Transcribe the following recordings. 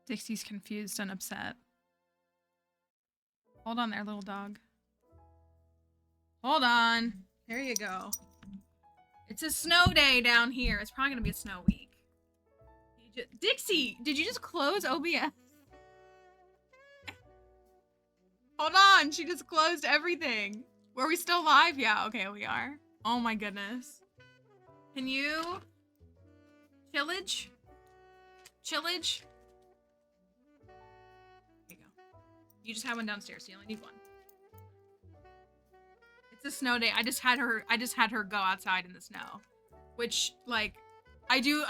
Dixie's confused and upset. Hold on there, little dog. Hold on. There you go. It's a snow day down here. It's probably gonna be a snow week. Dixie, did you just close OBS? Hold on, she just closed everything. Were we still live? Yeah, okay, we are. Oh my goodness. Can you... Chillage? Chillage? There you go. You just had one downstairs, so you only need one. It's a snow day. I just had her go outside in the snow. Which, like, again,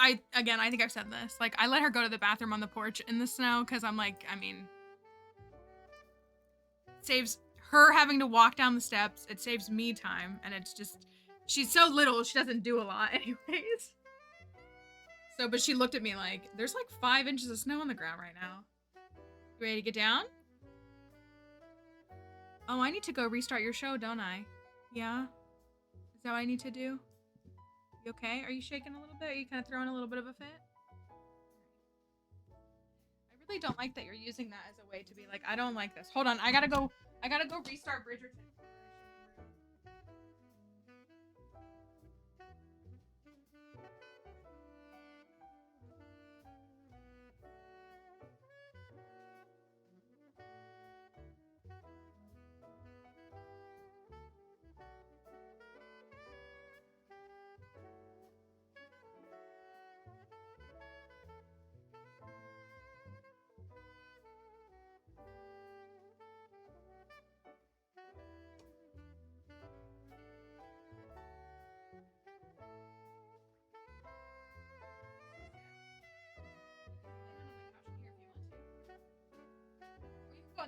I think I've said this. Like, I let her go to the bathroom on the porch in the snow, because I'm like, I mean... It saves her having to walk down the steps. It saves me time, and it's just... She's so little, she doesn't do a lot anyways. So, but she looked at me like, there's like 5 inches of snow on the ground right now. You ready to get down? Oh, I need to go restart your show, don't I? Yeah? Is that what I need to do? You okay? Are you shaking a little bit? Are you kind of throwing a little bit of a fit? I really don't like that you're using that as a way to be like, I don't like this. Hold on, I gotta go restart Bridgerton.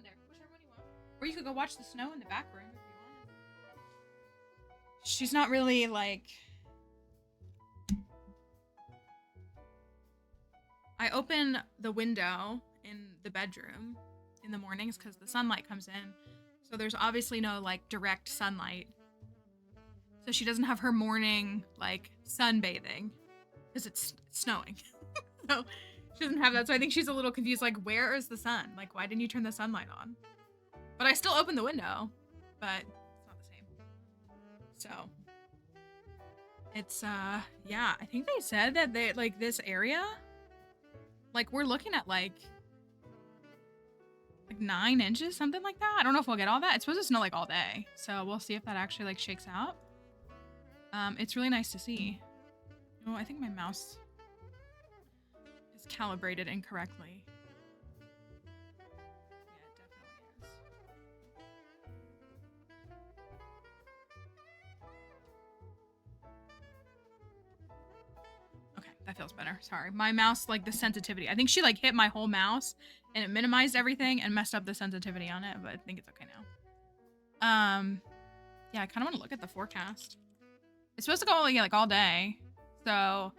There, whichever one you want. Or you could go watch the snow in the back room if you want. She's not really like... I open the window in the bedroom in the mornings because the sunlight comes in. So there's obviously no like direct sunlight. So she doesn't have her morning like sunbathing because it's snowing. So she doesn't have that, so I think she's a little confused, like, where is the sun? Like, why didn't you turn the sunlight on? But I still opened the window, but it's not the same. So, it's, yeah, I think they said that they, like, this area, like, we're looking at, like 9 inches, something like that. I don't know if we'll get all that. It's supposed to snow, like, all day, so we'll see if that actually, like, shakes out. It's really nice to see. Oh, I think my mouse... calibrated incorrectly. Yeah, it definitely is. Okay, that feels better. Sorry. My mouse, like the sensitivity. I think she like hit my whole mouse and it minimized everything and messed up the sensitivity on it, but I think it's okay now. Yeah, I kind of want to look at the forecast. It's supposed to go like all day. So,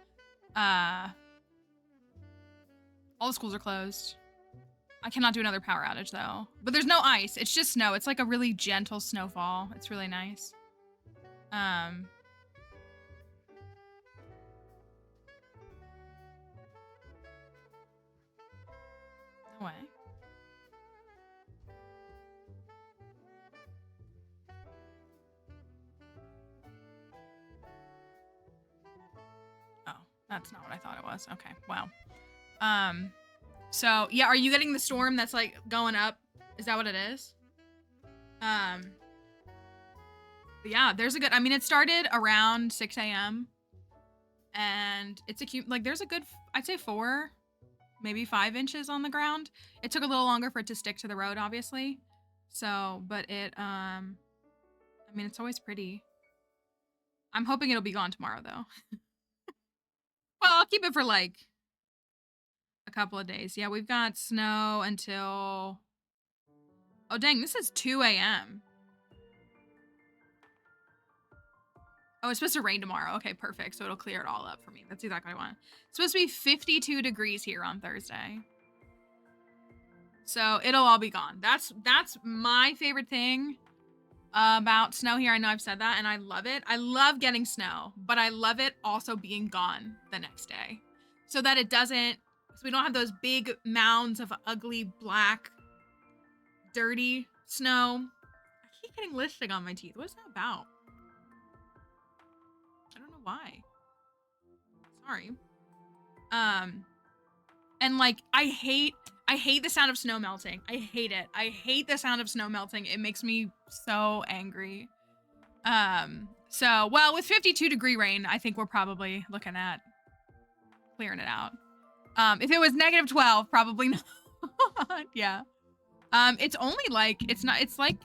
all the schools are closed. I cannot do another power outage though. But there's no ice. It's just snow. It's like a really gentle snowfall. It's really nice. No way. Oh, that's not what I thought it was. Okay, wow. So yeah, are you getting the storm that's like going up? Is that what it is? Yeah, there's a good, I mean, it started around 6 a.m. and it's a cute, like there's a good, I'd say 4, maybe 5 inches on the ground. It took a little longer for it to stick to the road, obviously. So, but it, I mean, it's always pretty. I'm hoping it'll be gone tomorrow though. Well, I'll keep it for like a couple of days. Yeah, we've got snow until... Oh, dang, this is 2 a.m. Oh, it's supposed to rain tomorrow. Okay, perfect. So it'll clear it all up for me. That's exactly what I want. It's supposed to be 52 degrees here on Thursday. So it'll all be gone. That's my favorite thing about snow here. I know I've said that and I love it. I love getting snow, but I love it also being gone the next day so that it doesn't So we don't have those big mounds of ugly, black, dirty snow. I keep getting lipstick on my teeth. What is that about? I don't know why. Sorry. And like, I hate the sound of snow melting. I hate it. I hate the sound of snow melting. It makes me so angry. So, well, with 52-degree rain, I think we're probably looking at clearing it out. If it was -12, probably not. Yeah. It's only like, it's like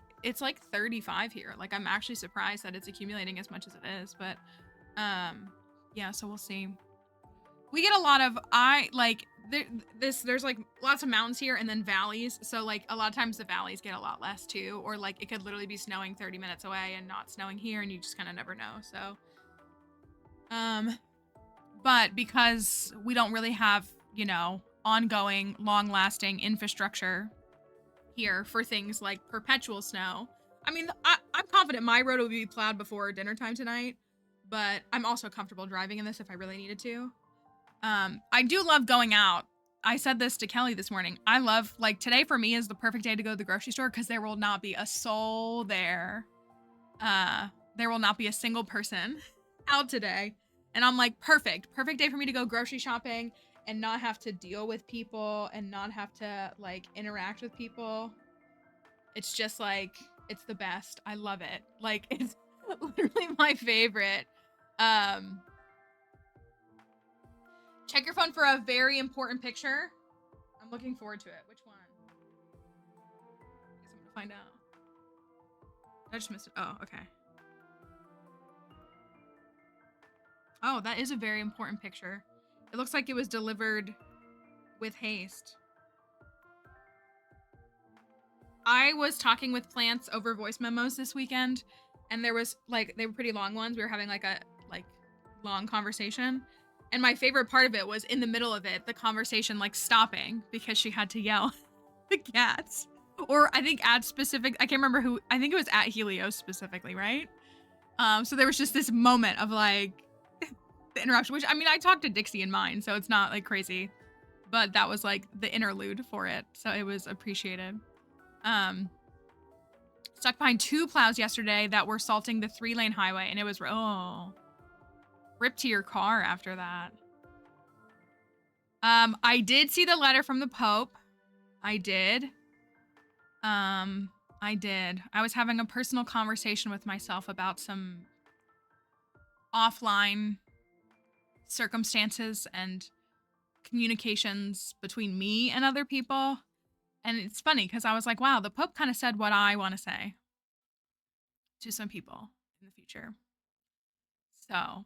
35 here. Like, I'm actually surprised that it's accumulating as much as it is, but, yeah, so we'll see. We get a lot of, there's like lots of mountains here and then valleys. So like a lot of times the valleys get a lot less too, or like it could literally be snowing 30 minutes away and not snowing here and you just kind of never know. So, but because we don't really have, you know, ongoing, long lasting infrastructure here for things like perpetual snow. I mean, I'm confident my road will be plowed before dinner time tonight, but I'm also comfortable driving in this if I really needed to. I do love going out. I said this to Kelly this morning. I love, like, today for me is the perfect day to go to the grocery store because there will not be a soul there. There will not be a single person out today. And I'm like, perfect day for me to go grocery shopping and not have to deal with people and not have to, like, interact with people. It's just like, it's the best. I love it. Like, it's literally my favorite. Check your phone for a very important picture. I'm looking forward to it. Which one? I guess I'm gonna find out. I just missed it. Oh, okay. Oh, that is a very important picture. It looks like it was delivered with haste. I was talking with plants over voice memos this weekend, and there was, like, they were pretty long ones. We were having, like, a, like, long conversation. And my favorite part of it was in the middle of it, the conversation, like, stopping because she had to yell the cats. Or I think at specific, I can't remember who, I think it was at Helios specifically, right? So there was just this moment of, like, the interruption, which, I mean, I talked to Dixie in mine, so it's not, like, crazy. But that was, like, the interlude for it, so it was appreciated. Stuck behind 2 plows yesterday that were salting the 3-lane highway, and it was, oh... Rip to your car after that. I did see the letter from the Pope. I did. I was having a personal conversation with myself about some offline circumstances and communications between me and other people. And it's funny because I was like, wow, the Pope kind of said what I want to say to some people in the future. So...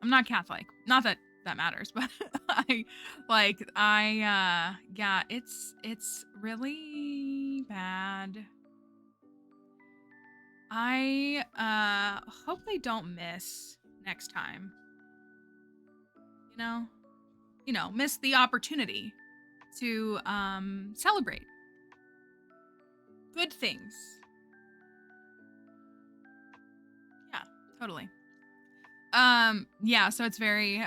I'm not Catholic. Not that that matters, but yeah, it's really bad. I hope they don't miss next time. You know, miss the opportunity to celebrate good things. Yeah, totally. Yeah, so it's very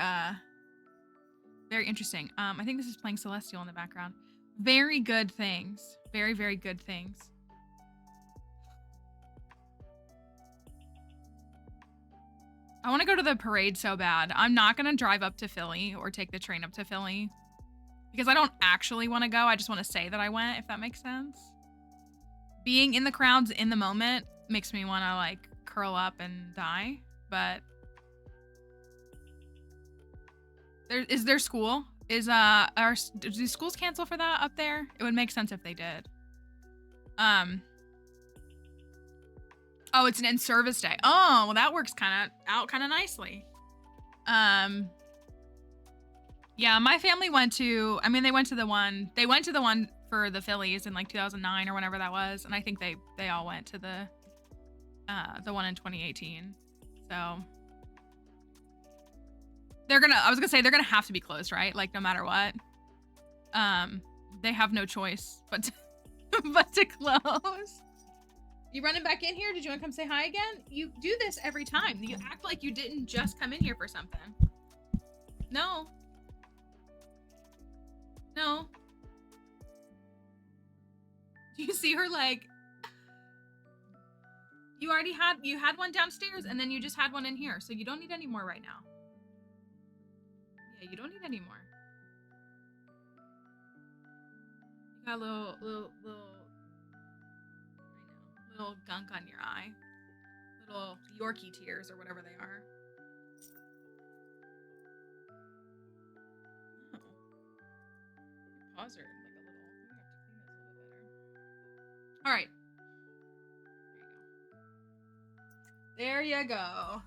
interesting. I think this is playing Celestial in the background. Very good things. Very, very good things. I want to go to the parade so bad. I'm not going to drive up to Philly or take the train up to Philly because I don't actually want to go. I just want to say that I went, if that makes sense. Being in the crowds in the moment makes me want to, like, curl up and die, but... Is there school? Do schools cancel for that up there? It would make sense if they did. Oh, it's an in-service day. Oh, well, that works kind of nicely. Yeah, my family went to, I mean, they went to the one for the Phillies in like 2009 or whenever that was, and I think they all went to the one in 2018. So I was gonna say they're gonna have to be closed, right? Like, no matter what. They have no choice but to close. You running back in here? Did you want to come say hi again? You do this every time. You act like you didn't just come in here for something. No. snow? Do you see her like? You had one downstairs and then you just had one in here, so you don't need any more right now. Yeah, you don't need any more. You got a little gunk on your eye. Little Yorkie tears or whatever they are. Oh. Pause her like a little. We have to clean this a little bit better. All right. There you go.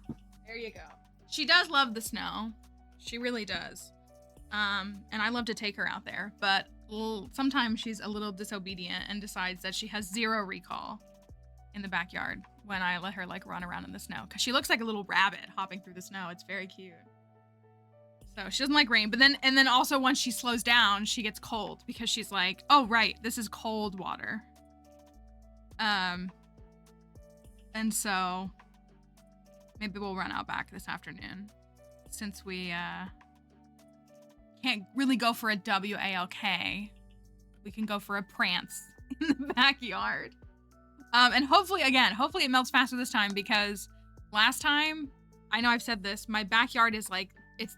There you go. She does love the snow. She really does. And I love to take her out there, but sometimes she's a little disobedient and decides that she has zero recall in the backyard when I let her like run around in the snow, because she looks like a little rabbit hopping through the snow. It's very cute. So she doesn't like rain, but then also once she slows down, she gets cold because she's like, oh right, this is cold water. And so maybe we'll run out back this afternoon, since we can't really go for a WALK. We can go for a prance in the backyard. And hopefully it melts faster this time, because last time, I know I've said this, my backyard is like,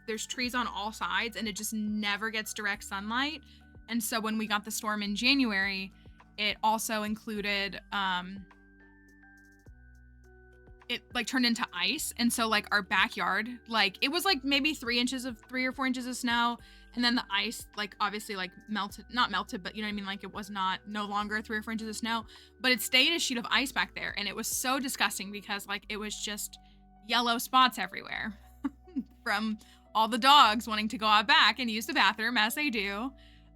there's trees on all sides and it just never gets direct sunlight. And so when we got the storm in January, it also included, it like turned into ice. And so like our backyard, like it was like maybe 3 or 4 inches of snow. And then the ice like obviously like not melted, but you know what I mean? Like it was no longer 3 or 4 inches of snow, but it stayed a sheet of ice back there. And it was so disgusting because like it was just yellow spots everywhere from all the dogs wanting to go out back and use the bathroom as they do.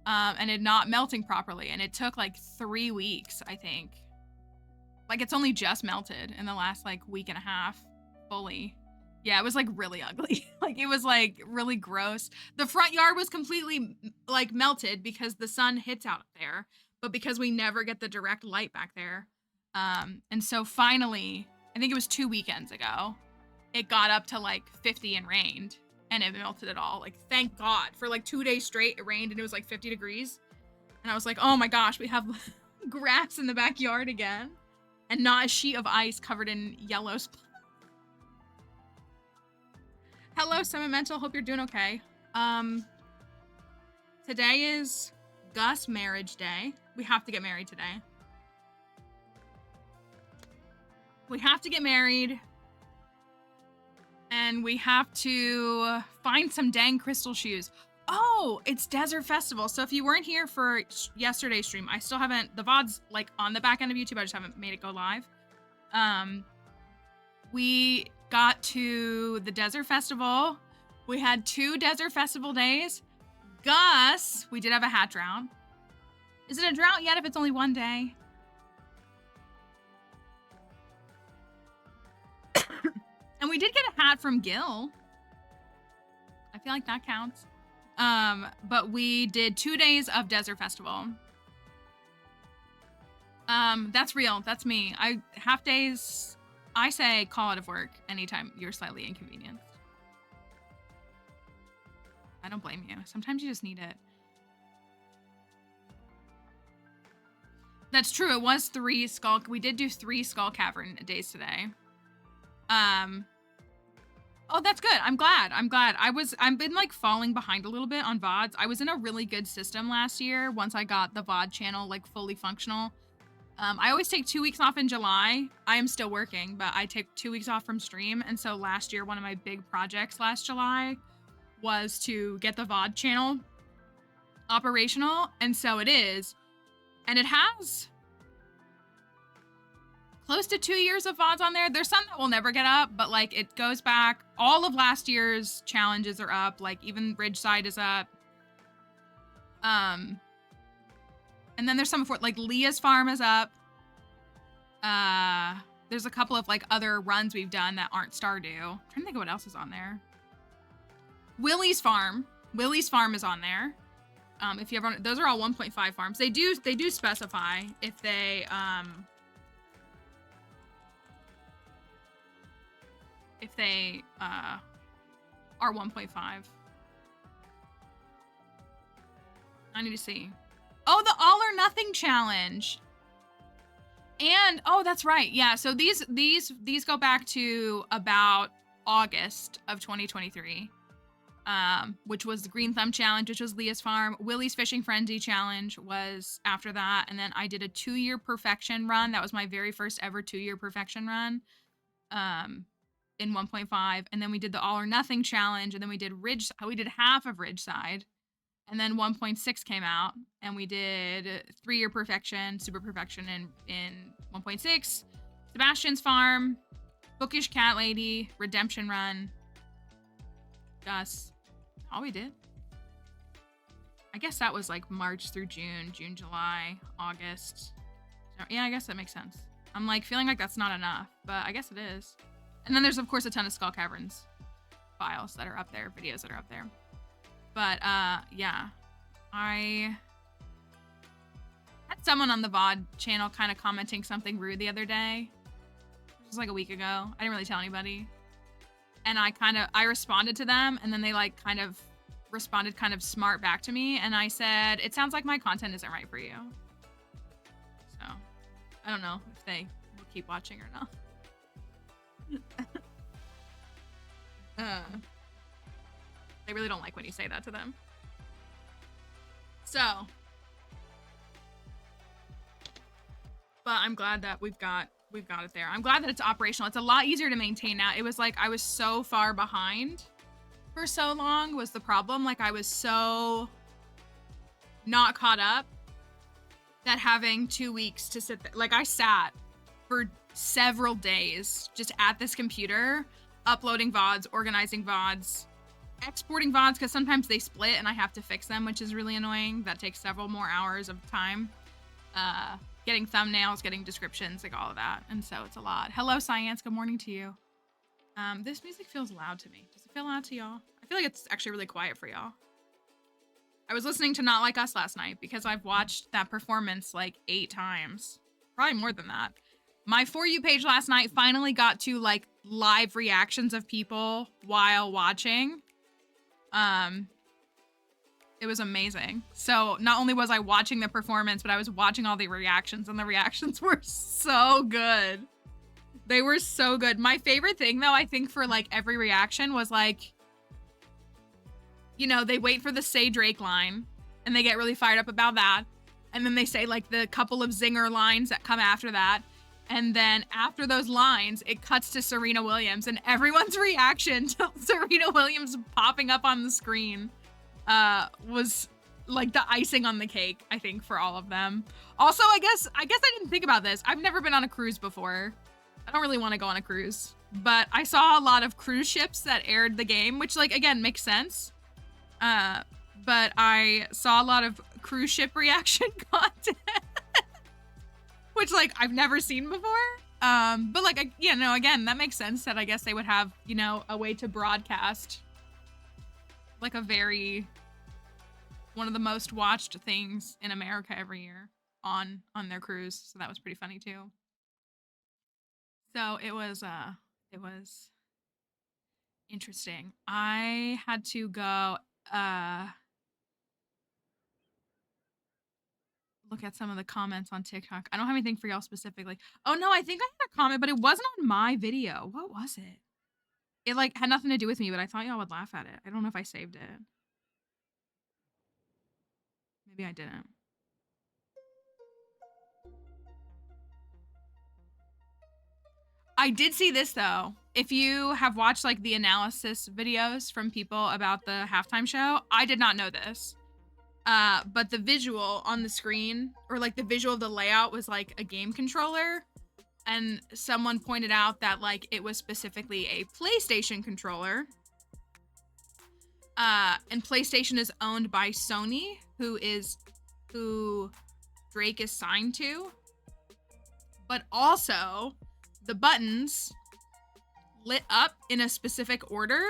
And it not melting properly. And it took like 3 weeks, I think. Like it's only just melted in the last like week and a half fully. Yeah, it was like really ugly. Like it was like really gross. The front yard was completely like melted because the sun hits out there, but because we never get the direct light back there. And so finally, I think it was 2 weekends ago, it got up to like 50 and rained and it melted it all. Like thank God. For like 2 days straight it rained and it was like 50 degrees. And I was like, oh my gosh, we have grass in the backyard again. And not a sheet of ice covered in yellow spots. Hello, Sentimental. Hope you're doing okay. Today is Gus marriage day. We have to get married today. We have to get married. And we have to find some dang crystal shoes. Oh, it's Desert Festival. So if you weren't here for yesterday's stream, I still haven't, the VOD's like on the back end of YouTube. I just haven't made it go live. We got to the Desert Festival. We had 2 Desert Festival days. Gus, we did have a hat drought. Is it a drought yet if it's only 1 day? And we did get a hat from Gil. I feel like that counts. But we did 2 days of Desert Festival. That's real. That's me. Half days, I say call out of work anytime you're slightly inconvenienced. I don't blame you. Sometimes you just need it. That's true. It was 3 skull. We did do 3 Skull Cavern days today. Oh, that's good. I'm glad. I've been like falling behind a little bit on VODs. I was in a really good system last year once I got the VOD channel like fully functional. I always take 2 weeks off in July. I am still working, but I take 2 weeks off from stream. And so last year, one of my big projects last July was to get the VOD channel operational. And so it is. And it has close to 2 years of VODs on there. There's some that will never get up, but like it goes back. All of last year's challenges are up. Like even Ridgeside is up. And then there's some before, like Leah's Farm is up. There's a couple of like other runs we've done that aren't Stardew. I'm trying to think of what else is on there. Willie's Farm is on there. If you ever, those are all 1.5 farms. They do specify if they are 1.5. I need to see. Oh, the all or nothing challenge. And oh, that's right. Yeah, so these go back to about August of 2023. Which was the Green Thumb Challenge, which was Leah's Farm. Willie's Fishing Frenzy Challenge was after that. And then I did a 2-year perfection run. That was my very first ever 2-year perfection run in 1.5. And then we did the All or Nothing Challenge. And then we did half of Ridgeside. And then 1.6 came out. And we did 3-year perfection, super perfection in 1.6. Sebastian's Farm, Bookish Cat Lady, Redemption Run, Gus. All we did. I guess that was like March through June, July, August. So, yeah, I guess that makes sense. I'm like feeling like that's not enough, but I guess it is. And then there's of course a ton of Skull Caverns files that are up there, videos that are up there. But yeah, I had someone on the VOD channel kind of commenting something rude the other day. It was like a week ago. I didn't really tell anybody. And I responded to them, and then they like kind of responded kind of smart back to me, and I said, it sounds like my content isn't right for you. So, I don't know if they will keep watching or not. They really don't like when you say that to them. So, but I'm glad that we've got it there. I'm glad that it's operational. It's a lot easier to maintain now. It was like I was so far behind for so long was the problem. Like I was so not caught up that having 2 weeks to sit there, like I sat for several days just at this computer, uploading VODs, organizing VODs, exporting VODs, because sometimes they split and I have to fix them, which is really annoying. That takes several more hours of time. Getting thumbnails, getting descriptions, like all of that. And so it's a lot. Hello, Science. Good morning to you. This music feels loud to me. Does it feel loud to y'all? I feel like it's actually really quiet for y'all. I was listening to Not Like Us last night because I've watched that performance like 8 times. Probably more than that. My For You page last night finally got to like live reactions of people while watching. It was amazing. So not only was I watching the performance, but I was watching all the reactions, and the reactions were so good. They were so good. My favorite thing though, I think for like every reaction was like, you know, they wait for the Say Drake line and they get really fired up about that. And then they say like the couple of zinger lines that come after that. And then after those lines, it cuts to Serena Williams, and everyone's reaction to Serena Williams popping up on the screen was like the icing on the cake, I think, for all of them. Also, I guess I didn't think about this. I've never been on a cruise before. I don't really want to go on a cruise, but I saw a lot of cruise ships that aired the game, which like, again, makes sense. But I saw a lot of cruise ship reaction content, which like I've never seen before. But like, you know, again, that makes sense that I guess they would have, you know, a way to broadcast like one of the most watched things in America every year on their cruise. So that was pretty funny too. So it was interesting. I had to go look at some of the comments on TikTok. I don't have anything for y'all specifically. Oh no, I think I had a comment, but it wasn't on my video. What was it? It like had nothing to do with me, but I thought y'all would laugh at it. I don't know if I saved it. Maybe I didn't. I did see this though. If you have watched like the analysis videos from people about the halftime show, I did not know this. But the visual on the screen, or like the visual of the layout, was like a game controller. And someone pointed out that like it was specifically a PlayStation controller. And PlayStation is owned by Sony, who Drake is signed to. But also, the buttons lit up in a specific order,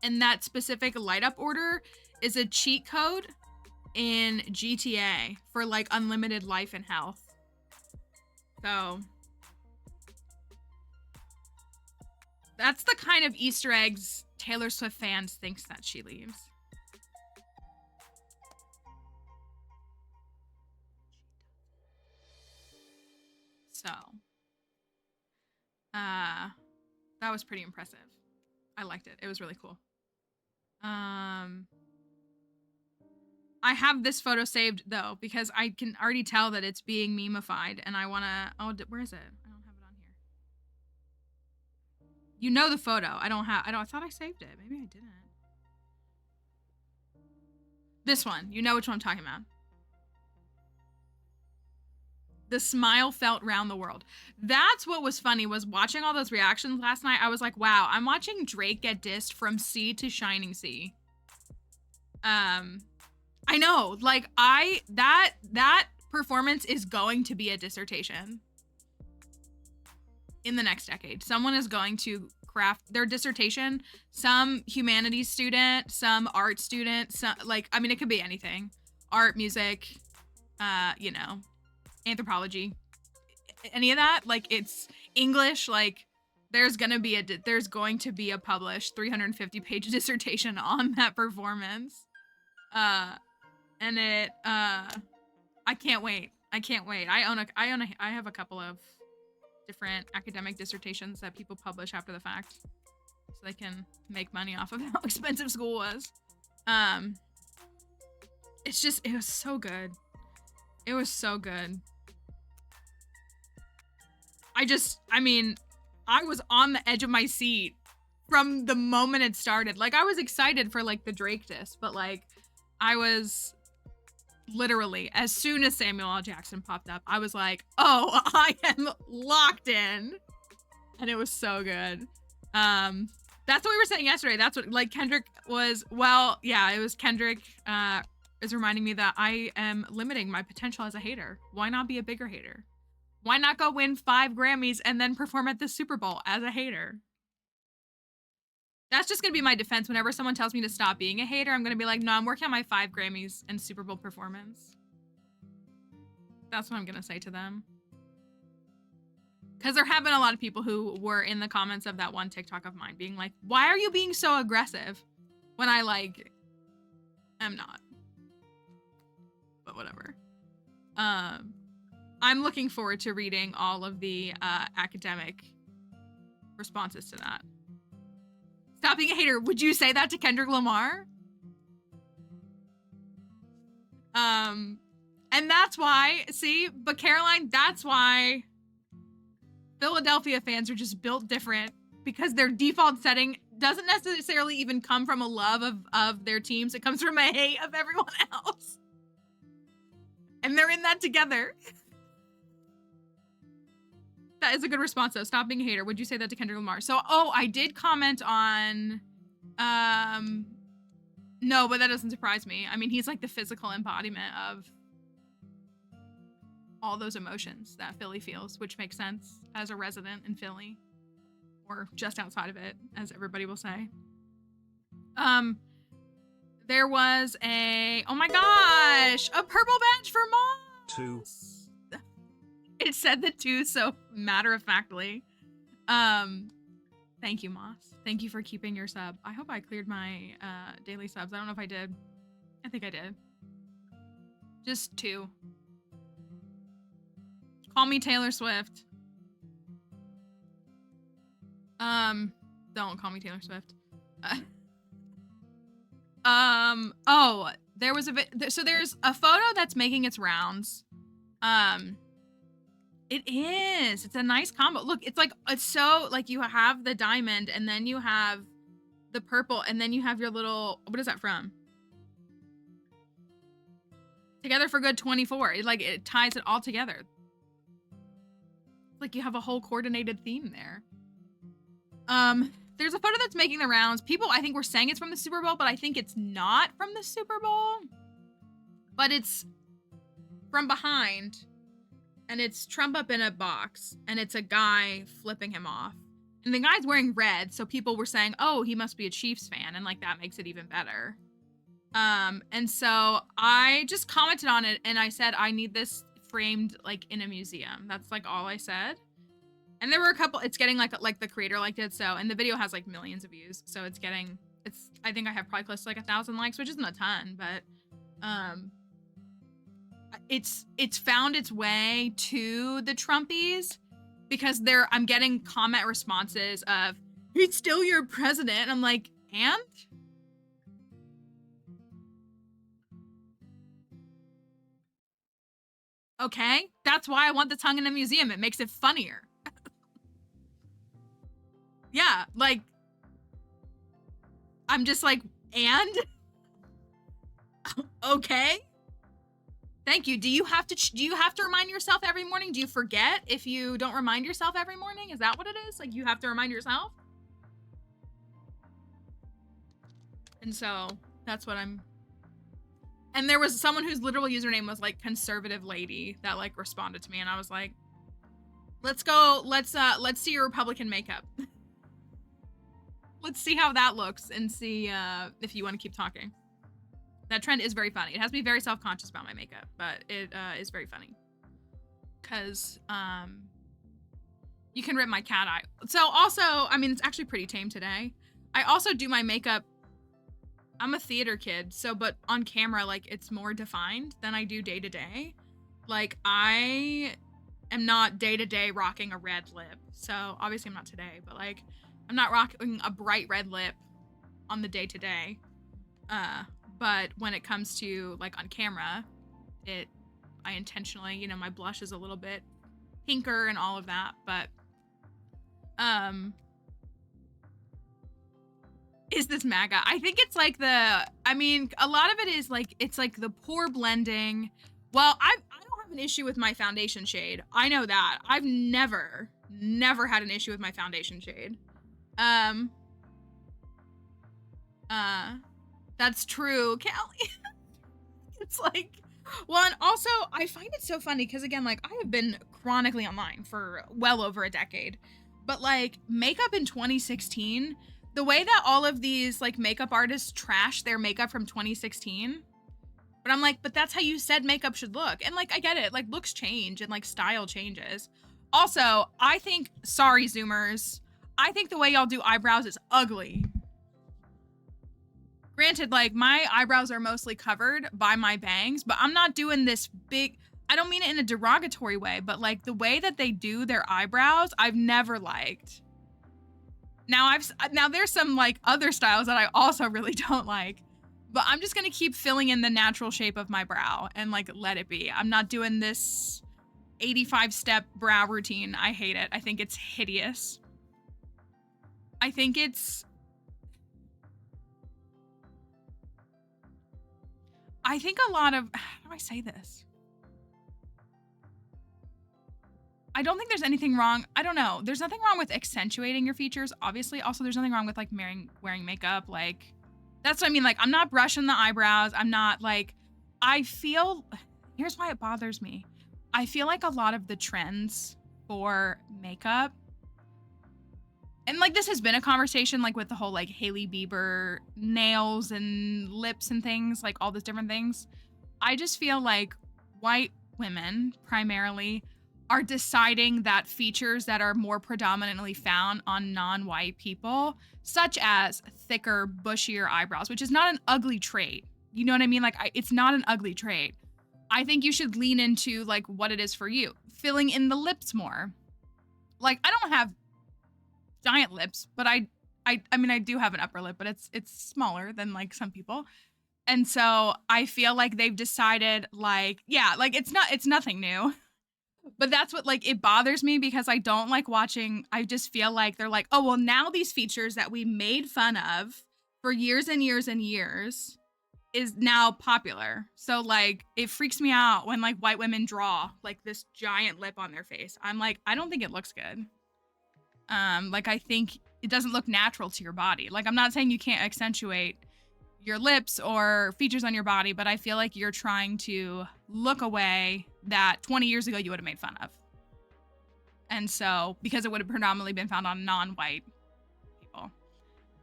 and that specific light up order is a cheat code in GTA for like unlimited life and health. So that's the kind of Easter eggs Taylor Swift fans thinks that she leaves. So, that was pretty impressive. I liked it. It was really cool. I have this photo saved though because I can already tell that it's being memeified, and I wanna. Oh, where is it? I don't have it on here. You know the photo. I thought I saved it. Maybe I didn't. This one. You know which one I'm talking about. The smile felt round the world. That's what was funny, was watching all those reactions last night. I was like, wow, I'm watching Drake get dissed from sea to shining sea. I know, like that performance is going to be a dissertation in the next decade. Someone is going to craft their dissertation, some humanities student, some art student, some, like, I mean, it could be anything. Art, music, you know, anthropology, any of that, like, it's English, like, there's going to be a published 350-page dissertation on that performance. And it, I can't wait. I can't wait. I have a couple of different academic dissertations that people publish after the fact, so they can make money off of how expensive school was. It was so good. It was so good. I mean, I was on the edge of my seat from the moment it started. Like, I was excited for, like, the Drake diss, but, like, I was literally, as soon as Samuel L. Jackson popped up, I was like, oh, I am locked in. And it was so good. That's what we were saying yesterday. That's what, like, Kendrick was, well, yeah, it was Kendrick is reminding me that I am limiting my potential as a hater. Why not be a bigger hater? Why not go win 5 Grammys and then perform at the Super Bowl as a hater? That's just gonna be my defense. Whenever someone tells me to stop being a hater, I'm gonna be like, no, I'm working on my 5 Grammys and Super Bowl performance. That's what I'm gonna say to them. Because there have been a lot of people who were in the comments of that one TikTok of mine being like, why are you being so aggressive? When I, like, am not. But whatever. I'm looking forward to reading all of the academic responses to that. Stop being a hater. Would you say that to Kendrick Lamar? And that's why, see, but Caroline, that's why Philadelphia fans are just built different, because their default setting doesn't necessarily even come from a love of their teams. It comes from a hate of everyone else. And they're in that together. That is a good response, though. Stop being a hater. Would you say that to Kendrick Lamar? So, oh, I did comment on, no, but that doesn't surprise me. I mean, he's like the physical embodiment of all those emotions that Philly feels, which makes sense as a resident in Philly, or just outside of it, as everybody will say. There was oh my gosh, a purple badge for Moss. 2. It said the 2 so matter-of-factly. Thank you, Moss. Thank you for keeping your sub. I hope I cleared my daily subs. I don't know if I did. I think I did. Just 2. Call me Taylor Swift. Don't call me Taylor Swift. Oh, there was so there's a photo that's making its rounds. It is. It's a nice combo. Look, it's like, it's so, like, you have the diamond, and then you have the purple, and then you have your little, what is that from? Together for Good 24. It ties it all together. Like, you have a whole coordinated theme there. There's a photo that's making the rounds. People, I think, were saying it's from the Super Bowl, but I think it's not from the Super Bowl. But it's from behind. And it's Trump up in a box, and it's a guy flipping him off. And the guy's wearing red, so people were saying, oh, he must be a Chiefs fan, and, like, that makes it even better. And so I just commented on it, and I said, I need this framed, like, in a museum. That's, like, all I said. And there were a couple, it's getting, like the creator liked it, so, and the video has, like, millions of views, so it's getting, I think I have probably close to, like, 1,000 likes, which isn't a ton, but it's found its way to the Trumpies because I'm getting comment responses of, he's still your president. I'm like, and? Okay, that's why I want the tongue in a museum. It makes it funnier. Yeah, like, I'm just like, and? Okay. Thank you. Do you have to remind yourself every morning? Do you forget if you don't remind yourself every morning? Is that what it is? Like, you have to remind yourself? And so that's what I'm. And there was someone whose literal username was like conservative lady that like responded to me, and I was like, let's go, let's see your Republican makeup. Let's see how that looks and see if you want to keep talking. That trend is very funny. It has me very self-conscious about my makeup, but it is very funny. Cause you can rip my cat eye. So also, I mean, it's actually pretty tame today. I also do my makeup. I'm a theater kid, so, but on camera, like, it's more defined than I do day to day. Like, I am not day to day rocking a red lip. So obviously I'm not today, but like, I'm not rocking a bright red lip on the day to day. But when it comes to like on camera, I intentionally, you know, my blush is a little bit pinker and all of that, but, is this MAGA? I think it's like I mean, a lot of it is like, it's like the poor blending. Well, I don't have an issue with my foundation shade. I know that. I've never had an issue with my foundation shade. That's true, Callie. It's like, well, and also I find it so funny because again, like I have been chronically online for well over a decade, but like makeup in 2016, the way that all of these like makeup artists trash their makeup from 2016, but I'm like, but that's how you said makeup should look. And like, I get it, like looks change and like style changes. Also, I think, sorry Zoomers, I think the way y'all do eyebrows is ugly. Granted, like my eyebrows are mostly covered by my bangs, but I'm not doing this big, I don't mean it in a derogatory way, but like the way that they do their eyebrows, I've never liked. Now there's some like other styles that I also really don't like, but I'm just gonna keep filling in the natural shape of my brow and like let it be. I'm not doing this 85-step brow routine. I hate it. I think it's hideous. I think a lot of, how do I say this? I don't think there's anything wrong. I don't know. There's nothing wrong with accentuating your features, obviously. Also, there's nothing wrong with like wearing makeup. Like, that's what I mean. Like, I'm not brushing the eyebrows. I'm not like, here's why it bothers me. I feel like a lot of the trends for makeup, and like this has been a conversation like with the whole like Hailey Bieber nails and lips and things, like all these different things. I just feel like white women primarily are deciding that features that are more predominantly found on non-white people, such as thicker, bushier eyebrows, which is not an ugly trait. You know what I mean? Like, it's not an ugly trait. I think you should lean into like what it is for you. Filling in the lips more. Like, I don't have giant lips, but I mean, I do have an upper lip, but it's smaller than like some people. And so I feel like they've decided like, yeah, like it's nothing new. But that's what, like, it bothers me because I don't like watching. I just feel like they're like, oh, well, now these features that we made fun of for years and years and years is now popular. So, like, it freaks me out when, like, white women draw, like, this giant lip on their face. I'm like, I don't think it looks good. Like, I think it doesn't look natural to your body. Like, I'm not saying you can't accentuate your lips or features on your body, but I feel like you're trying to look away that 20 years ago you would have made fun of. And so, because it would have predominantly been found on non-white people.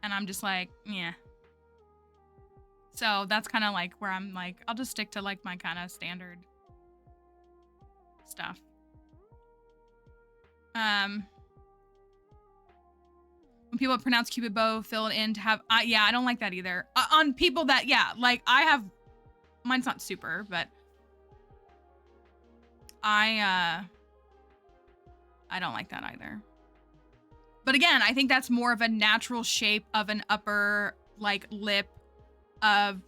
And I'm just like, yeah. So that's kind of like where I'm like, I'll just stick to like my kind of standard stuff. When people pronounce Cupid bow filled in to have, yeah, I don't like that either. On people that, yeah, like I have, mine's not super, but I don't like that either. But again, I think that's more of a natural shape of an upper like lip of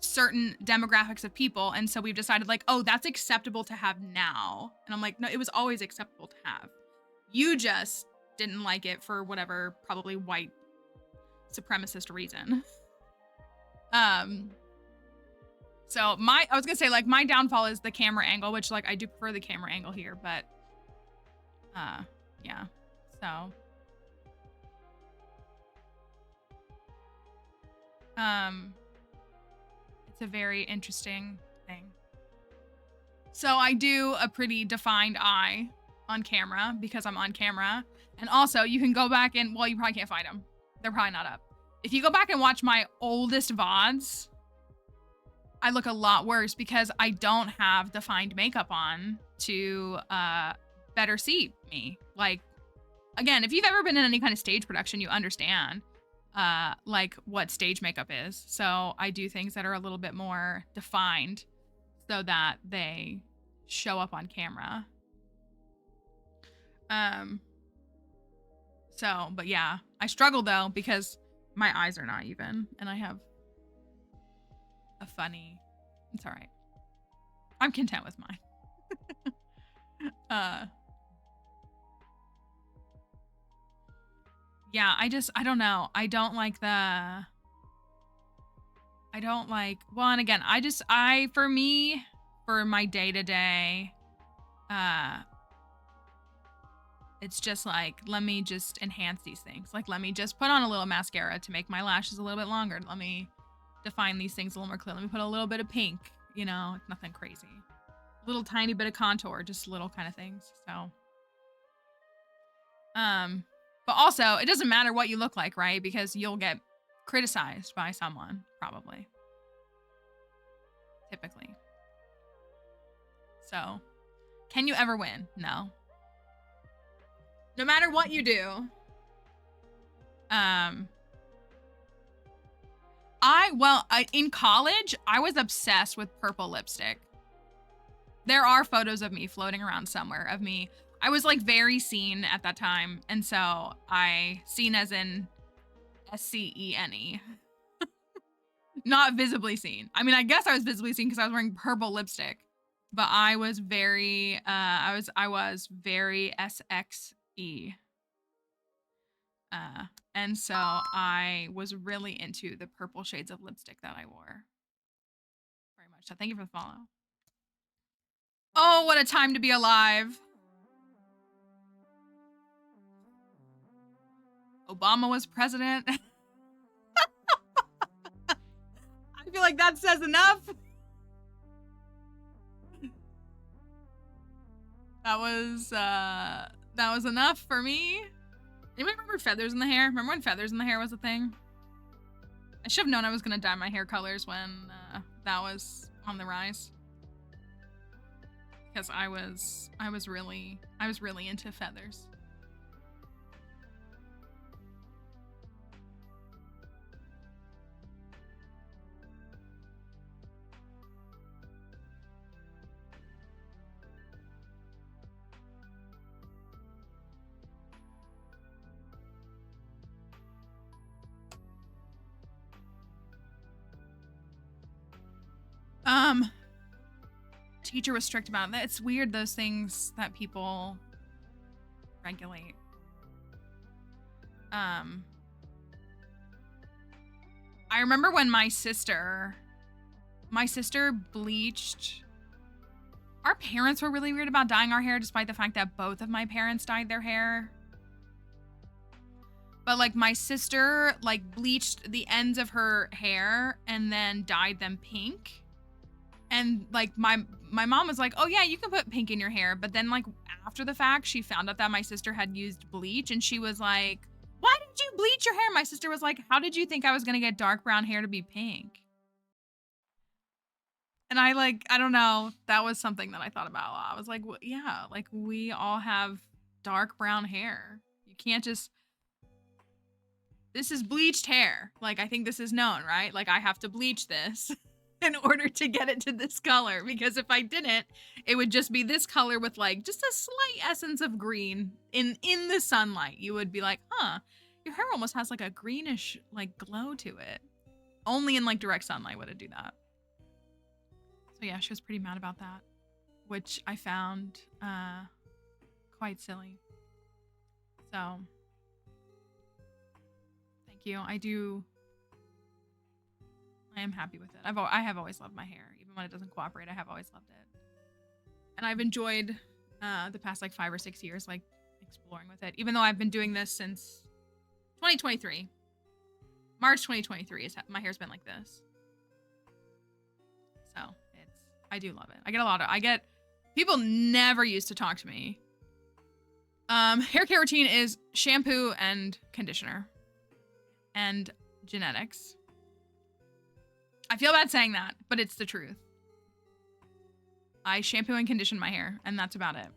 certain demographics of people. And so we've decided like, oh, that's acceptable to have now. And I'm like, no, it was always acceptable to have. You just didn't like it for whatever probably white supremacist reason. So I was gonna say like my downfall is the camera angle, which like I do prefer the camera angle here, but yeah. So it's a very interesting thing. So I do a pretty defined eye on camera because I'm on camera. And also you can go back and, well, you probably can't find them. They're probably not up. If you go back and watch my oldest VODs, I look a lot worse because I don't have defined makeup on to better see me. Like, again, if you've ever been in any kind of stage production, you understand like what stage makeup is. So I do things that are a little bit more defined so that they show up on camera. So, but yeah, I struggle though because my eyes are not even and I have a funny, it's all right. I'm content with mine. Yeah, I don't know. I don't like, well, and again, for me, for my day-to-day, it's just like, let me just enhance these things. Like, let me just put on a little mascara to make my lashes a little bit longer. Let me define these things a little more clearly. Let me put a little bit of pink, you know, it's nothing crazy. A little tiny bit of contour, just little kind of things. So, but also, it doesn't matter what you look like, right? Because you'll get criticized by someone, probably. Typically. So, can you ever win? No. No matter what you do. In college, I was obsessed with purple lipstick. There are photos of me floating around somewhere of me. I was like very seen at that time. And so seen as in SCENE. Not visibly seen. I mean, I guess I was visibly seen because I was wearing purple lipstick, but I was very, I was very SXE. And so I was really into the purple shades of lipstick that I wore. Very much. So thank you for the follow. Oh, what a time to be alive. Obama was president. I feel like that says enough. That was enough for me. Anybody remember feathers in the hair? Remember when feathers in the hair was a thing? I should have known I was gonna dye my hair colors when that was on the rise. Because I was really into feathers. Teacher was strict about that. It's weird, those things that people regulate. I remember when my sister bleached. Our parents were really weird about dyeing our hair, despite the fact that both of my parents dyed their hair. But like my sister like bleached the ends of her hair and then dyed them pink. And like my mom was like, oh yeah, you can put pink in your hair. But then like after the fact, she found out that my sister had used bleach and she was like, why did you bleach your hair? My sister was like, how did you think I was gonna get dark brown hair to be pink? And I don't know, that was something that I thought about a lot. I was like, well, yeah, like we all have dark brown hair. You can't just, this is bleached hair. Like, I think this is known, right? Like I have to bleach this. in order to get it to this color, because if I didn't, it would just be this color with like just a slight essence of green in the sunlight. You would be like, huh, your hair almost has like a greenish like glow to it. Only in like direct sunlight would it do that. So yeah, she was pretty mad about that, which I found quite silly. So thank you. I am happy with it. I have always loved my hair. Even when it doesn't cooperate, I have always loved it. And I've enjoyed the past like 5 or 6 years like exploring with it. Even though I've been doing this since 2023. March 2023 is my hair's been like this. So I do love it. People never used to talk to me. Hair care routine is shampoo and conditioner and genetics. I feel bad saying that, but it's the truth. I shampoo and condition my hair, and that's about it.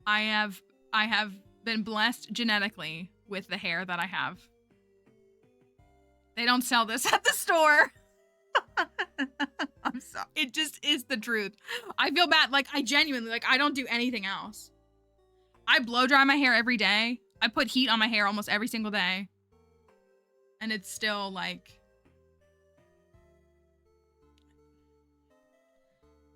I have been blessed genetically with the hair that I have. They don't sell this at the store. I'm sorry. It just is the truth. I feel bad. Like, I genuinely, like, I don't do anything else. I blow dry my hair every day. I put heat on my hair almost every single day. And it's still like,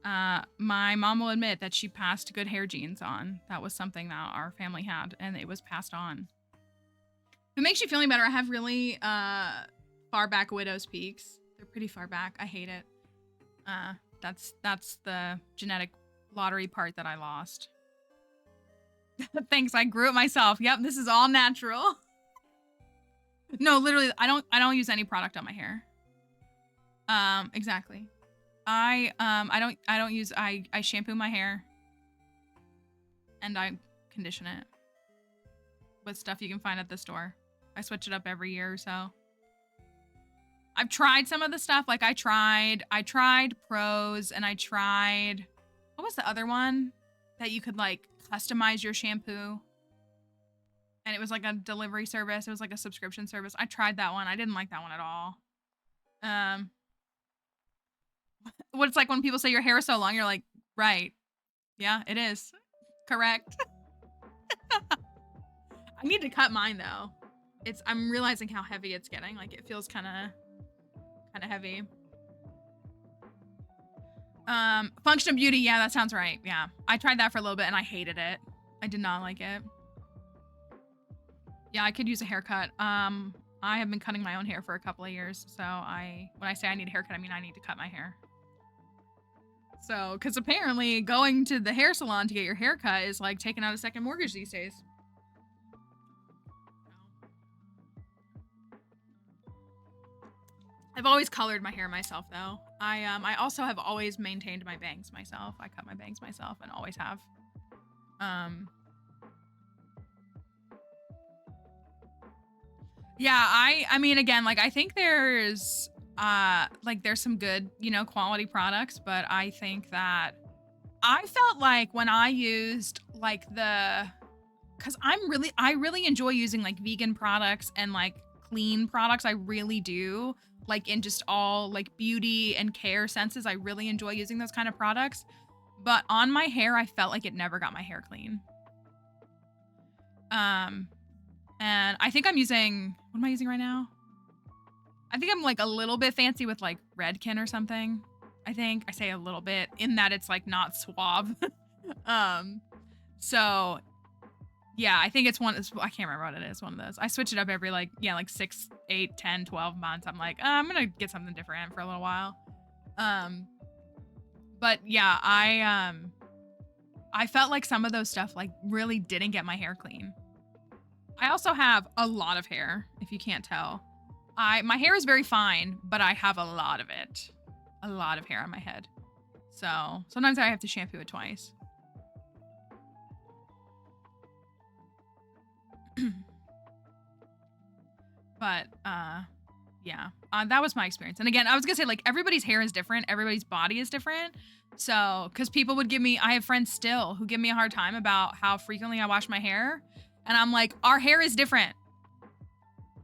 my mom will admit that she passed good hair genes on. That was something that our family had, and it was passed on. If it makes you feel any better, I have really far back widow's peaks. They're pretty far back. I hate it. That's the genetic lottery part that I lost. Thanks, I grew it myself. Yep, this is all natural. No, literally, I don't use any product on my hair. Exactly. I shampoo my hair and I condition it with stuff you can find at the store. I switch it up every year or so. I've tried some of the stuff, like I tried Pros, and I tried, what was the other one that you could like customize your shampoo? And it was like a delivery service. It was like a subscription service. I tried that one. I didn't like that one at all. What it's like when people say your hair is so long, you're like, right. Yeah, it is. Correct. I need to cut mine though. I'm realizing how heavy it's getting. Like it feels kind of heavy. Function of Beauty. Yeah, that sounds right. Yeah. I tried that for a little bit and I hated it. I did not like it. Yeah, I could use a haircut. I have been cutting my own hair for a couple of years. So when I say I need a haircut, I mean I need to cut my hair. So, because apparently going to the hair salon to get your hair cut is like taking out a second mortgage these days. I've always colored my hair myself though. I also have always maintained my bangs myself. I cut my bangs myself and always have. Yeah, I mean, again, like, I think there's some good, quality products, but I think that I felt like when I used, like, because I really enjoy using, like, vegan products and, like, clean products. I really do. Like, in just all, like, beauty and care senses, I really enjoy using those kind of products. But on my hair, I felt like it never got my hair clean. And I think I'm using, what am I using right now? I think I'm like a little bit fancy with like Redken or something. I think I say a little bit in that it's like not suave. So yeah, I think it's I can't remember what it is. One of those. I switch it up every like 6, 8, 10, 12 months. I'm like, I'm going to get something different for a little while. But yeah, I felt like some of those stuff like really didn't get my hair clean. I also have a lot of hair, if you can't tell. My hair is very fine, but I have a lot of it. A lot of hair on my head. So sometimes I have to shampoo it twice. But yeah, that was my experience. And again, I was gonna say, like, everybody's hair is different. Everybody's body is different. So, because people would I have friends still who give me a hard time about how frequently I wash my hair. And I'm like, our hair is different.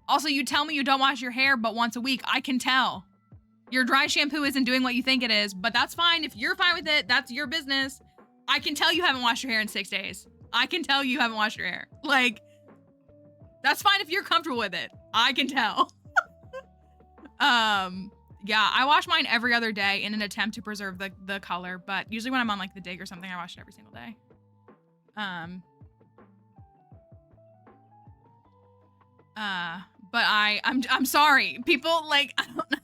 Also, you tell me you don't wash your hair but once a week. I can tell. Your dry shampoo isn't doing what you think it is, but that's fine. If you're fine with it, that's your business. I can tell you haven't washed your hair in 6 days. I can tell you haven't washed your hair. Like, that's fine if you're comfortable with it. I can tell. Yeah, I wash mine every other day in an attempt to preserve the color, but usually when I'm on like the dig or something, I wash it every single day. But I'm sorry. People like, I don't know.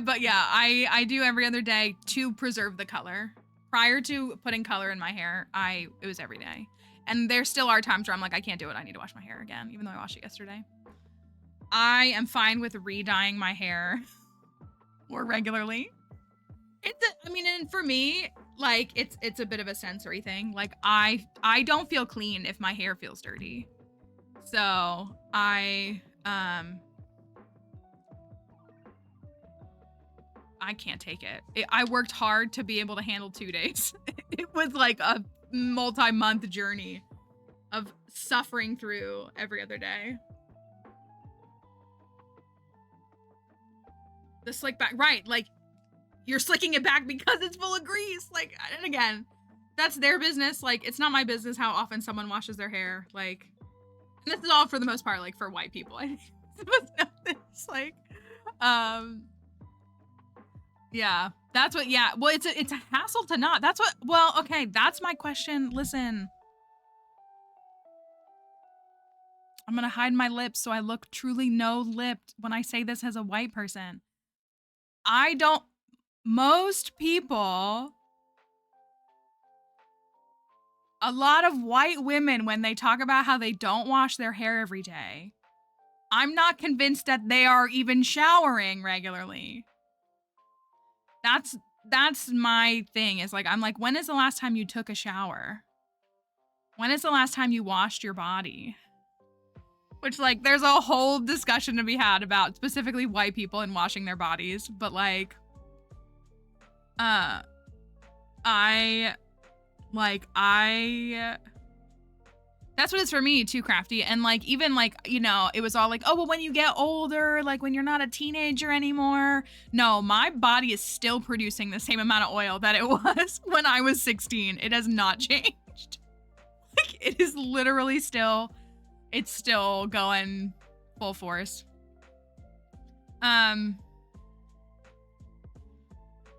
But yeah, I do every other day to preserve the color. Prior to putting color in my hair, it was every day. And there still are times where I'm like, I can't do it. I need to wash my hair again, even though I washed it yesterday. I am fine with re-dyeing my hair more regularly. And for me, like, it's a bit of a sensory thing. Like, I don't feel clean if my hair feels dirty. So I can't take it. I worked hard to be able to handle 2 days. It was like a multi-month journey of suffering through every other day. The slick back, right? Like, you're slicking it back because it's full of grease. Like, and again, that's their business. Like, it's not my business how often someone washes their hair. Like, and this is all for the most part, like, for white people. I think supposed to know this. Like, yeah, that's what. Yeah, well, it's a hassle to not. That's what. Well, okay, that's my question. Listen, I'm gonna hide my lips so I look truly no-lipped when I say this as a white person. Most people, a lot of white women, when they talk about how they don't wash their hair every day, I'm not convinced that they are even showering regularly. That's my thing, is like, I'm like, when is the last time you took a shower? When is the last time you washed your body? Which, like, there's a whole discussion to be had about specifically white people and washing their bodies, but like, that's what it's for me too, Crafty. And like, even like, you know, it was all like, oh, well, when you get older, like when you're not a teenager anymore. No, my body is still producing the same amount of oil that it was when I was 16. It has not changed. Like, it is literally still, it's still going full force.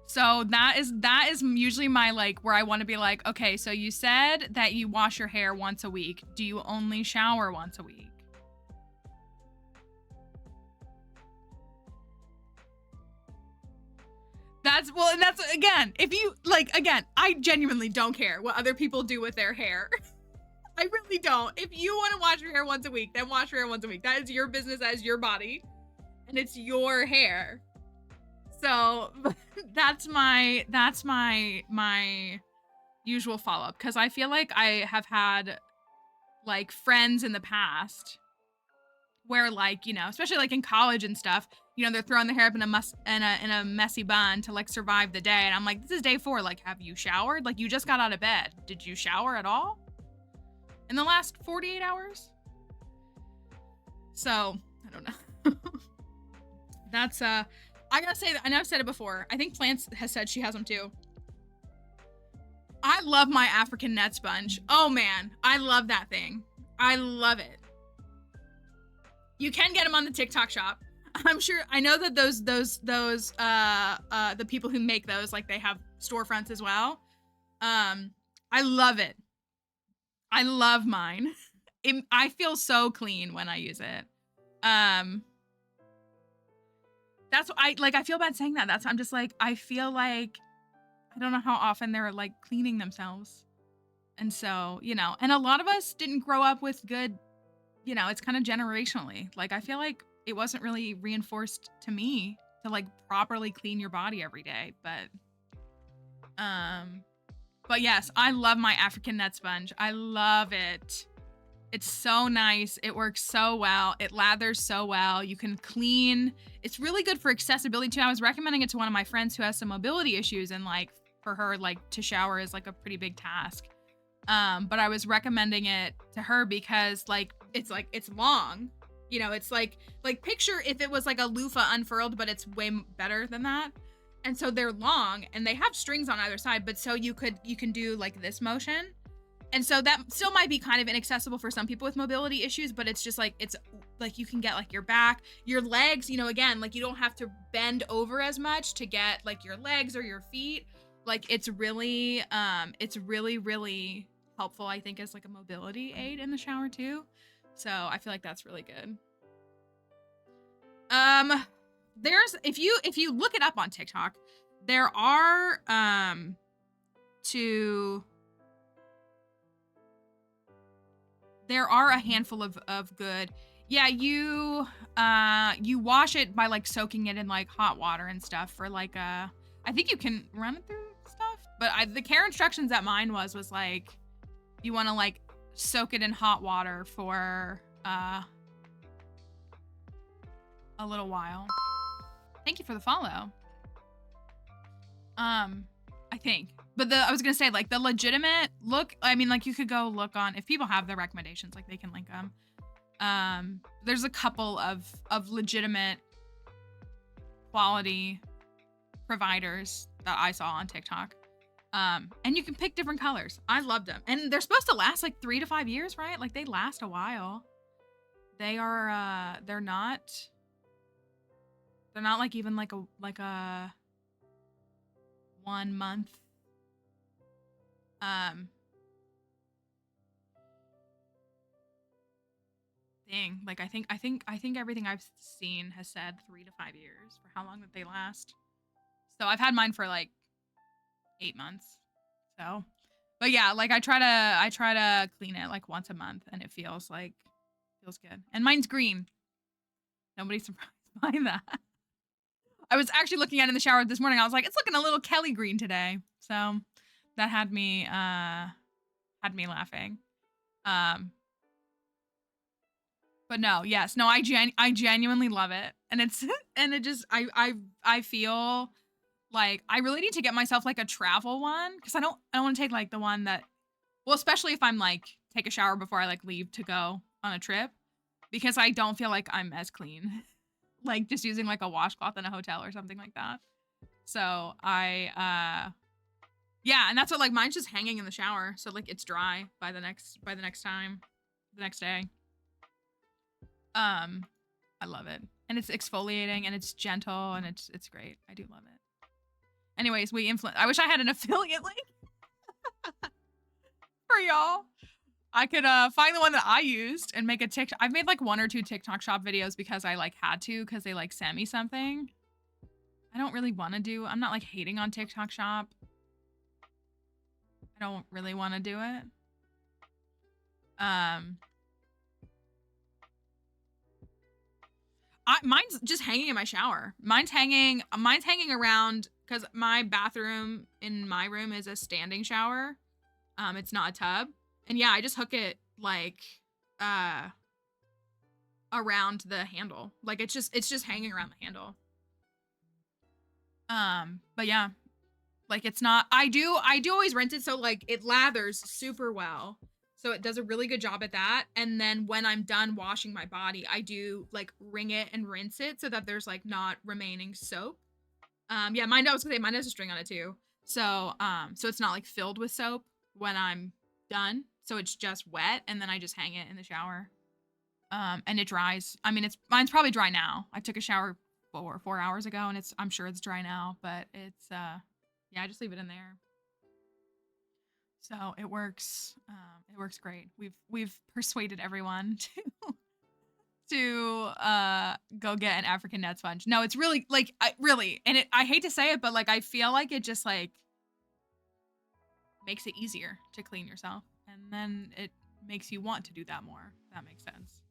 So that is usually my, like, where I want to be like, okay, so you said that you wash your hair once a week. Do you only shower once a week? That's, well, and that's, again, if you, like, again, I genuinely don't care what other people do with their hair. I really don't. If you want to wash your hair once a week, then wash your hair once a week. That is your business, as your body, and it's your hair. So that's my usual follow-up, because I feel like I have had like friends in the past where, like, you know, especially like in college and stuff, you know, they're throwing their hair up in a messy bun to like survive the day, and I'm like, this is day 4. Like, have you showered? Like, you just got out of bed. Did you shower at all in the last 48 hours? So I don't know. That's I gotta say that, I know I've said it before, I think Plants has said she has them too. I love my African net sponge. Oh man, I love that thing. I love it. You can get them on the TikTok shop. I'm sure, I know that those the people who make those, like, they have storefronts as well. I love it. I love mine. I feel so clean when I use it. That's what I feel bad saying that. I'm just like, I feel like, I don't know how often they're like cleaning themselves. And so, you know, and a lot of us didn't grow up with good, you know, it's kind of generationally. Like, I feel like it wasn't really reinforced to me to like properly clean your body every day. But yes, I love my African net sponge. I love it. It's so nice. It works so well. It lathers so well. You can clean. It's really good for accessibility too. I was recommending it to one of my friends who has some mobility issues, and like for her, like, to shower is like a pretty big task. But I was recommending it to her because, like, like, it's long. You know, it's like picture if it was like a loofah unfurled, but it's way better than that. And so they're long and they have strings on either side, but so you can do like this motion. And so that still might be kind of inaccessible for some people with mobility issues, but it's just like, it's like you can get like your back, your legs, you know, again, like you don't have to bend over as much to get like your legs or your feet. Like it's really, really helpful, I think, as like a mobility aid in the shower too. So I feel like that's really good. There's, if you look it up on TikTok, there are, there are a handful of good. Yeah, you wash it by like soaking it in like hot water and stuff for like I think you can run it through stuff, but the care instructions at mine was like you want to like soak it in hot water for a little while. Thank you for the follow. I think. But I was gonna say, like, the legitimate look, I mean, like, you could go look on, if people have the recommendations, like, they can link them. There's a couple of legitimate quality providers that I saw on TikTok. And you can pick different colors. I loved them. And they're supposed to last, like, 3 to 5 years, right? Like, they last a while. They are, they're not like even like a 1 month thing. Like I think everything I've seen has said 3 to 5 years for how long that they last. So I've had mine for like 8 months. So, but yeah, like I try to clean it like once a month, and it feels good. And mine's green. Nobody's surprised by that. I was actually looking at it in the shower this morning. I was like, it's looking a little Kelly green today. So that had me laughing. But no, yes, no, I genuinely love it. And it just, I feel like I really need to get myself like a travel one, because I don't want to take like the one that, well, especially if I'm like take a shower before I like leave to go on a trip, because I don't feel like I'm as clean like just using like a washcloth in a hotel or something like that. So yeah, and that's what, like, mine's just hanging in the shower, so like it's dry by the next day. I love it, and it's exfoliating, and it's gentle, and it's great. I do love it. Anyways, I wish I had an affiliate link for y'all. I could find the one that I used and make a TikTok. I've made like 1 or 2 TikTok shop videos because I like had to, because they like sent me something. I don't really want to do, I'm not like hating on TikTok shop. I don't really want to do it. Mine's just hanging in my shower. Mine's hanging around, because my bathroom in my room is a standing shower. It's not a tub. And yeah, I just hook it like around the handle. Like it's just hanging around the handle. But yeah, like it's not, I do always rinse it, so like it lathers super well. So it does a really good job at that. And then when I'm done washing my body, I do like wring it and rinse it so that there's like not remaining soap. Yeah, mine has a string on it too. So so it's not like filled with soap when I'm done. So it's just wet, and then I just hang it in the shower. And it dries. I mean, mine's probably dry now. I took a shower 4 hours ago, and I'm sure it's dry now, but it's yeah, I just leave it in there. So it works great. We've persuaded everyone to go get an African net sponge. No, it's really like and I hate to say it, but like I feel like it just like makes it easier to clean yourself, and then it makes you want to do that more. If that makes sense.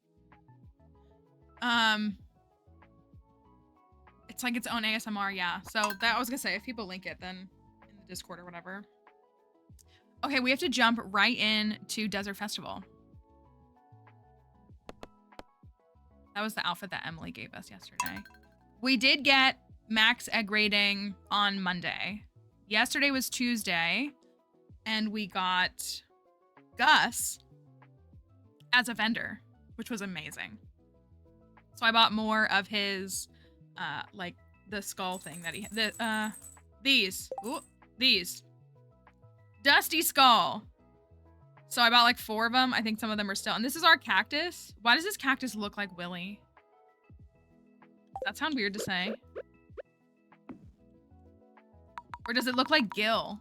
It's like its own ASMR, yeah. So that, I was gonna say, if people link it, then in the Discord or whatever. Okay, we have to jump right in to Desert Festival. That was the outfit that Emily gave us yesterday. We did get max egg rating on Monday. Yesterday was Tuesday, and we got Gus as a vendor. which was amazing. So I bought more of his, like the skull thing that he, these Dusty Skull. So I bought like 4 of them. I think some of them are still, and this is our cactus. Why does this cactus look like Willy? That sounds weird to say. Or does it look like Gil?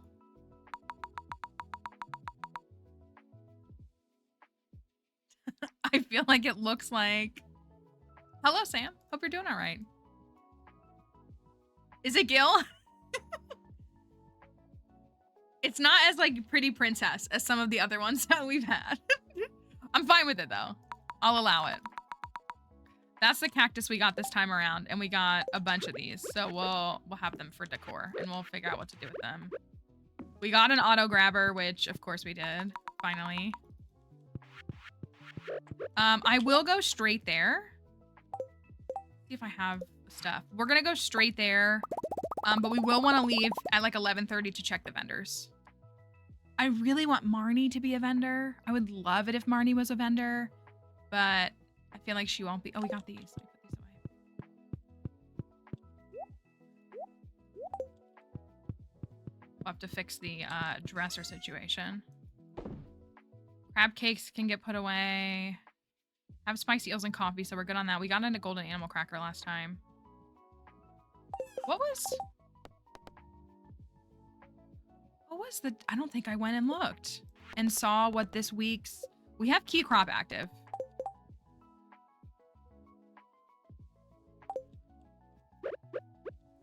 I feel like it looks like... Hello, Sam. Hope you're doing all right. Is it Gil? It's not as like pretty princess as some of the other ones that we've had. I'm fine with it though. I'll allow it. That's the cactus we got this time around, and we got a bunch of these. So we'll have them for decor, and we'll figure out what to do with them. We got an auto grabber, which of course we did, finally. I will go straight there. See if I have stuff. We're gonna go straight there, but we will want to leave at like 11:30 to check the vendors. I really want Marnie to be a vendor. I would love it if Marnie was a vendor, but I feel like she won't be. Oh, we got these. Let me put these away. We'll have to fix the dresser situation. Crab cakes can get put away. I have spiced eels and coffee, so we're good on that. We got into golden animal cracker last time. What was the... I don't think I went and looked and saw what this week's... We have key crop active.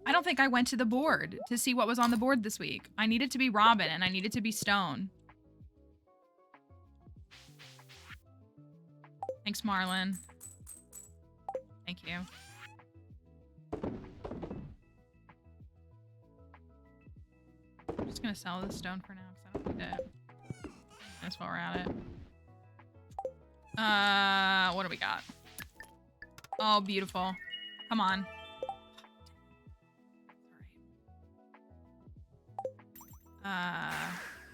I don't think I went to the board to see what was on the board this week. I needed to be Robin and I needed to be Stone. Thanks, Marlon. Thank you. I'm just gonna sell this stone for now because I don't need it. That's while we're at it. What do we got? Oh, beautiful. Come on.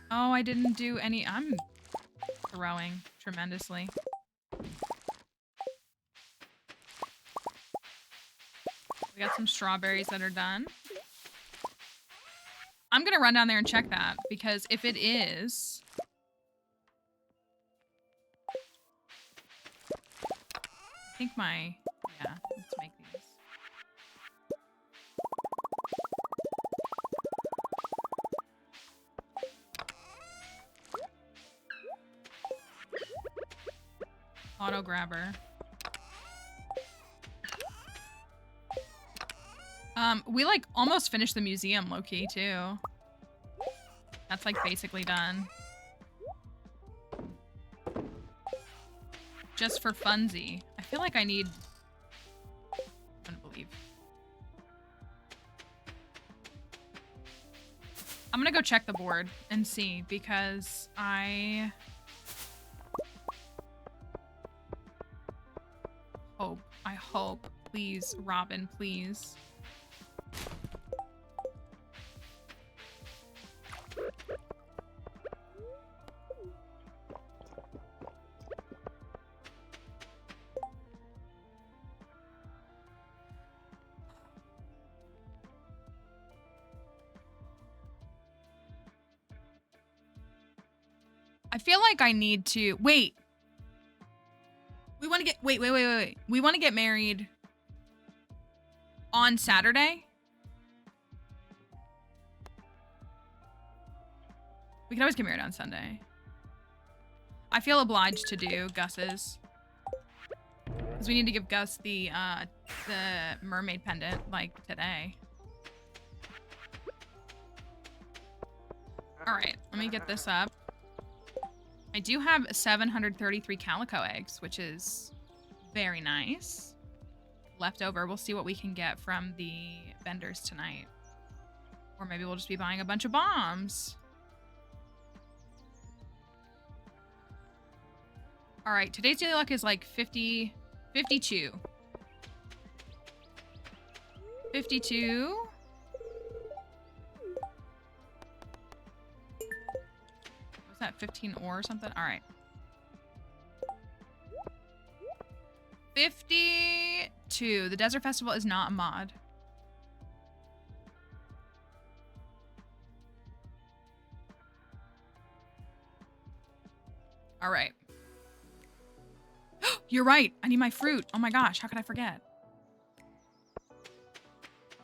Oh, I didn't do any. I'm throwing tremendously. We got some strawberries that are done. I'm gonna run down there and check that, because if it is... I think my... Yeah, let's make these. Auto grabber. We like almost finished the museum low-key too. That's like basically done. Just for funsy. I feel like I need... I don't believe. I'm gonna go check the board and see, I hope, please, Robin, please. I feel like I need to... Wait. We want to get... Wait. We want to get married on Saturday? We can always get married on Sunday. I feel obliged to do Gus's. Because we need to give Gus the mermaid pendant, like, today. Alright, let me get this up. I do have 733 calico eggs, which is very nice. Left over. We'll see what we can get from the vendors tonight. Or maybe we'll just be buying a bunch of bombs. All right, today's daily luck is like 52. 52. Was that 15 or something? All right. 52. The Desert Festival is not a mod. All right. You're right. I need my fruit. Oh my gosh. How could I forget?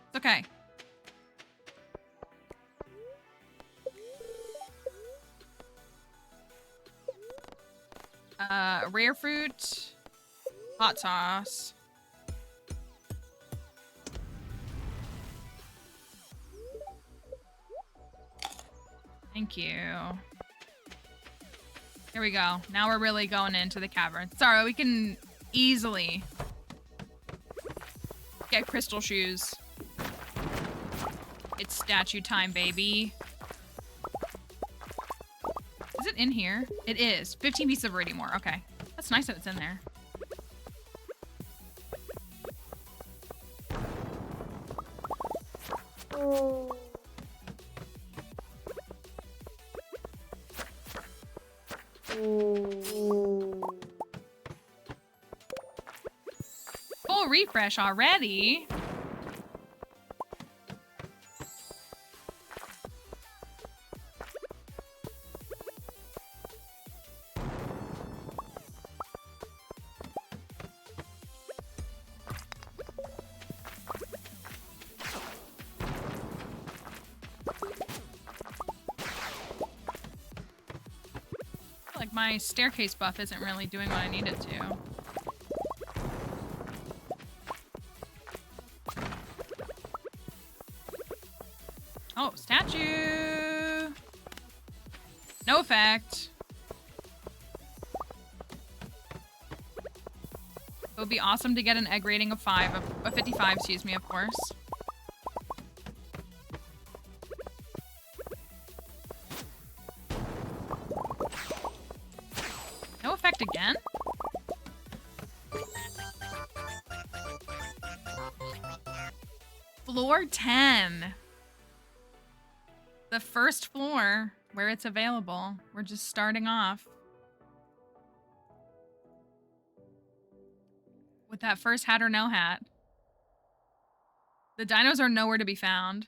It's okay. Rare fruit. Hot sauce. Thank you. Here we go. Now we're really going into the cavern. Sorry, we can easily get crystal shoes. It's statue time, baby. Is it in here? It is. 15 pieces of iridium ore. Okay. That's nice that it's in there. Full refresh already. My staircase buff isn't really doing what I need it to. Oh, statue! No effect. It would be awesome to get an egg rating of 55, excuse me, of course. Again? Floor 10. The first floor where it's available. We're just starting off with that first hat or no hat. The dinos are nowhere to be found.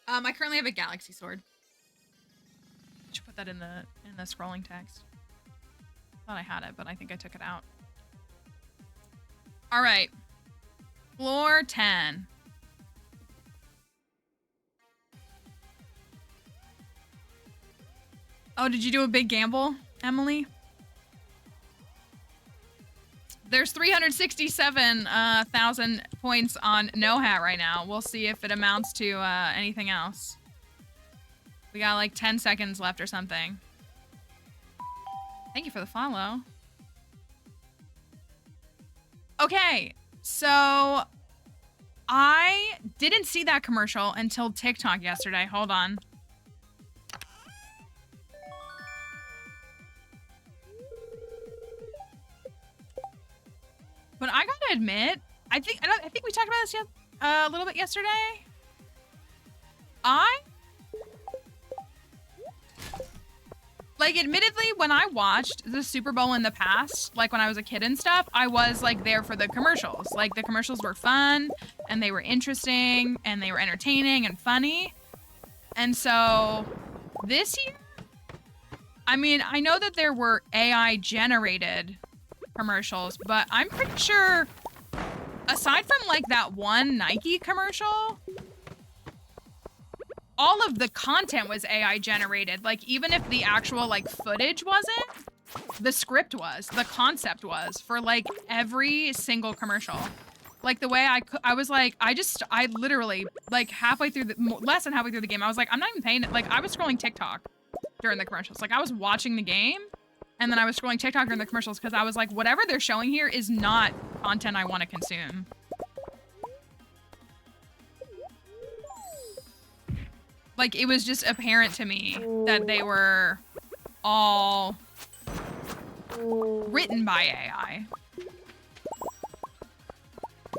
I currently have a galaxy sword. I should put that in the scrolling text. Thought I had it, but I think I took it out. All right. Floor 10. Oh, did you do a big gamble, Emily? There's 367,000 points on no hat right now. We'll see if it amounts to anything else. We got like 10 seconds left or something. Thank you for the follow. Okay, so I didn't see that commercial until TikTok yesterday. Hold on. But I gotta admit, I think we talked about this a little bit yesterday. Like, admittedly, when I watched the Super Bowl in the past, like when I was a kid and stuff, I was like there for the commercials. Like, the commercials were fun and they were interesting and they were entertaining and funny. And so this year, I mean, I know that there were AI generated commercials, but I'm pretty sure aside from like that one Nike commercial, all of the content was AI generated. Like, even if the actual like footage wasn't, the script was, the concept was for like every single commercial. Like, the way I was like, I literally like less than halfway through the game, I was like, I'm not even paying it. Like, I was scrolling TikTok during the commercials. Like, I was watching the game and then I was scrolling TikTok during the commercials because I was like, whatever they're showing here is not content I want to consume. Like, it was just apparent to me that they were all written by AI.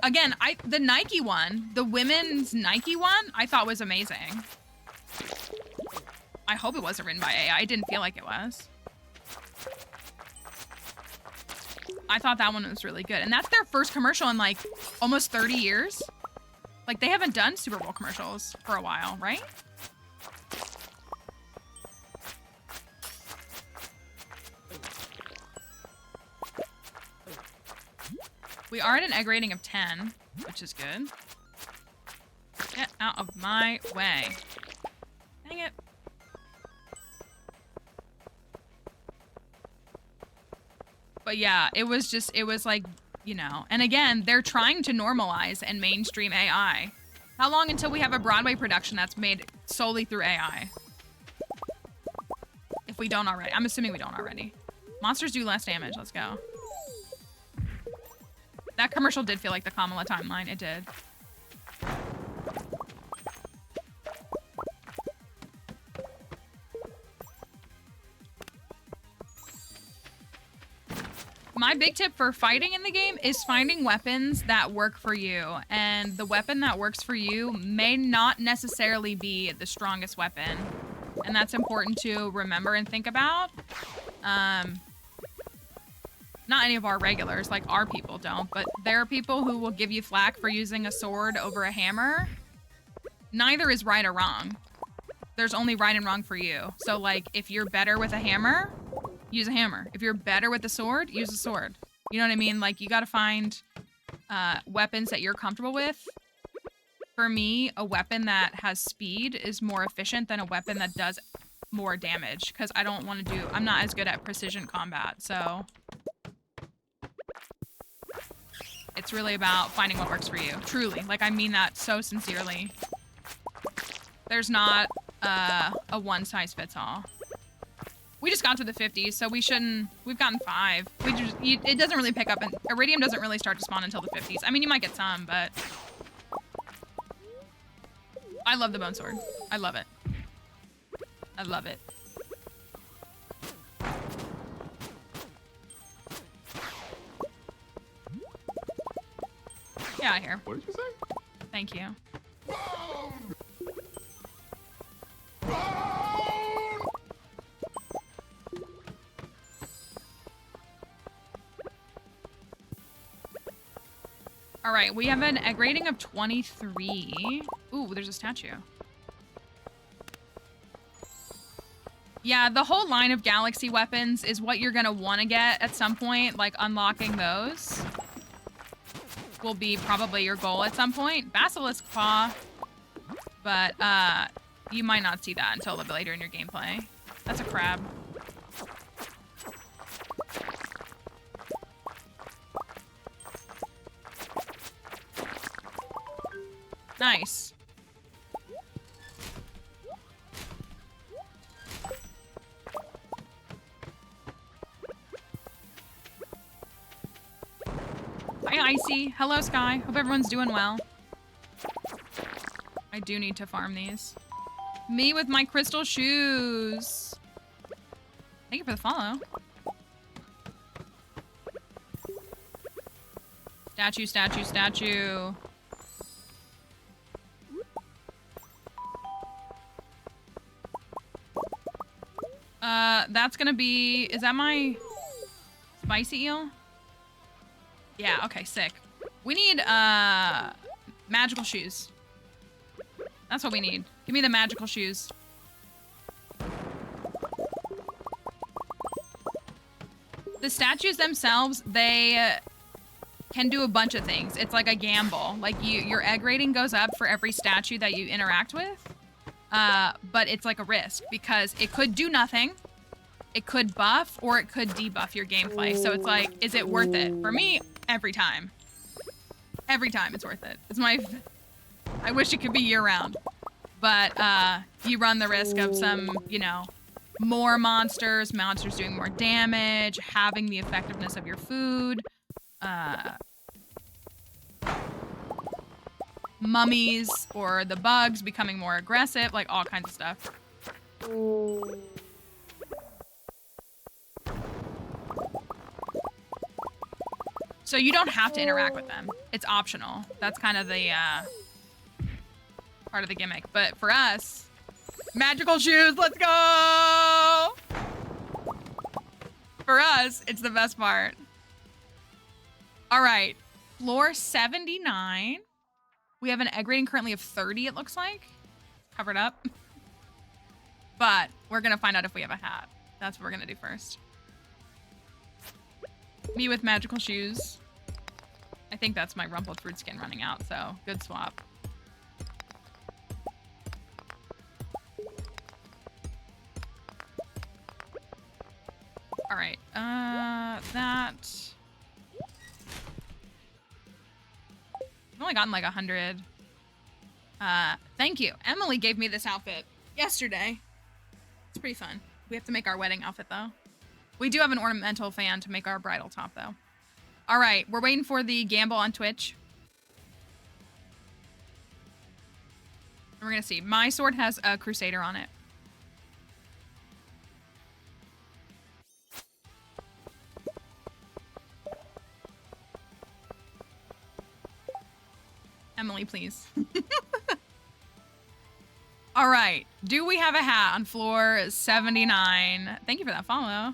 Again, the Nike one, the women's Nike one, I thought was amazing. I hope it wasn't written by AI. It didn't feel like it was. I thought that one was really good. And that's their first commercial in like almost 30 years. Like they haven't done Super Bowl commercials for a while, right? We are at an egg rating of 10, which is good. Get out of my way. Dang it. But yeah, it was like, you know, and again, they're trying to normalize and mainstream AI. How long until we have a Broadway production that's made solely through AI? If we don't already. I'm assuming we don't already. Monsters do less damage. Let's go. That commercial did feel like the Kamala timeline. It did. My big tip for fighting in the game is finding weapons that work for you. And the weapon that works for you may not necessarily be the strongest weapon. And that's important to remember and think about. Not any of our regulars, like our people don't, but there are people who will give you flack for using a sword over a hammer. Neither is right or wrong. There's only right and wrong for you. So like, if you're better with a hammer, use a hammer. If you're better with a sword, use a sword. You know what I mean? Like, you gotta find weapons that you're comfortable with. For me, a weapon that has speed is more efficient than a weapon that does more damage, because I don't want to do... I'm not as good at precision combat, so... It's really about finding what works for you. Truly. Like, I mean that so sincerely. There's not a one-size-fits-all. We just got to the 50s, so we shouldn't... We've gotten 5. It doesn't really pick up, and Iridium doesn't really start to spawn until the 50s. I mean, you might get some, but... I love the bone sword. I love it. I love it. Get out of here. What did you say? Thank you. All right, we have an egg rating of 23. Ooh, there's a statue. Yeah, the whole line of galaxy weapons is what you're gonna want to get at some point. Like, unlocking those will be probably your goal at some point. Basilisk Claw, but you might not see that until a bit later in your gameplay. That's a crab. Nice. Hi, Icy. Hello, Sky. Hope everyone's doing well. I do need to farm these. Me with my crystal shoes. Thank you for the follow. Statue, statue, statue. That's gonna be... Is that my spicy eel? Yeah, okay, sick. We need, magical shoes. That's what we need. Give me the magical shoes. The statues themselves, they can do a bunch of things. It's like a gamble. Like, your egg rating goes up for every statue that you interact with. But it's like a risk, because it could do nothing. It could buff, or it could debuff your gameplay. So it's like, is it worth it? For me, every time. Every time it's worth it. It's my... I wish it could be year-round. But, you run the risk of some, you know, more monsters doing more damage, having the effectiveness of your food, mummies or the bugs becoming more aggressive, like all kinds of stuff. So you don't have to interact with them. It's optional. That's kind of the part of the gimmick. But for us, magical shoes, let's go! For us, it's the best part. All right, floor 79. We have an egg rating currently of 30, it looks like. Covered up. But we're gonna find out if we have a hat. That's what we're gonna do first. Me with magical shoes. I think that's my rumpled fruit skin running out, so good swap. All right, that. I've only gotten like 100. Thank you. Emily gave me this outfit yesterday. It's pretty fun. We have to make our wedding outfit though. We do have an ornamental fan to make our bridal top though. All right, we're waiting for the gamble on Twitch. And we're gonna see. My sword has a Crusader on it. Emily, please. All right. Do we have a hat on floor 79? Thank you for that follow.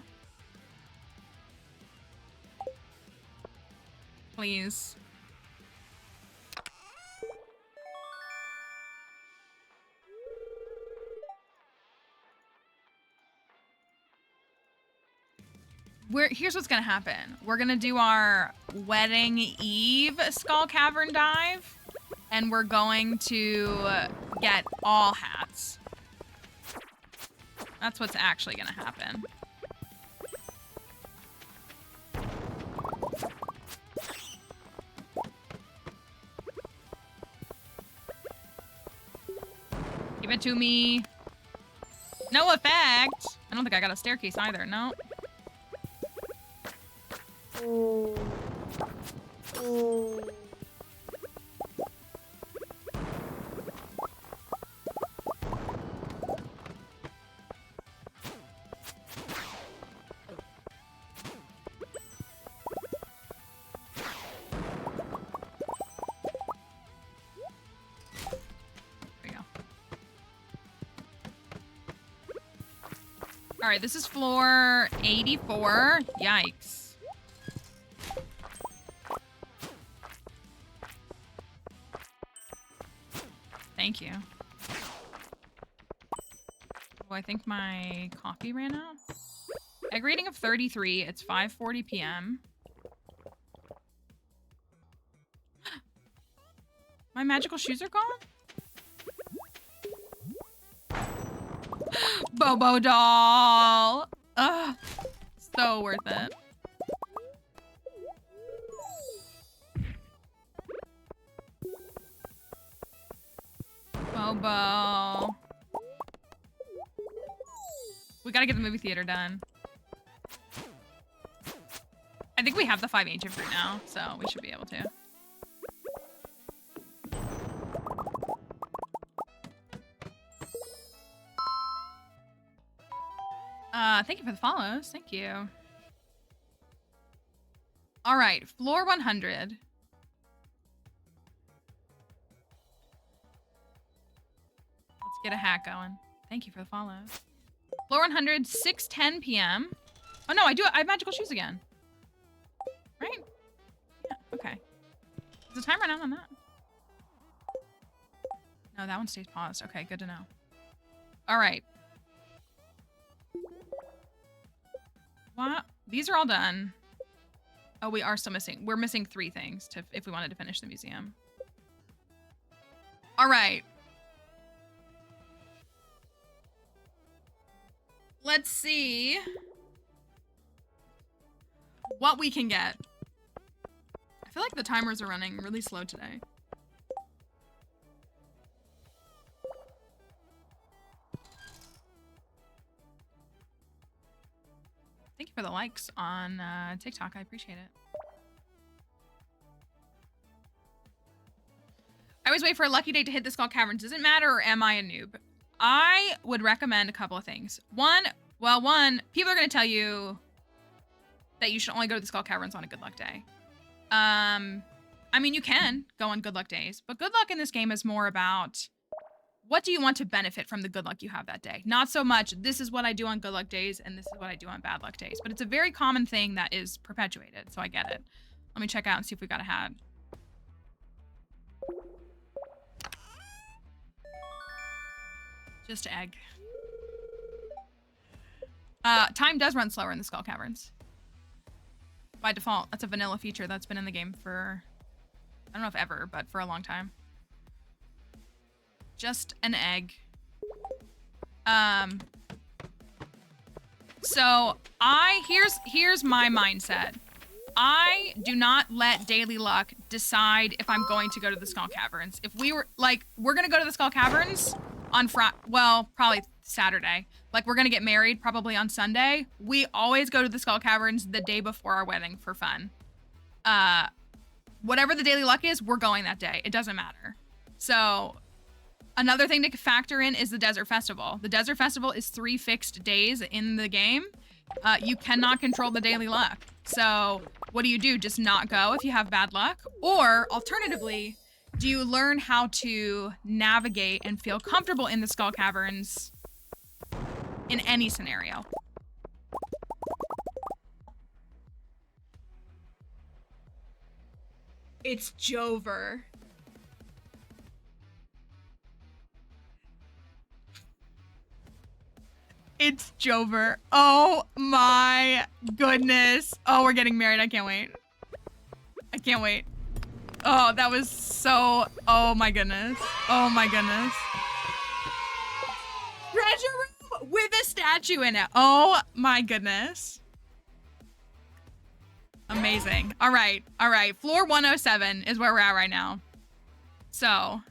Please. Here's what's gonna happen. We're gonna do our wedding eve skull cavern dive, and we're going to get all hats. That's what's actually gonna happen. Give it to me. No effect. I don't think I got a staircase either. No. All right, this is floor 84. Yikes. Thank you. Oh, I think my coffee ran out. Egg rating of 33. It's 5:40 p.m. My magical shoes are gone? Bobo doll. Ugh. So worth it. Bobo. We gotta get the movie theater done. I think we have the 5 ancient fruit now, so we should be able to. Thank you for the follows. Thank you. All right, floor 100. Let's get a hack going. Thank you for the follows. Floor 100, 6:10 p.m. Oh no, I have magical shoes again. Right? Yeah, okay. Does the time run out on that? No, that one stays paused. Okay, good to know. All right. What? These are all done. Oh, we are still missing. We're missing 3 things if we wanted to finish the museum. All right. Let's see what we can get. I feel like the timers are running really slow today. Thank you for the likes on TikTok. I appreciate it. I always wait for a lucky day to hit the Skull Cavern. Does it matter, or am I a noob? I would recommend a couple of things. One, people are going to tell you that you should only go to the Skull Caverns on a good luck day. I mean, you can go on good luck days, but good luck in this game is more about what do you want to benefit from the good luck you have that day? Not so much, this is what I do on good luck days and this is what I do on bad luck days. But it's a very common thing that is perpetuated, so I get it. Let me check out and see if we got a hat. Just egg. Time does run slower in the Skull Caverns. By default, that's a vanilla feature that's been in the game for, I don't know if ever, but for a long time. Just an egg. So here's my mindset. I do not let daily luck decide if I'm going to go to the Skull Caverns. If we were like, we're gonna go to the Skull Caverns on probably Saturday. Like, we're gonna get married probably on Sunday. We always go to the Skull Caverns the day before our wedding for fun. Whatever the daily luck is, we're going that day. It doesn't matter. So another thing to factor in is the Desert Festival. The Desert Festival is 3 fixed days in the game. You cannot control the daily luck. So what do? Just not go if you have bad luck? Or alternatively, do you learn how to navigate and feel comfortable in the Skull Caverns in any scenario? It's Jover. It's Jover. Oh my goodness. Oh, we're getting married. I can't wait. I can't wait. Oh, that was so... Oh my goodness. Oh my goodness. Treasure room with a statue in it. Oh my goodness. Amazing. All right. All right. Floor 107 is where we're at right now. So.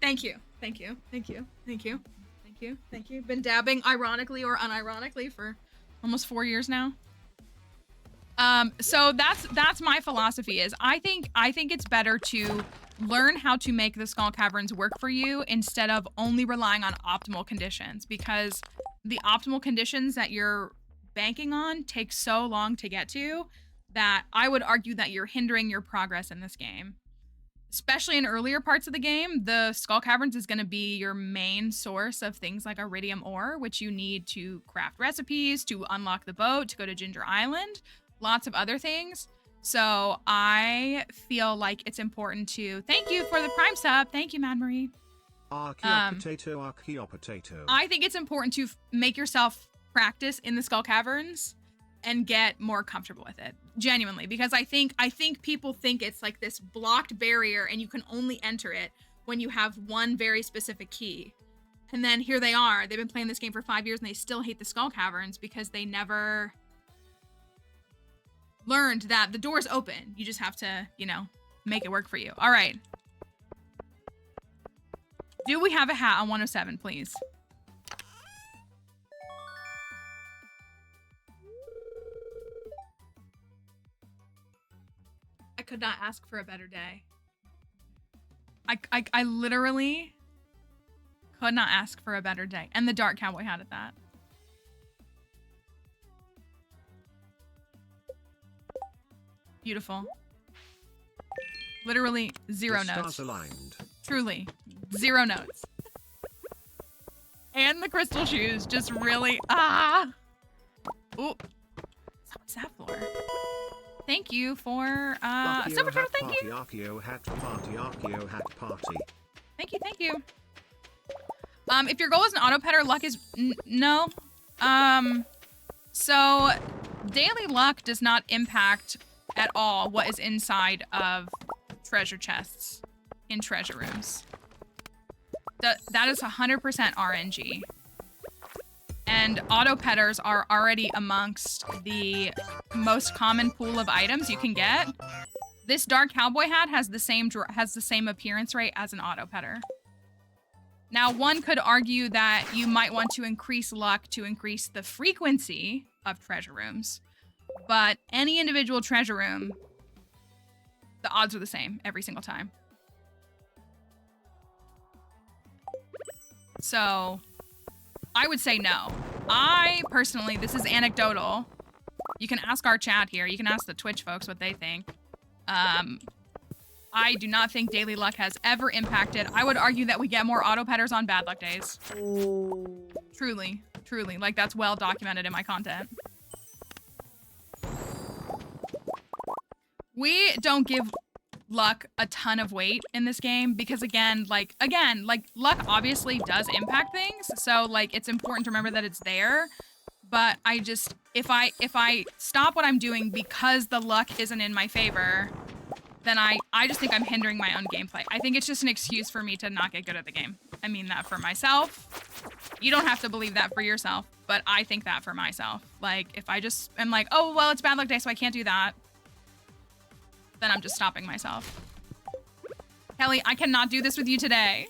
Thank you. Thank you. Thank you. Thank you. Thank you. Thank you. Been dabbing ironically or unironically for almost 4 years now. So that's my philosophy is I think it's better to learn how to make the Skull Caverns work for you instead of only relying on optimal conditions, because the optimal conditions that you're banking on take so long to get to that I would argue that you're hindering your progress in this game. Especially in earlier parts of the game, the Skull Caverns is going to be your main source of things like iridium ore, which you need to craft recipes, to unlock the boat, to go to Ginger Island, lots of other things. So I feel like it's important to... Thank you for the Prime sub. Thank you, Mad Marie. Archaeopotato. I think it's important to make yourself practice in the Skull Caverns and get more comfortable with it, genuinely, because I think people think it's like this blocked barrier and you can only enter it when you have one very specific key. And then here they are, they've been playing this game for 5 years and they still hate the Skull Caverns because they never learned that the door's open. You just have to, you know, make it work for you. All right. Do we have a hat on 107, please? I could not ask for a better day. I literally could not ask for a better day. And the Dark Cowboy hat at that. Beautiful. Literally 0 notes. Truly 0 notes. And the crystal shoes just really, Ooh. What's that for? Thank you for, Super Turtle, thank you. Thank you, thank you. If your goal is an auto petter, luck is, no. So daily luck does not impact at all what is inside of treasure chests in treasure rooms. That is 100% RNG. And auto petters are already amongst the most common pool of items you can get. This Dark Cowboy hat has the same appearance rate as an auto petter. Now, one could argue that you might want to increase luck to increase the frequency of treasure rooms, but any individual treasure room, the odds are the same every single time. So I would say no. I personally, this is anecdotal, You can ask our chat here. You can ask the Twitch folks what they think. I do not think daily luck has ever impacted. I would argue that we get more auto petters on bad luck days. Truly, truly. Like, that's well documented in my content. We don't give luck a ton of weight in this game because again, like luck obviously does impact things. So like it's important to remember that it's there. But I just, if I stop what I'm doing because the luck isn't in my favor, then I just think I'm hindering my own gameplay. I think it's just an excuse for me to not get good at the game. I mean that for myself. You don't have to believe that for yourself, but I think that for myself. Like if I just am like, oh, well, it's bad luck day, so I can't do that, then I'm just stopping myself. Kelly, I cannot do this with you today.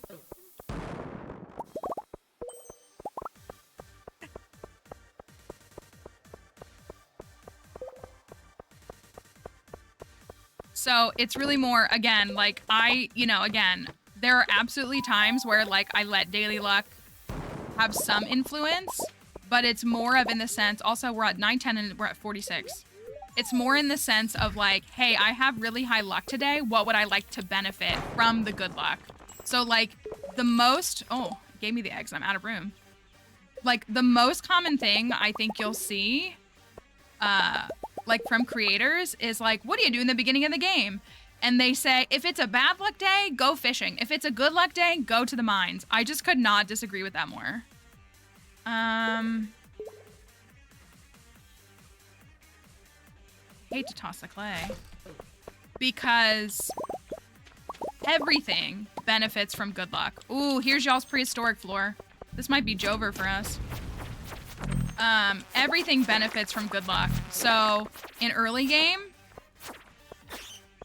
So it's really more, again, like again, there are absolutely times where like I let daily luck have some influence, but it's more of in the sense, also we're at 910 and we're at 46. It's more in the sense of like, hey, I have really high luck today. What would I like to benefit from the good luck? So like the most, oh, it gave me the eggs. I'm out of room. Like the most common thing I think you'll see, like from creators is like, what do you do in the beginning of the game? And they say, if it's a bad luck day, go fishing. If it's a good luck day, go to the mines. I just could not disagree with that more. Hate to toss the clay because everything benefits from good luck. Ooh, here's y'all's prehistoric floor. This might be Jover for us. Everything benefits from good luck. So in early game,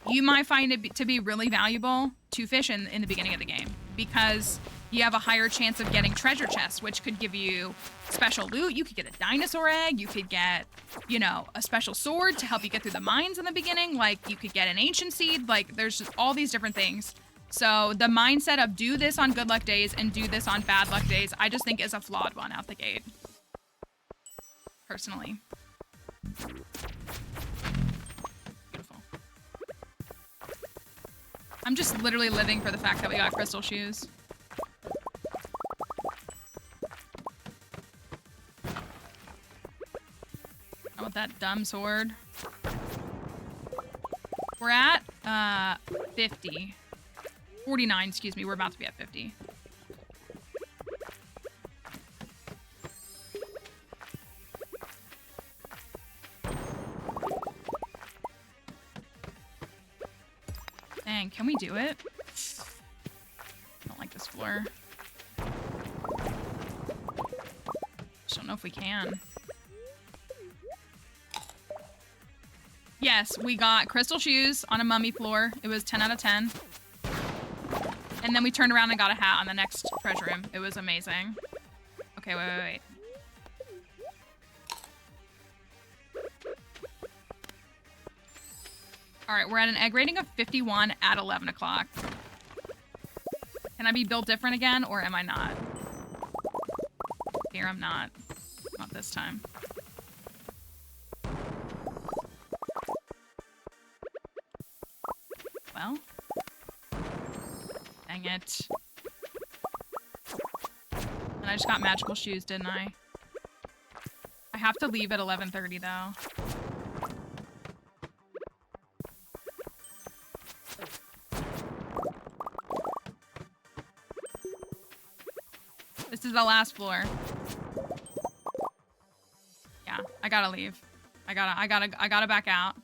you might find it to be really valuable to fish in the beginning of the game because you have a higher chance of getting treasure chests, which could give you special loot. You could get a dinosaur egg. You could get, you know, a special sword to help you get through the mines in the beginning. Like you could get an ancient seed. Like there's just all these different things. So the mindset of do this on good luck days and do this on bad luck days, I just think is a flawed one out the gate. Personally. Beautiful. I'm just literally living for the fact that we got crystal shoes. Not with that dumb sword. We're at 50. 49, excuse me. We're about to be at 50. Dang, can we do it? I don't like this floor. Just don't know if we can. Yes, we got crystal shoes on a mummy floor. It was 10 out of 10. And then we turned around and got a hat on the next treasure room. It was amazing. Okay, wait. All right, we're at an egg rating of 51 at 11 o'clock. Can I be built different again, or am I not? Here, I'm not. Not this time. Well. Dang it. And I just got magical shoes, didn't I? I have to leave at 11:30, though. This is the last floor. Yeah, I gotta leave. I gotta back out.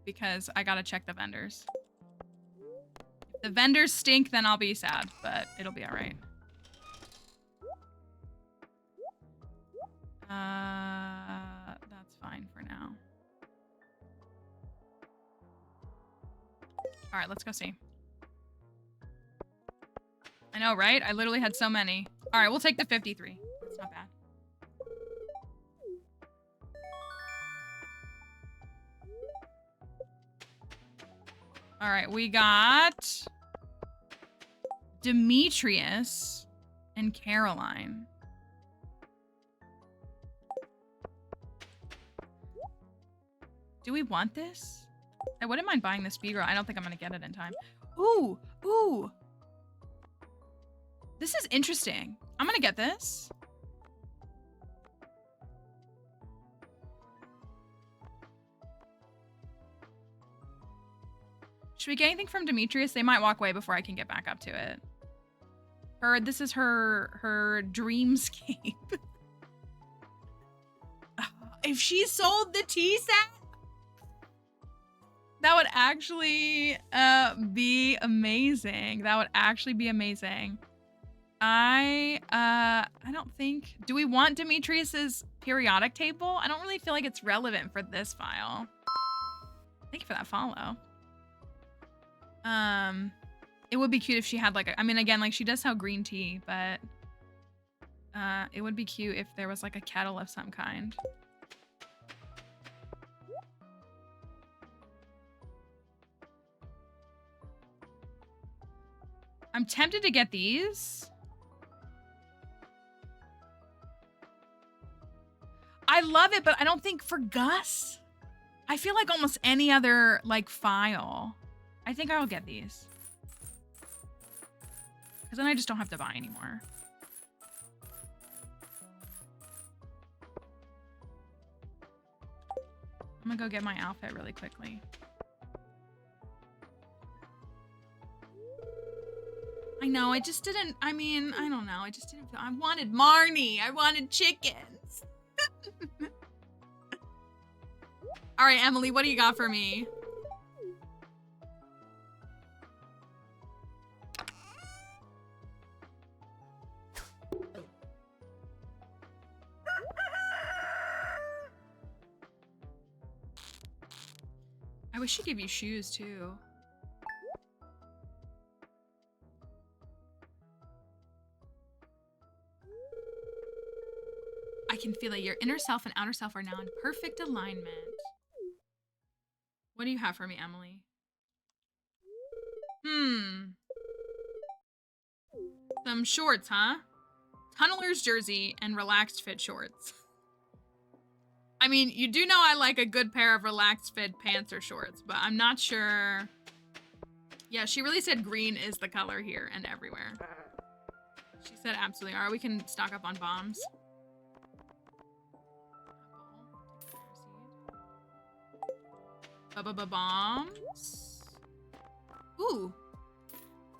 Because I gotta check the vendors. If the vendors stink, then I'll be sad, but it'll be alright. That's fine for now. Alright, let's go see. I know, right? I literally had so many. Alright, we'll take the 53. That's not bad. Alright, we got Demetrius and Caroline. Do we want this? I wouldn't mind buying the speed roll. I don't think I'm gonna get it in time. Ooh, ooh. This is interesting. I'm gonna get this. Should we get anything from Demetrius? They might walk away before I can get back up to it. This is her dreamscape. If she sold the tea set, that would actually be amazing. That would actually be amazing. I don't think, do we want Demetrius's periodic table? I don't really feel like it's relevant for this file. Thank you for that follow. It would be cute if she had like I mean, again, like she does sell green tea, but it would be cute if there was like a kettle of some kind. I'm tempted to get these. I love it, but I don't think for Gus. I feel like almost any other like file. I think I'll get these. Because then I just don't have to buy anymore. I'm gonna go get my outfit really quickly. I know, I just didn't, I mean, I don't know. I just didn't feel, I wanted Marnie. I wanted chickens. All right, Emily, what do you got for me? I wish she'd give you shoes too. I can feel it. Your inner self and outer self are now in perfect alignment. What do you have for me, Emily? Some shorts, huh? Tunneler's jersey and relaxed fit shorts. I mean, you do know I like a good pair of relaxed fit pants or shorts, but I'm not sure. Yeah, she really said green is the color here and everywhere. She said absolutely. All right, we can stock up on bombs. Bombs. Ooh.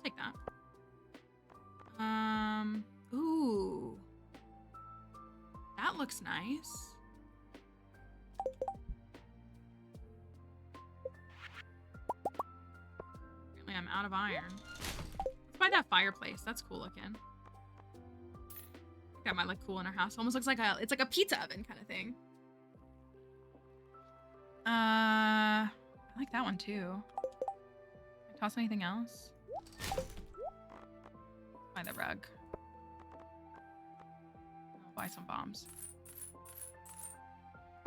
Take that. Ooh. That looks nice. Apparently I'm out of iron. Let's buy that fireplace. That's cool looking. I think that might look cool in our house. Almost looks like it's like a pizza oven kind of thing. I like that one too. Can I toss anything else? Buy the rug. I'll buy some bombs.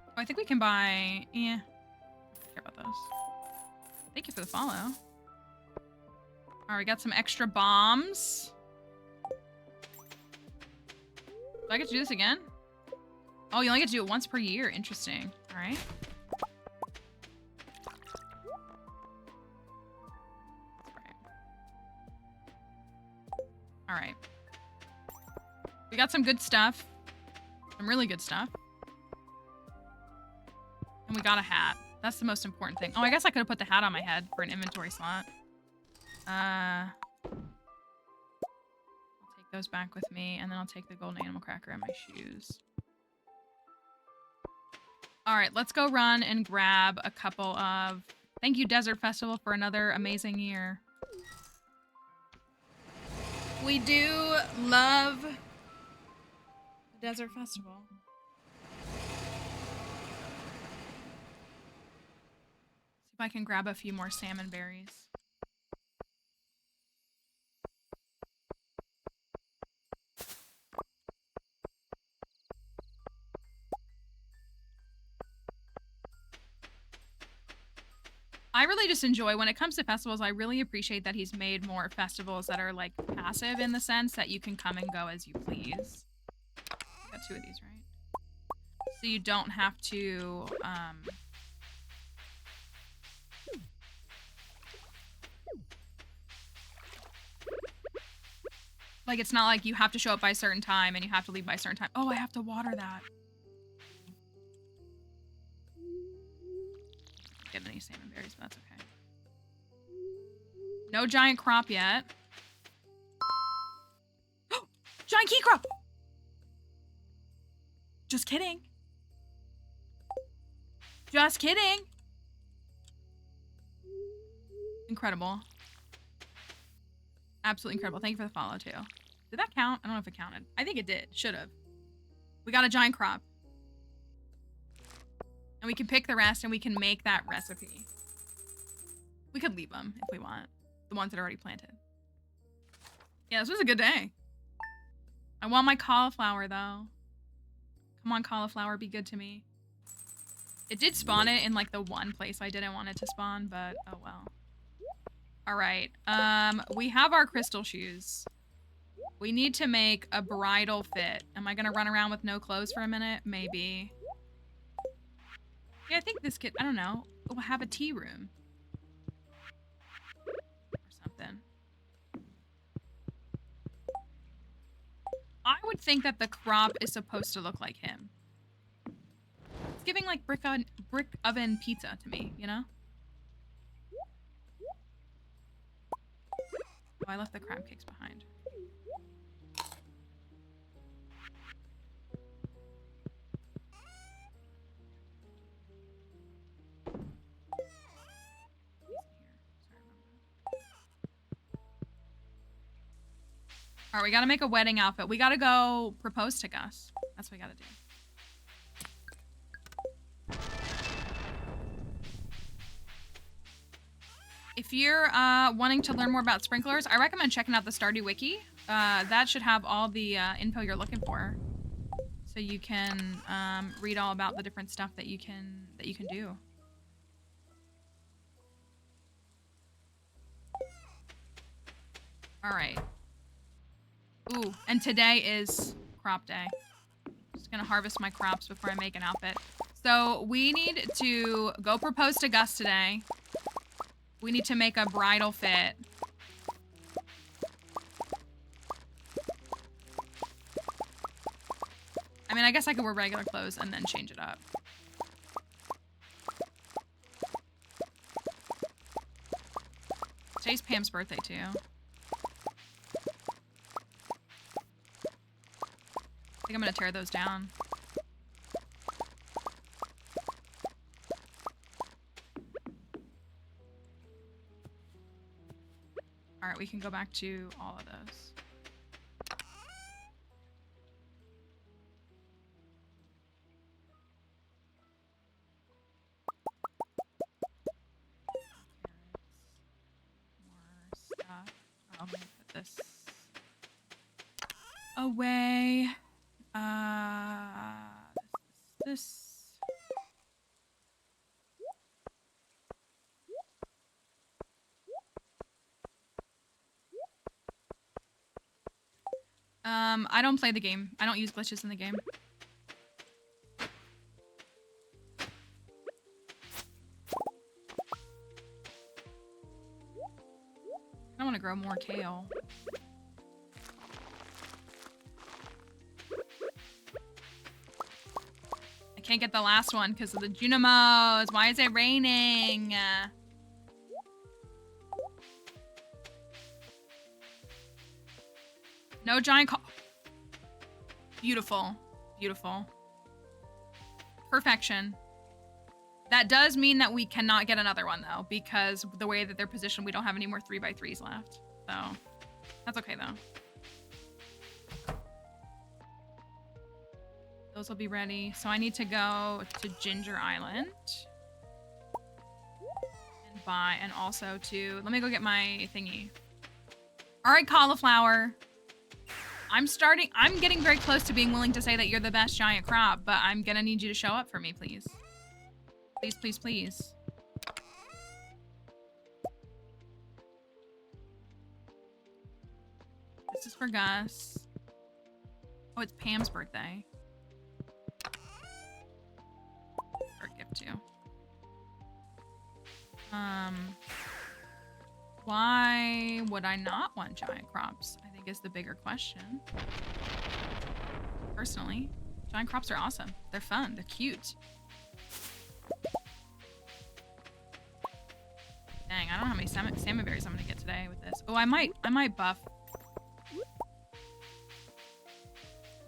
Oh, I think we can buy, I don't care about those. Thank you for the follow. All right, we got some extra bombs. Do I get to do this again? Oh, you only get to do it once per year. Interesting. All right. All right. We got some good stuff. Some really good stuff. And we got a hat. That's the most important thing. Oh, I guess I could have put the hat on my head for an inventory slot. I'll take those back with me, and then I'll take the golden animal cracker and my shoes. All right, let's go run and grab a couple of... Thank you, Desert Festival, for another amazing year. We do love the Desert Festival. See if I can grab a few more salmon berries. I really just enjoy, when it comes to festivals, I really appreciate that he's made more festivals that are like passive in the sense that you can come and go as you please. Got two of these, right? So you don't have to Like, it's not like you have to show up by a certain time and you have to leave by a certain time. Oh, I have to water that. Get any salmon berries, but that's okay. No giant crop yet. Giant key crop! Just kidding. Just kidding. Incredible. Absolutely incredible. Thank you for the follow, too. Did that count? I don't know if it counted. I think it did. Should have. We got a giant crop. And we can pick the rest and we can make that recipe. We could leave them if we want. The ones that are already planted. Yeah, this was a good day. I want my cauliflower, though. Come on, cauliflower, be good to me. It did spawn it in, like, the one place I didn't want it to spawn, but oh well. Alright, we have our crystal shoes. We need to make a bridal fit. Am I gonna run around with no clothes for a minute? Maybe. Yeah, I think this could, I don't know. We'll have a tea room. Or something. I would think that the crop is supposed to look like him. It's giving like brick oven pizza to me, you know? Oh, I left the crab cakes behind. All right, we gotta make a wedding outfit. We gotta go propose to Gus. That's what we gotta do. If you're wanting to learn more about sprinklers, I recommend checking out the Stardew Wiki. That should have all the info you're looking for, so you can read all about the different stuff that you can do. All right. Ooh, and today is crop day. Just gonna harvest my crops before I make an outfit. So we need to go propose to Gus today. We need to make a bridal fit. I mean, I guess I could wear regular clothes and then change it up. Today's Pam's birthday, too. I think I'm gonna tear those down. All right, we can go back to all of those. More stuff. I'm gonna put this away. This. I don't play the game. I don't use glitches in the game. I want to grow more kale. I can't get the last one because of the Junimos. Why is it raining? No giant Beautiful. Beautiful. Perfection. That does mean that we cannot get another one, though, because the way that they're positioned, we don't have any more 3x3s left. So, that's okay, though. Those will be ready. So I need to go to Ginger Island. And buy, and also to... Let me go get my thingy. All right, cauliflower. I'm getting very close to being willing to say that you're the best giant crop, but I'm gonna need you to show up for me, please. Please, please, please. This is for Gus. Oh, it's Pam's birthday. Or gift too. Why would I not want giant crops? I think think is the bigger question. Personally, giant crops are awesome. They're fun. They're cute. Dang, I don't know how many salmon berries I'm gonna get today with this. Oh, I might buff.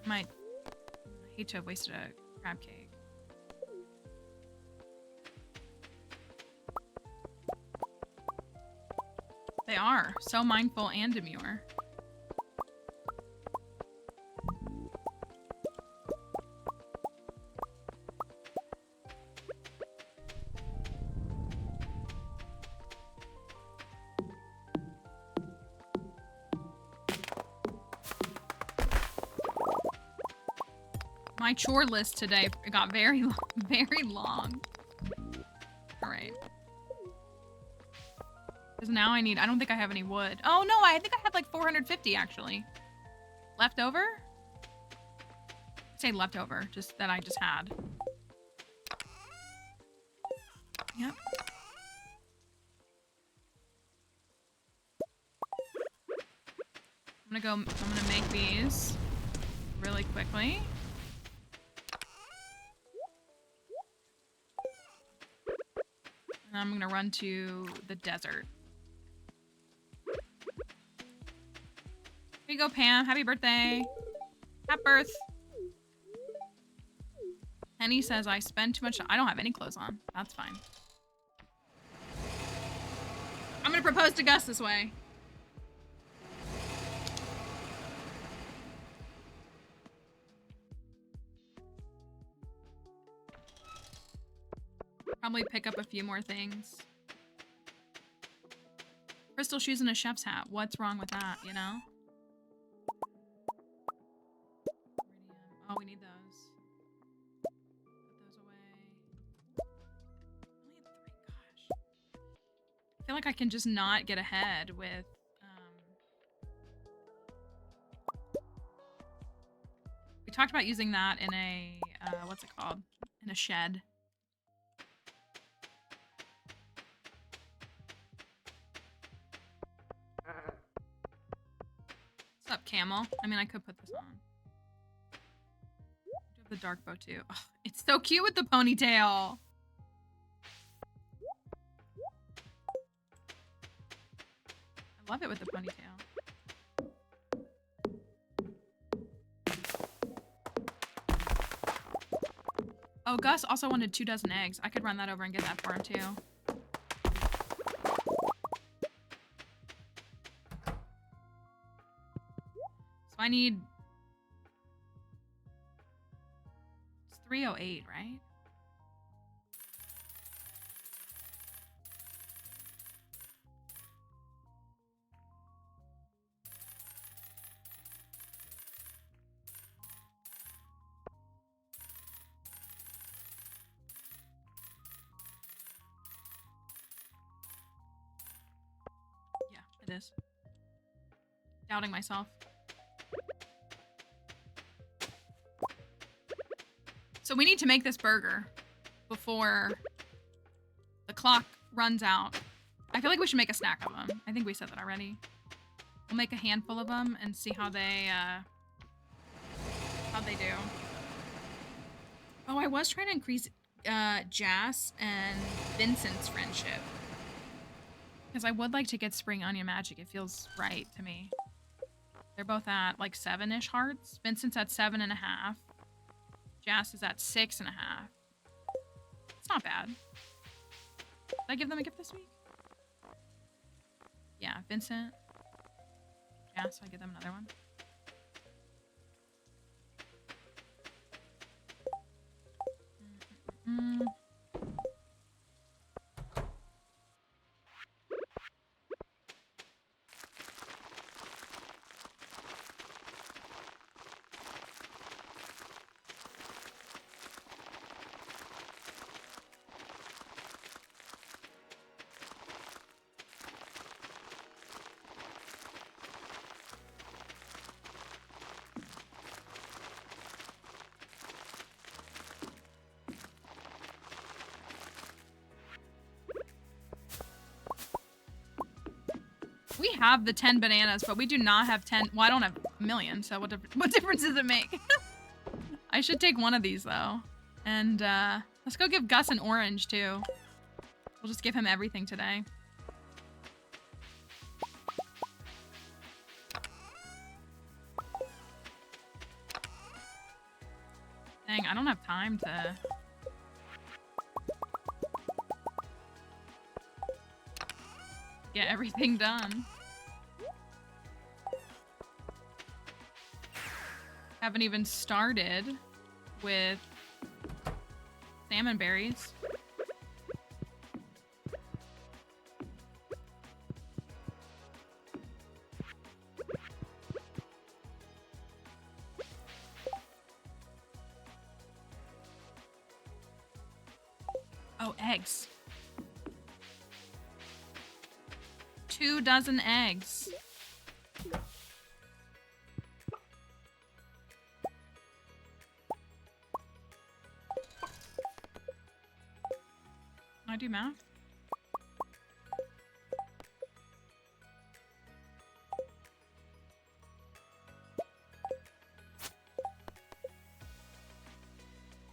I hate to have wasted a crab cake. They are so mindful and demure. My chore list today got very long. All right. Because now I don't think I have any wood. Oh no, I think I had like 450 actually. Leftover? Say leftover, just that I just had. Yep. I'm gonna make these really quickly. And I'm gonna run to the desert. Here you go, Pam. Happy birthday. Happy birth. Penny says I spend too much. I don't have any clothes on. That's fine. I'm gonna propose to Gus this way. Probably pick up a few more things. Crystal shoes and a chef's hat. What's wrong with that, you know? Oh, we need those. Put those away. Only had 3, gosh. I feel like I can just not get ahead with, we talked about using that in a, what's it called? In a shed. What's up, Camel? I mean, I could put this on. I do have the dark bow too. Oh, it's so cute with the ponytail. I love it with the ponytail. Oh, Gus also wanted 2 dozen eggs. I could run that over and get that for him too. So I need... It's 308, right? Yeah, it is. Doubting myself. So we need to make this burger before the clock runs out. I feel like we should make a stack of them. I think we said that already. We'll make a handful of them and see how they do. Oh, I was trying to increase Jas and Vincent's friendship. Because I would like to get Spring Onion Magic. It feels right to me. They're both at like 7-ish hearts. Vincent's at 7.5. Jas is at 6.5. It's not bad. Did I give them a gift this week? Yeah, Vincent. Jas, I give them another one. We have the 10 bananas, but we do not have 10. Well, I don't have a million, so what difference does it make? I should take one of these, though. And let's go give Gus an orange, too. We'll just give him everything today. Dang, I don't have time to... get everything done. Haven't even started with salmon berries. Oh, eggs. 2 dozen eggs. Can I do math?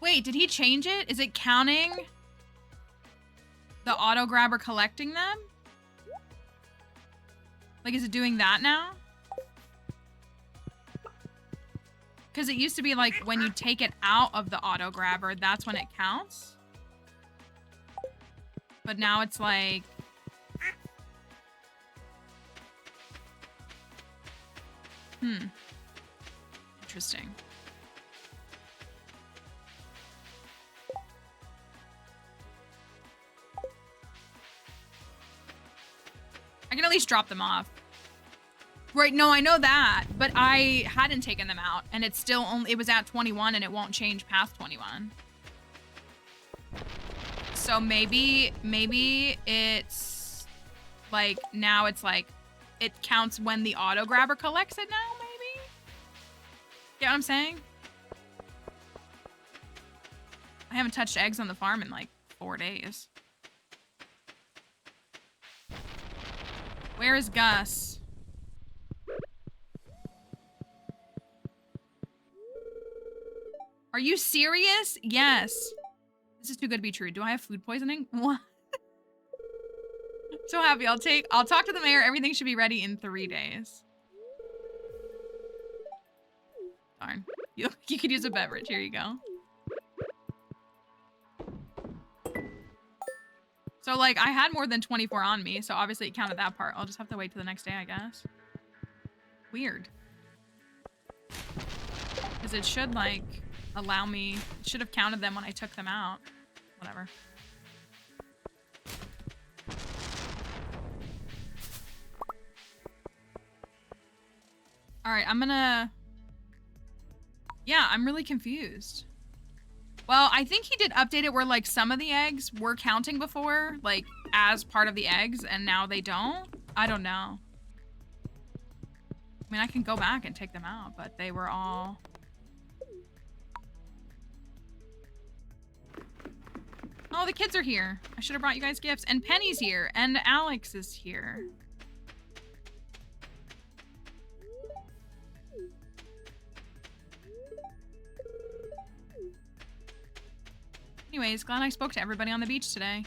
Wait, did he change it? Is it counting the auto grabber collecting them? Like, is it doing that now? Because it used to be like when you take it out of the auto grabber, that's when it counts. But now it's like... Interesting. I can at least drop them off. Right, no, I know that, but I hadn't taken them out, and it's still only, it was at 21, and it won't change past 21. So maybe it's, like, now it's like, it counts when the auto grabber collects it now, maybe? Get what I'm saying? I haven't touched eggs on the farm in, like, 4 days. Where is Gus? Are you serious? Yes. This is too good to be true. Do I have food poisoning? What? So happy. I'll talk to the mayor. Everything should be ready in 3 days. Darn. You could use a beverage. Here you go. So, like, I had more than 24 on me, so obviously it counted that part. I'll just have to wait till the next day, I guess. Weird. Because it should, like, allow me... It should have counted them when I took them out. Whatever. Alright, I'm gonna... Yeah, I'm really confused. Well, I think he did update it where, like, some of the eggs were counting before, like, as part of the eggs, and now they don't? I don't know. I mean, I can go back and take them out, but they were all... Oh, the kids are here. I should have brought you guys gifts. And Penny's here, and Alex is here. Anyways, glad I spoke to everybody on the beach today.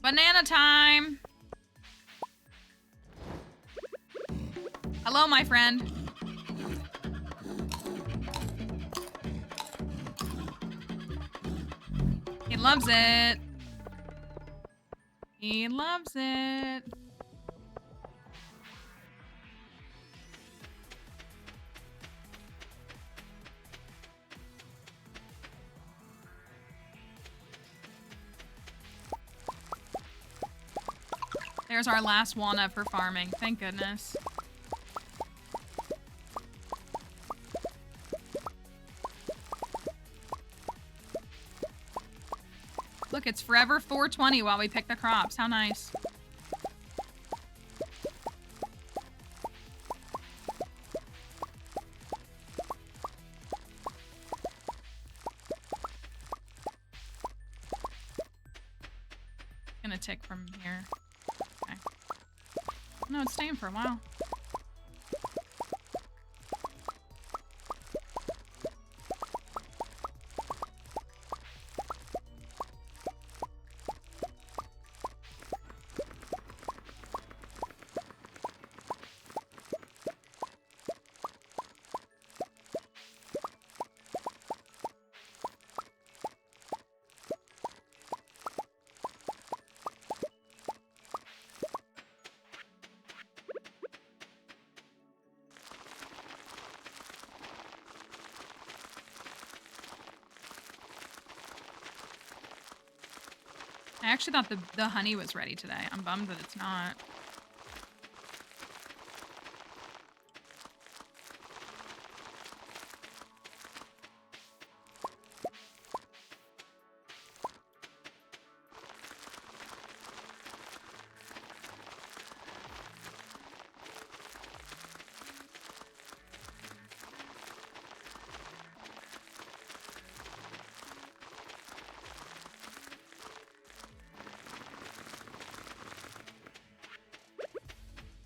Banana time! Hello, my friend. He loves it. He loves it. There's our last walnut for farming. Thank goodness. Look, it's forever 420 while we pick the crops. How nice. tick from here. Okay. No, it's staying for a while. I actually thought the honey was ready today. I'm bummed that it's not.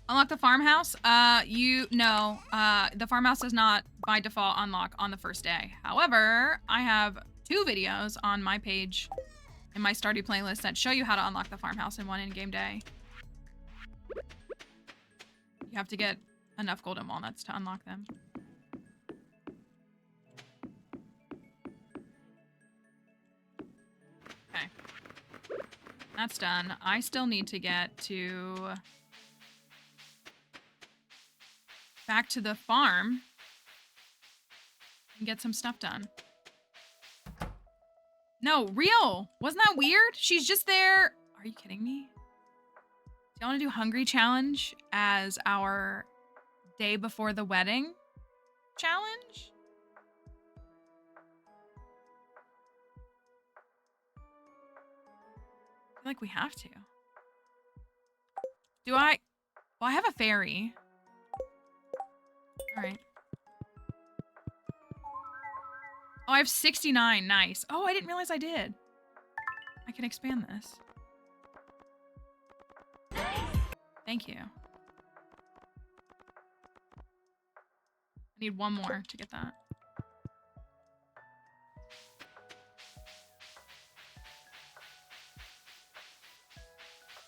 Unlock the farmhouse? The farmhouse does not by default unlock on the first day. However, I have 2 videos on my page in my Stardew playlist that show you how to unlock the farmhouse in one in-game day. You have to get enough golden walnuts to unlock them. Okay. That's done. I still need to get to... back to the farm and get some stuff done. No, real. Wasn't that weird? She's just there. Are you kidding me? Do you want to do hungry challenge as our day before the wedding challenge? I feel like we have to. Do I? Well, I have a fairy. All right. Oh, I have 69. Nice. Oh, I didn't realize I did. I can expand this. Thank you. I need 1 more to get that.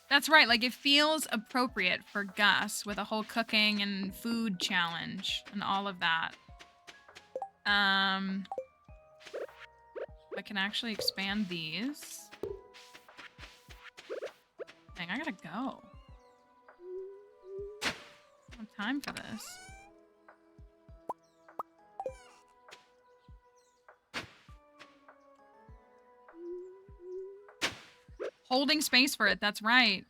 That's right, like it feels appropriate for Gus with a whole cooking and food challenge and all of that. I can actually expand these. Dang, I gotta go. I don't have time for this. Holding space for it, that's right.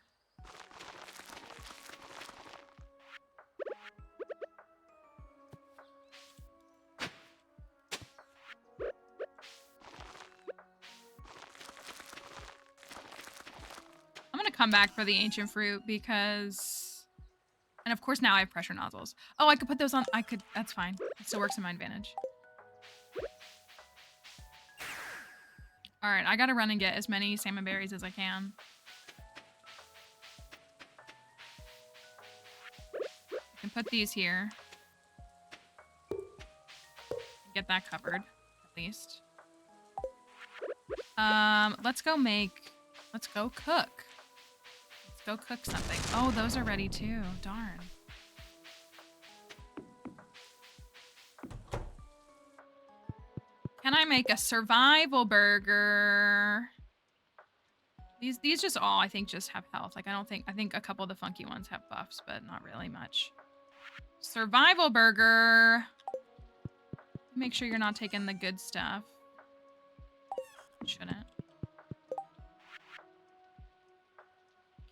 I'm gonna come back for the ancient fruit because... And of course now I have pressure nozzles. Oh, I could put those on... That's fine. It still works in my advantage. Alright, I gotta run and get as many salmon berries as I can. I can put these here. Get that covered, at least. Let's go cook. Let's go cook something. Oh, those are ready too. Darn. Can I make a survival burger? These just all, I think, just have health. Like, I think a couple of the funky ones have buffs, but not really much. Survival burger. Make sure you're not taking the good stuff. Shouldn't.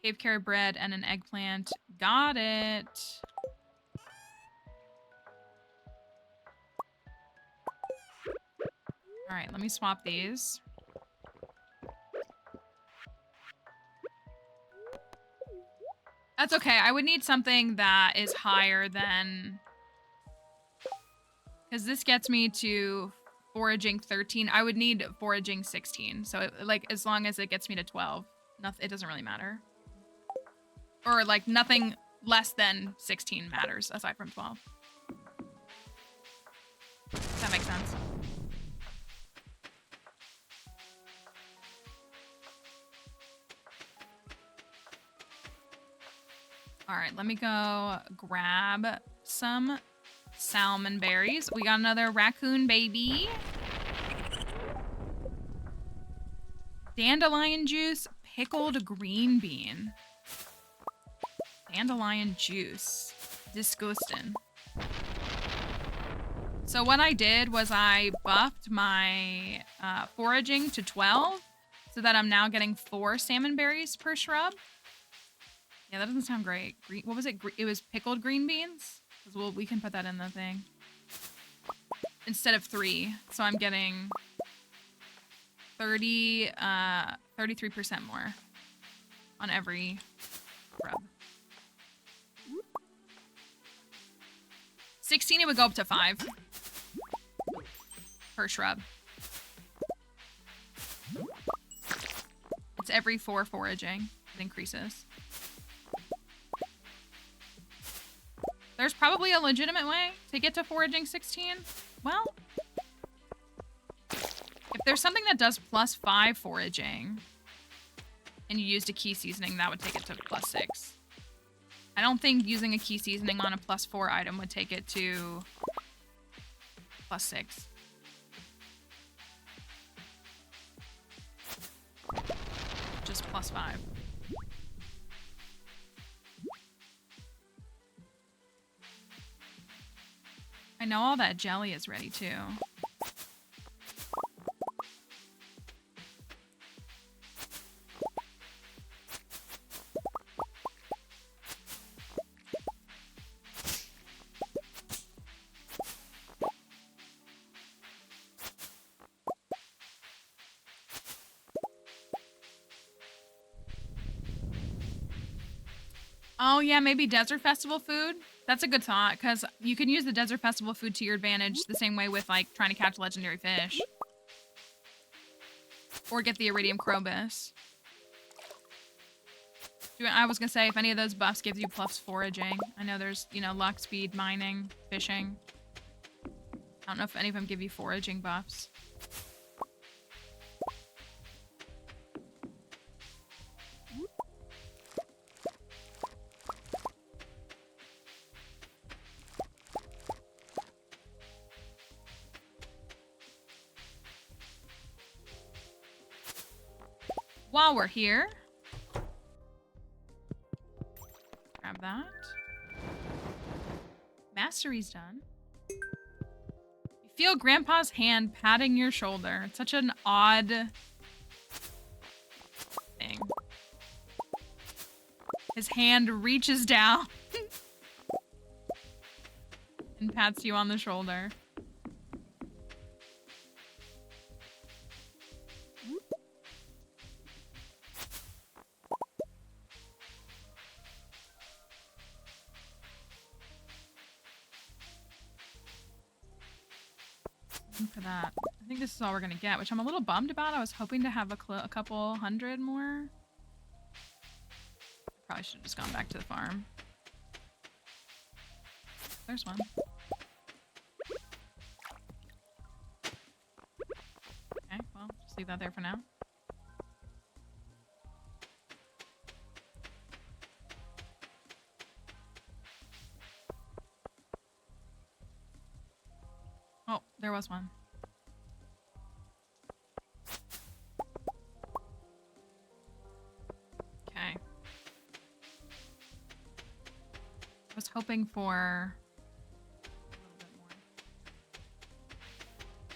Cave carrot bread and an eggplant. Got it. All right, let me swap these. That's okay. I would need something that is higher than... Because this gets me to foraging 13. I would need foraging 16. So, like, as long as it gets me to 12, It doesn't really matter. Or like nothing less than 16 matters aside from 12. If that makes sense. All right, let me go grab some salmon berries. We got another raccoon baby. Dandelion juice, pickled green bean. Dandelion juice. Disgusting. So what I did was I buffed my foraging to 12 so that I'm now getting 4 salmon berries per shrub. Yeah, that doesn't sound great. What was it? It was pickled green beans? Well, we can put that in the thing. Instead of 3. So I'm getting 33% more on every shrub. 16, it would go up to 5 per shrub. It's every 4 foraging. It increases. There's probably a legitimate way to get to foraging 16. Well, if there's something that does +5 foraging and you used a key seasoning, that would take it to +6. I don't think using a key seasoning on a +4 item would take it to +6. Just +5. I know all that jelly is ready too. Oh yeah, maybe Desert Festival food. That's a good thought, because you can use the Desert Festival food to your advantage the same way with, like, trying to catch legendary fish. Or get the Iridium Crobus. I was going to say, if any of those buffs gives you plus foraging. I know there's, you know, luck, speed, mining, fishing. I don't know if any of them give you foraging buffs. While we're here, grab that. Mastery's done. You feel Grandpa's hand patting your shoulder. It's such an odd thing. His hand reaches down and pats you on the shoulder. For that. I think this is all we're gonna get, which I'm a little bummed about. I was hoping to have a couple hundred more. Probably should have just gone back to the farm. There's one. Okay, well, just leave that there for now. Oh, there was one. Okay. I was hoping for a little bit more.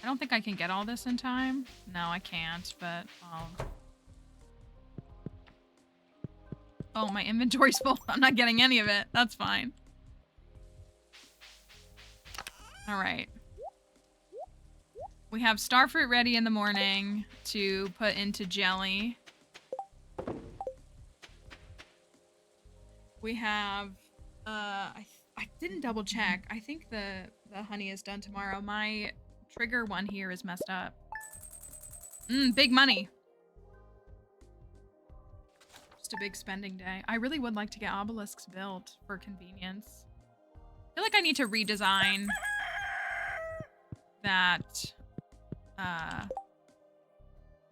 I don't think I can get all this in time. No, I can't, but I'll... Oh, my inventory's full. I'm not getting any of it. That's fine. All right. We have starfruit ready in the morning to put into jelly. We have, I didn't double check. I think the honey is done tomorrow. My trigger one here is messed up. Big money. Just a big spending day. I really would like to get obelisks built for convenience. I feel like I need to redesign that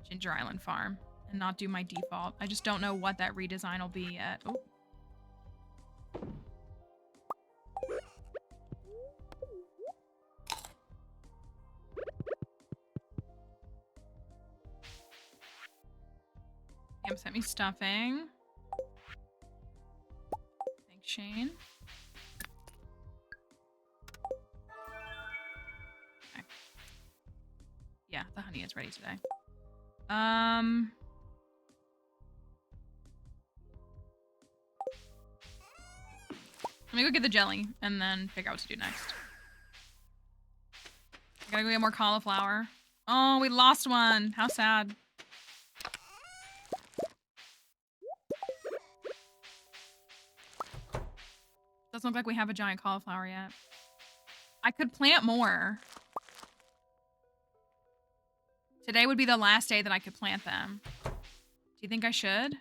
Ginger Island farm and not do my default. I just don't know what that redesign will be yet. Oh. Cam sent me stuffing. Thanks, Shane. Okay. Yeah, the honey is ready today. Let me go get the jelly and then figure out what to do next. I gotta go get more cauliflower. Oh, we lost one. How sad. Doesn't look like we have a giant cauliflower yet. I could plant more. Today would be the last day that I could plant them. Do you think I should?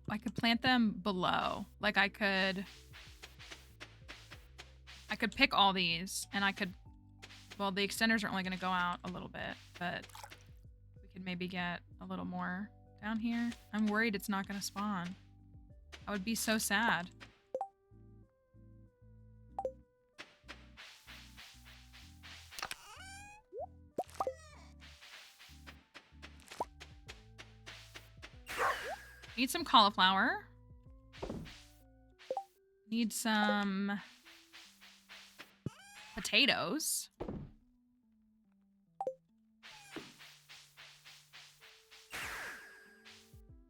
I could plant them below. Like I could pick all these and I could, well, the extenders are only going to go out a little bit, but we could maybe get a little more down here. I'm worried it's not going to spawn. I would be so sad. Need some cauliflower. Need some potatoes.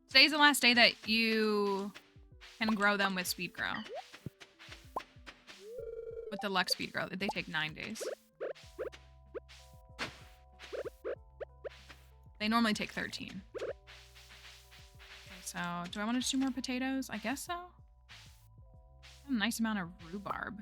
Today's the last day that you can grow them with speed grow. With deluxe speed grow, they take 9 days. They normally take 13. So, do I want to do more potatoes? I guess so. A nice amount of rhubarb.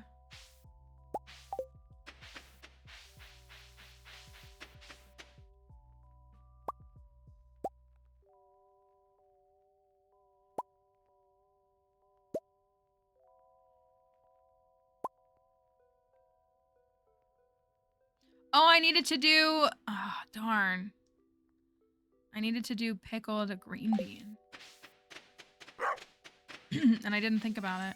Oh, I needed to do... Oh, darn. I needed to do pickled green bean. And I didn't think about it.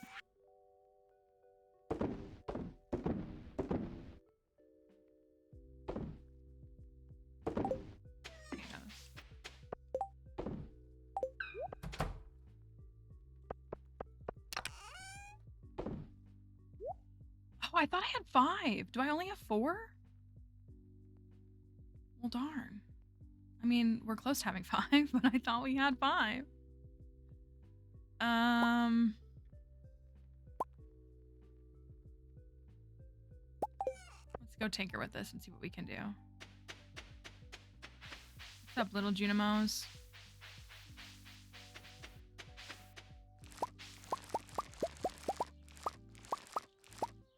Oh, I thought I had 5. Do I only have 4? Well, darn. I mean, we're close to having 5, but I thought we had 5. Let's go tinker with this and see what we can do. What's up, little Junimos?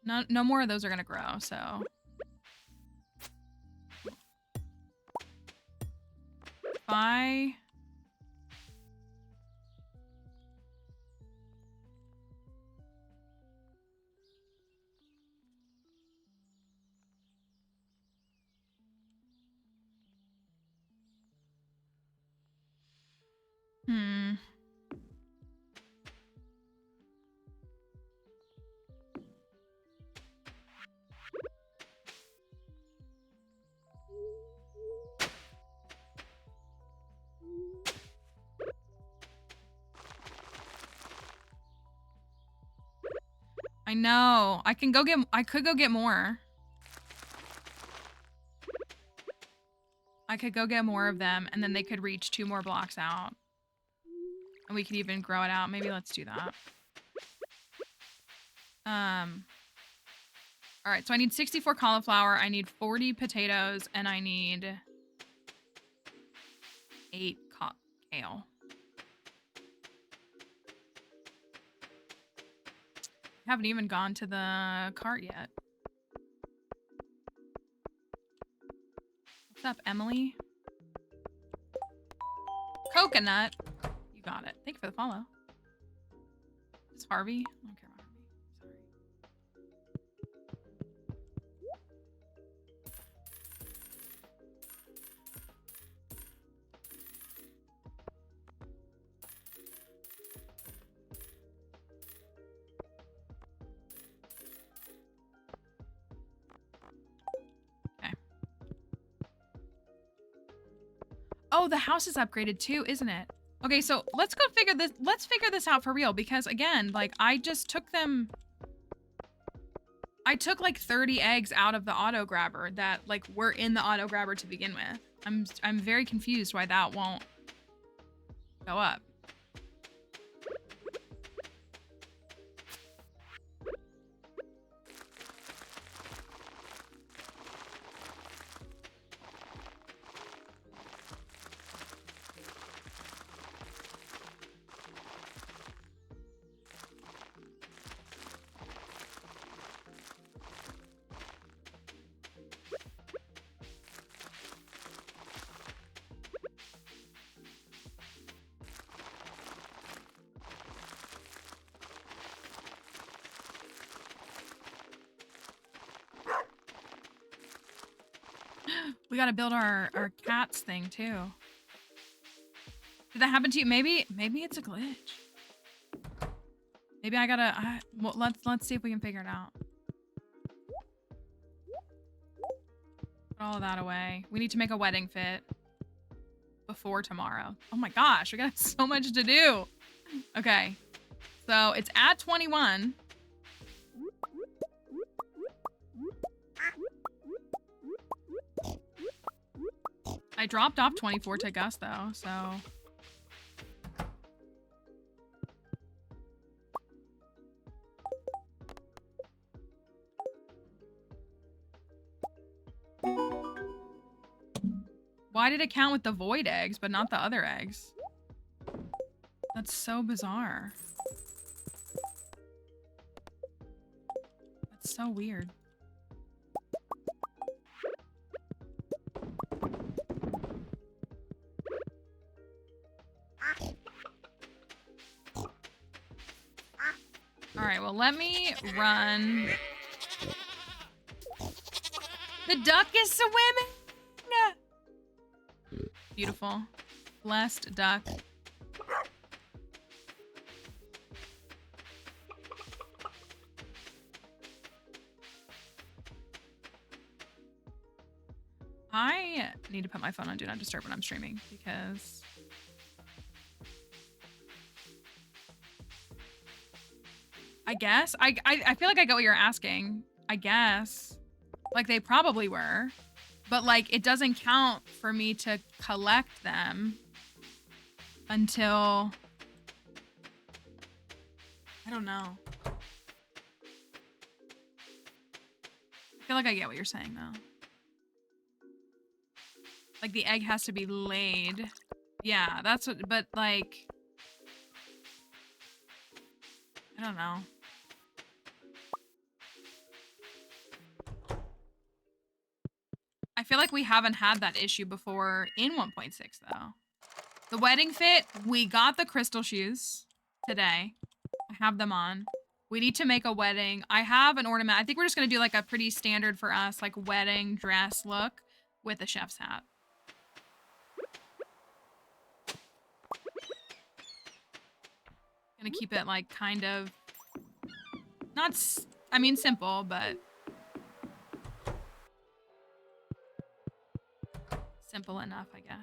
No more of those are gonna grow, so. Bye. I know. I could go get more. I could go get more of them, and then they could reach 2 more blocks out. And we could even grow it out. Maybe let's do that. All right, so I need 64 cauliflower, I need 40 potatoes, and I need 8 kale. I haven't even gone to the cart yet. What's up, Emily? Coconut. You got it. Thank you for the follow. It's Harvey. I don't care about Harvey. Sorry. Okay. Oh, the house is upgraded too, isn't it? Okay, so let's go figure this. Let's figure this out for real, because again, like I just took them. I took like 30 eggs out of the auto grabber that like were in the auto grabber to begin with. I'm very confused why that won't go up. We gotta build our cats thing too. Did that happen to you? Maybe it's a glitch. Maybe I gotta. Well, let's see if we can figure it out. Put all of that away. We need to make a wedding fit before tomorrow. Oh my gosh, we got so much to do. Okay, so it's at 21. I dropped off 24 to Gus though, so. Why did it count with the void eggs, but not the other eggs? That's so bizarre. That's so weird. All right, well, let me run. The duck is swimming. Beautiful. Blessed duck. I need to put my phone on Do Not Disturb when I'm streaming because I guess I feel like I get what you're asking. I guess like they probably were, but like it doesn't count for me to collect them until I don't know. I feel like I get what you're saying though. Like the egg has to be laid. Yeah, that's what, but like I don't know. I feel like we haven't had that issue before in 1.6 though. The wedding fit, we got the crystal shoes today. I have them on. We need to make a wedding. I have an ornament. I think we're just gonna do like a pretty standard for us, like wedding dress look with a chef's hat. Gonna keep it like kind of, not, I mean simple, but simple enough, I guess.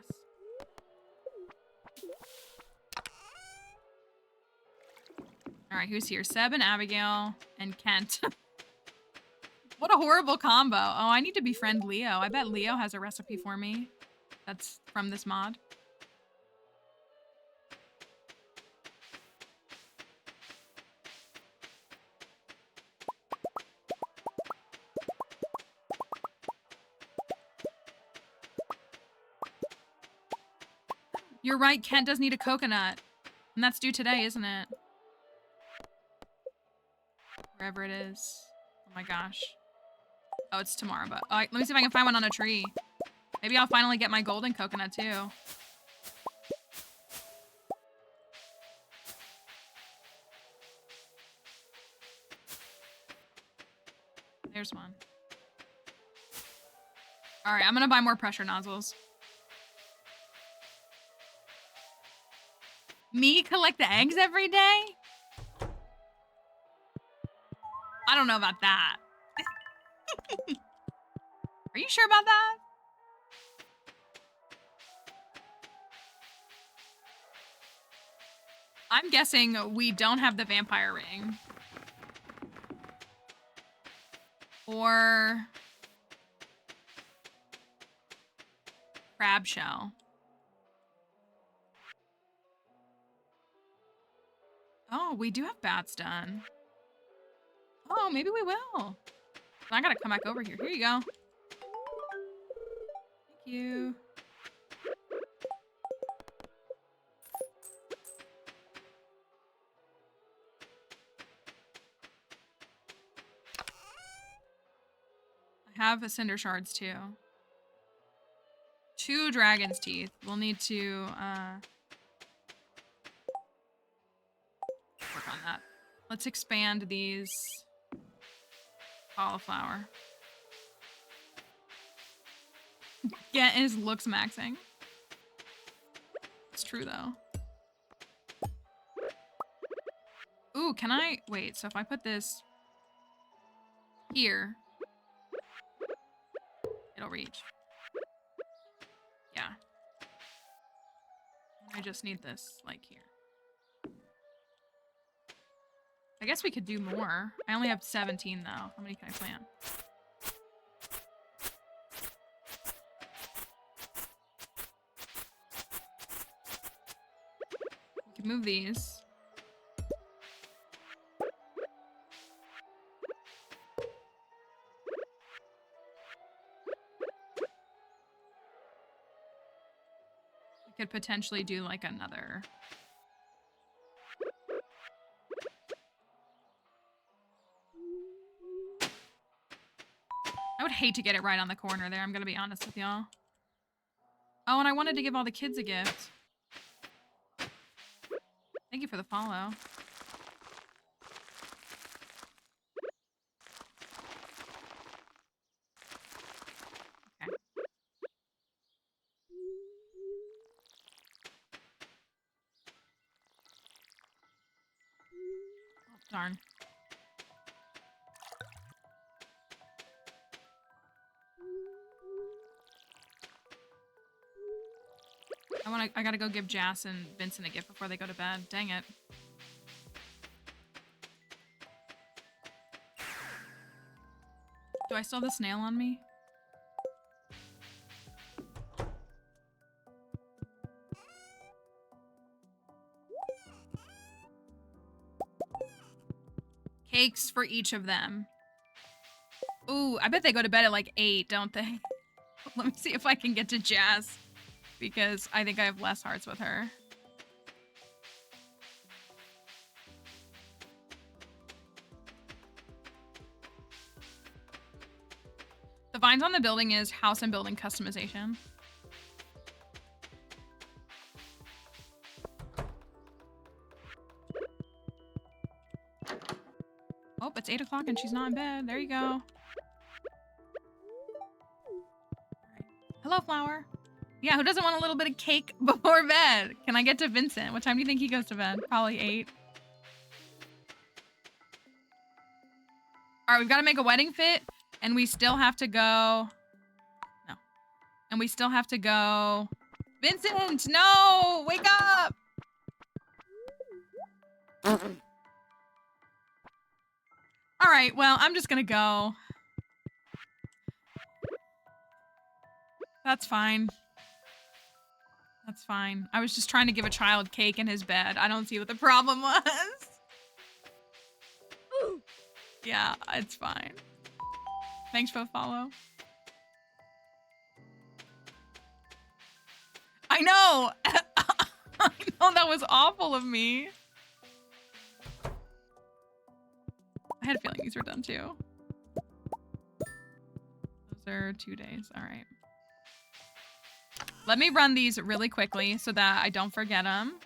All right, who's here? Seb and Abigail and Kent. What a horrible combo. Oh, I need to befriend Leo. I bet Leo has a recipe for me. that's from this mod. You're right, Kent does need a coconut. And that's due today, isn't it? Wherever it is. Oh my gosh. Oh, it's tomorrow, but... let me see if I can find one on a tree. Maybe I'll finally get my golden coconut, too. There's one. Alright, I'm gonna buy more pressure nozzles. Me collect the eggs every day? I don't know about that. Are you sure about that? I'm guessing we don't have the vampire ring. Or crab shell. Oh, we do have bats done. Oh, maybe we will. I gotta come back over here. Here you go. Thank you. I have a cinder shards too. 2 dragon's teeth. We'll need to work on that. Let's expand these cauliflower. Yeah, his looks maxing. It's true though. Ooh, can I wait? So if I put this here, it'll reach. Yeah. I just need this like here. I guess we could do more. I only have 17 though. How many can I plant? We could move these. We could potentially do like another. I would hate to get it right on the corner there, I'm gonna be honest with y'all. Oh, and I wanted to give all the kids a gift. Thank you for the follow. Okay. Oh, darn. I gotta go give Jas and Vincent a gift before they go to bed. Dang it. Do I still have the snail on me? Cakes for each of them. Ooh, I bet they go to bed at like 8, don't they? Let me see if I can get to Jas. Because I think I have less hearts with her. The vines on the building is house and building customization. Oh, it's 8 o'clock and she's not in bed. There you go. All right. Hello, Flower. Yeah, who doesn't want a little bit of cake before bed? Can I get to Vincent? What time do you think he goes to bed? Probably 8. All right, we've got to make a wedding fit, and we still have to go... No. And we still have to go... Vincent, no! Wake up! All right, well, I'm just gonna go. That's fine. That's fine. I was just trying to give a child cake in his bed. I don't see what the problem was. Yeah, it's fine. Thanks for the follow. I know! I know, that was awful of me. I had a feeling these were done too. Those are 2 days. All right. Let me run these really quickly so that I don't forget them.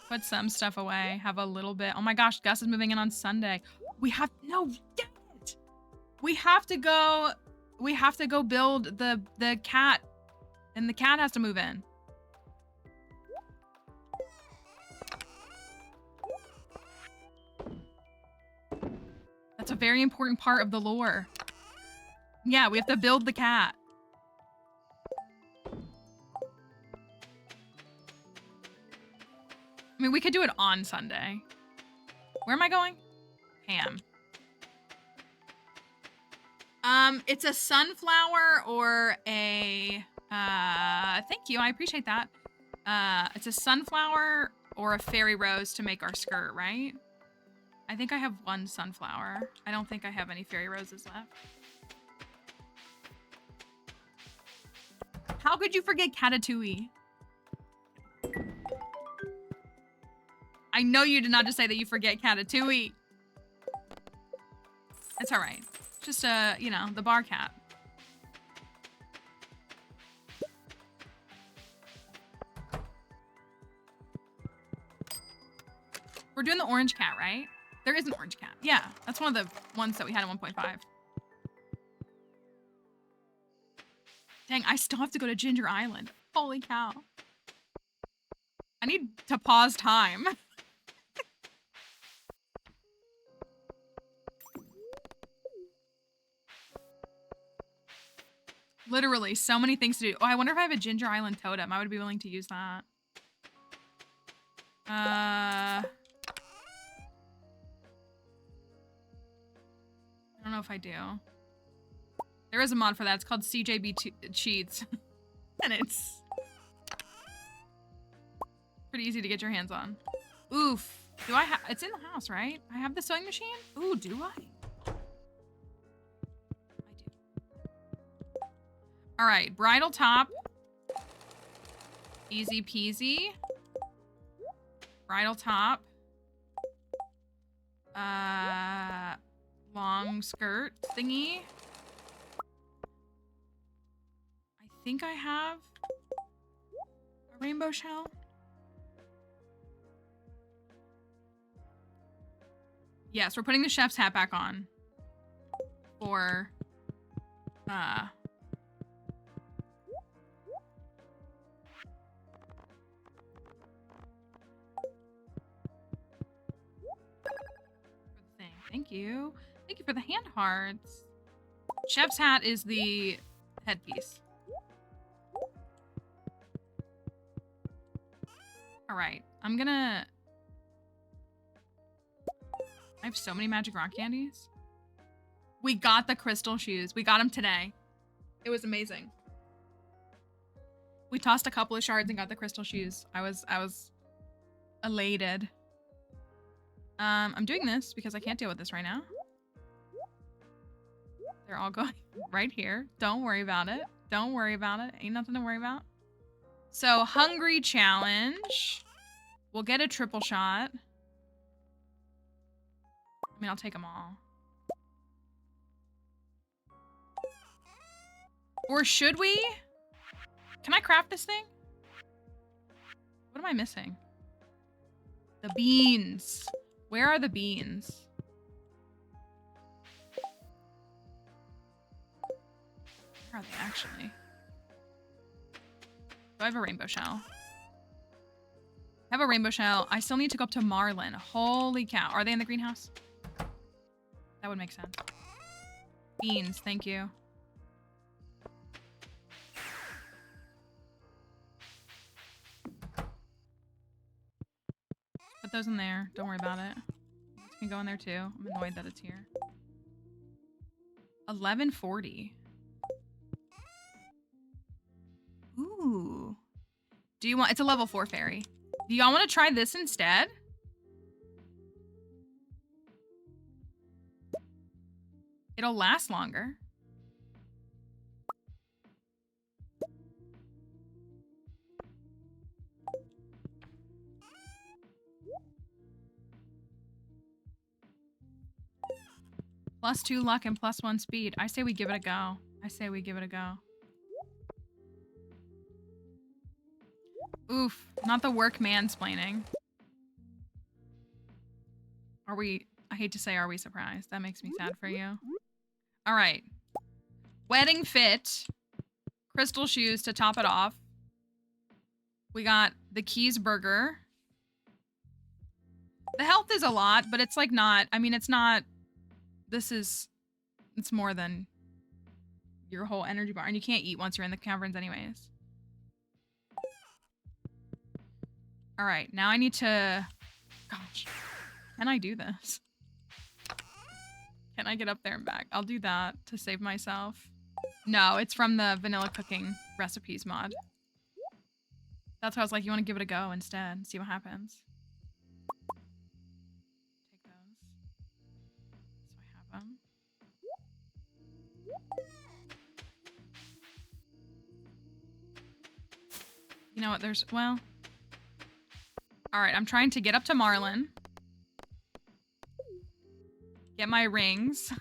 Put some stuff away. Have a little bit. Oh my gosh, Gus is moving in on Sunday. We have no, dang it. We have to go build the cat, and the cat has to move in. That's a very important part of the lore. Yeah, we have to build the cat. I mean, we could do it on Sunday. Where am I going? Ham. It's a sunflower or a, thank you, I appreciate that. It's a sunflower or a fairy rose to make our skirt, right? I think I have 1 sunflower. I don't think I have any fairy roses left. How could you forget Catatouille? I know you did not just say that you forget Catatouille. It's all right. Just, you know, the bar cat. We're doing the orange cat, right? There is an orange cat. Yeah, that's one of the ones that we had in 1.5. Dang, I still have to go to Ginger Island. Holy cow. I need to pause time. Literally, so many things to do. Oh, I wonder if I have a Ginger Island totem. I would be willing to use that. I don't know if I do. There is a mod for that. It's called CJB Cheats. And it's pretty easy to get your hands on. Oof. Do I have... It's in the house, right? I have the sewing machine? Ooh, do I? All right, bridal top. Easy peasy. Bridal top. Long skirt thingy. I think I have a rainbow shell. Yes, we're putting the chef's hat back on for thank you. Thank you for the hand hearts. Chef's hat is the headpiece. All right, I'm gonna... I have so many magic rock candies. We got the crystal shoes. We got them today. It was amazing. We tossed a couple of shards and got the crystal shoes. I was elated. I'm doing this because I can't deal with this right now. They're all going right here. Don't worry about it. Don't worry about it. Ain't nothing to worry about. So, hungry challenge. We'll get a triple shot. I mean, I'll take them all. Or should we? Can I craft this thing? What am I missing? The beans. Where are the beans? Where are they actually? Do I have a rainbow shell? I have a rainbow shell. I still need to go up to Marlin. Holy cow. Are they in the greenhouse? That would make sense. Beans, thank you. Put those in there. Don't worry about it. This can go in there too. I'm annoyed that it's here. 1140. Do you want... It's a level 4 fairy. Do y'all want to try this instead? It'll last longer. +2 luck and +1 speed. I say we give it a go. I say we give it a go. Oof. Not the work mansplaining. Are we... I hate to say, are we surprised? That makes me sad for you. All right. Wedding fit. Crystal shoes to top it off. We got the Keys burger. The health is a lot, but it's like not... I mean, it's not... This is... It's more than your whole energy bar. And you can't eat once you're in the caverns anyways. All right. Now I need to... Gosh. Can I do this? Can I get up there and back? I'll do that to save myself. No, it's from the vanilla cooking recipes mod. That's why I was like, you want to give it a go instead. See what happens. Take those. So I have them. You know what? There's... Well... Alright, I'm trying to get up to Marlin. Get my rings.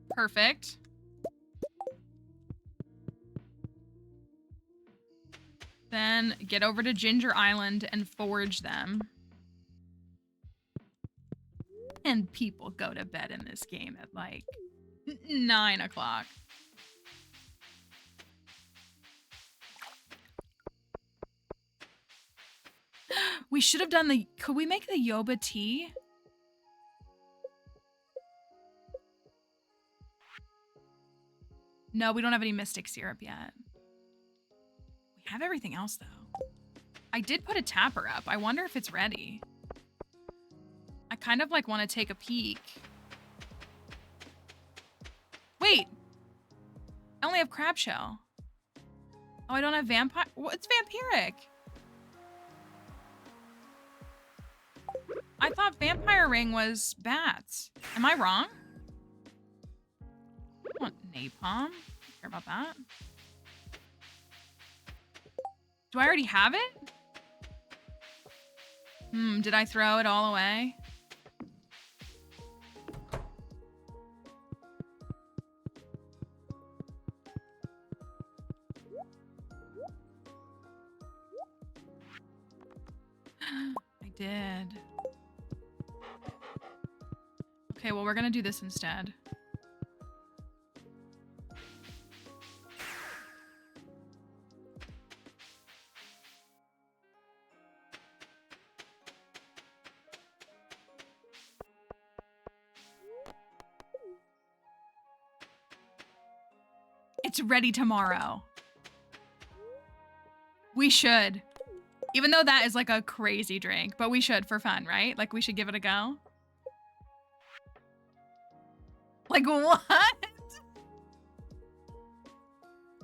Perfect. Then get over to Ginger Island and forge them. And people go to bed in this game at like 9 o'clock. We should have done the... Could we make the Yoba tea? No, we don't have any Mystic Syrup yet. We have everything else, though. I did put a tapper up. I wonder if it's ready. I kind of, like, want to take a peek. Wait! I only have crab shell. Oh, I don't have vampire... Well, it's vampiric! I thought vampire ring was bats. Am I wrong? I want napalm. I don't care about that. Do I already have it? Did I throw it all away? I did. Okay, well, we're gonna do this instead. It's ready tomorrow. We should. Even though that is like a crazy drink, but we should for fun, right? Like we should give it a go. Like what?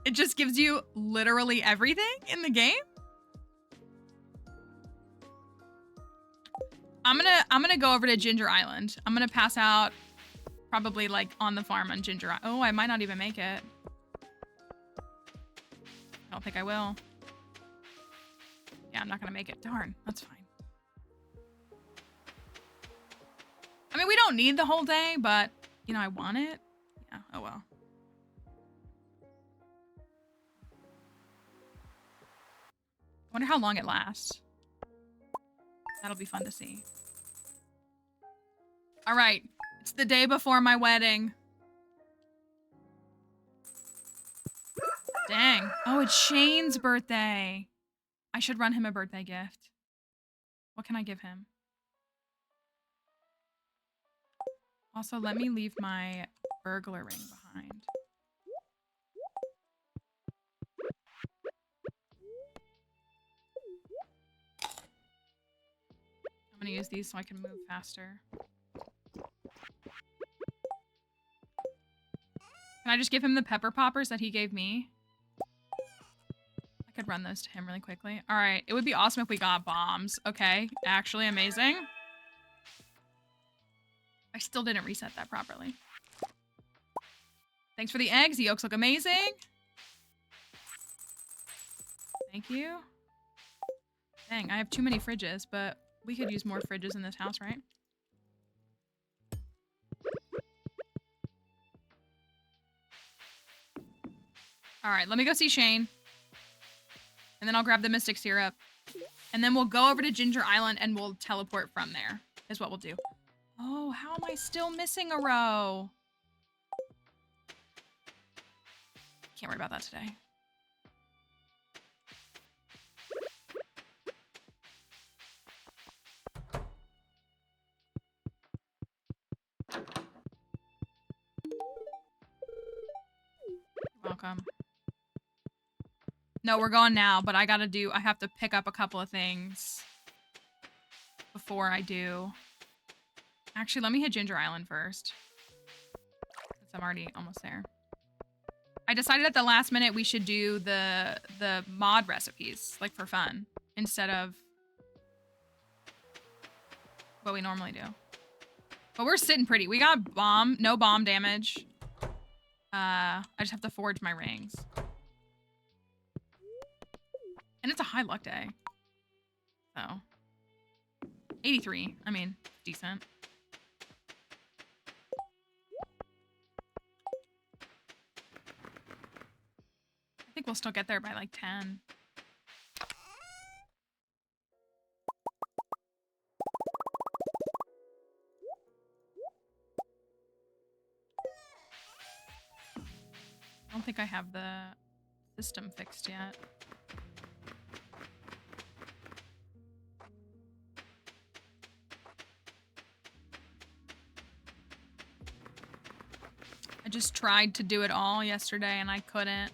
It just gives you literally everything in the game? I'm gonna go over to Ginger Island. I'm gonna pass out probably like on the farm on Ginger Island. Oh, I might not even make it. I don't think I will. Yeah, I'm not gonna make it. Darn, that's fine. I mean, we don't need the whole day, but you know, I want it. Yeah, oh well. I wonder how long it lasts. That'll be fun to see. All right, it's the day before my wedding. Dang. Oh, it's Shane's birthday. I should run him a birthday gift. What can I give him? Also, let me leave my burglar ring behind. I'm gonna use these so I can move faster. Can I just give him the pepper poppers that he gave me? I could run those to him really quickly. All right. It would be awesome if we got bombs. Okay. Actually amazing. I still didn't reset that properly. Thanks for the eggs. The yolks look amazing. Thank you. Dang, I have too many fridges, but we could use more fridges in this house, right? All right, let me go see Shane. And then I'll grab the Mystic Syrup. And then we'll go over to Ginger Island and we'll teleport from there, is what we'll do. Oh, how am I still missing a row? Can't worry about that today. Welcome. No, we're going now, but I have to pick up a couple of things before I do. Actually, let me hit Ginger Island first, since I'm already almost there. I decided at the last minute we should do the mod recipes, like for fun, instead of what we normally do. But we're sitting pretty. We got no bomb damage. I just have to forge my rings. And it's a high luck day. So 83. I mean, decent. I think we'll still get there by like 10. I don't think I have the system fixed yet. I just tried to do it all yesterday and I couldn't.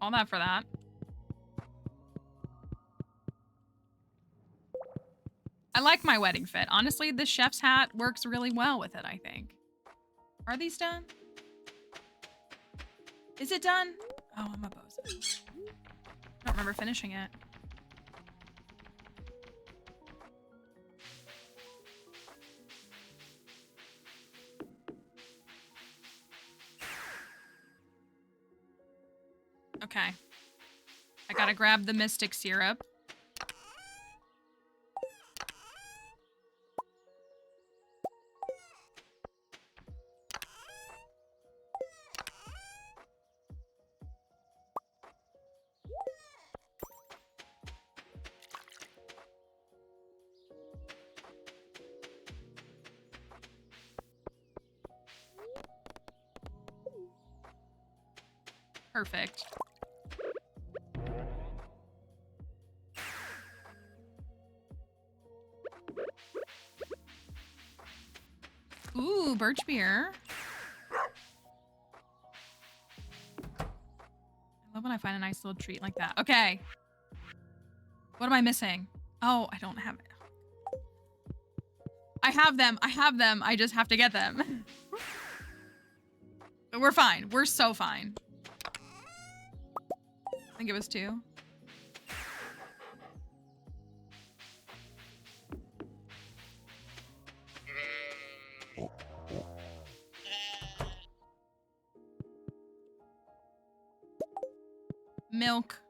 All that for that. I like my wedding fit. Honestly, the chef's hat works really well with it, I think. Are these done? Is it done? Oh, I'm a bozo. I don't remember finishing it. Okay. I gotta grab the Mystic Syrup. Perfect. Ooh, birch beer. I love when I find a nice little treat like that. Okay. What am I missing? Oh, I don't have it. I have them. I have them. I just have to get them. But we're fine. We're so fine. I think it was 2. Milk.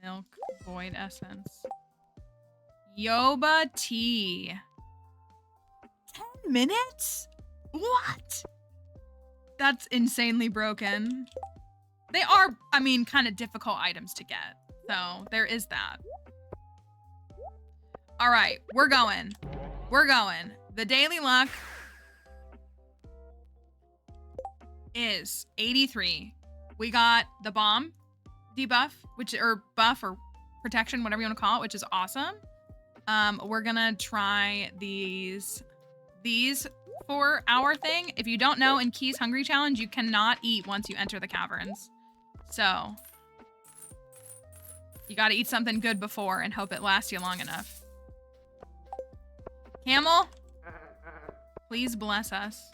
Milk, void essence. Yoba tea. 10 minutes? What? That's insanely broken. They are, I mean, kind of difficult items to get. So there is that. All right, we're going. We're going. The daily luck is 83. We got the bomb debuff, or buff or protection, whatever you want to call it, which is awesome. We're gonna try these for our thing. If you don't know, in Key's Hungry Challenge, you cannot eat once you enter the caverns. So you gotta eat something good before and hope it lasts you long enough. Camel, please bless us.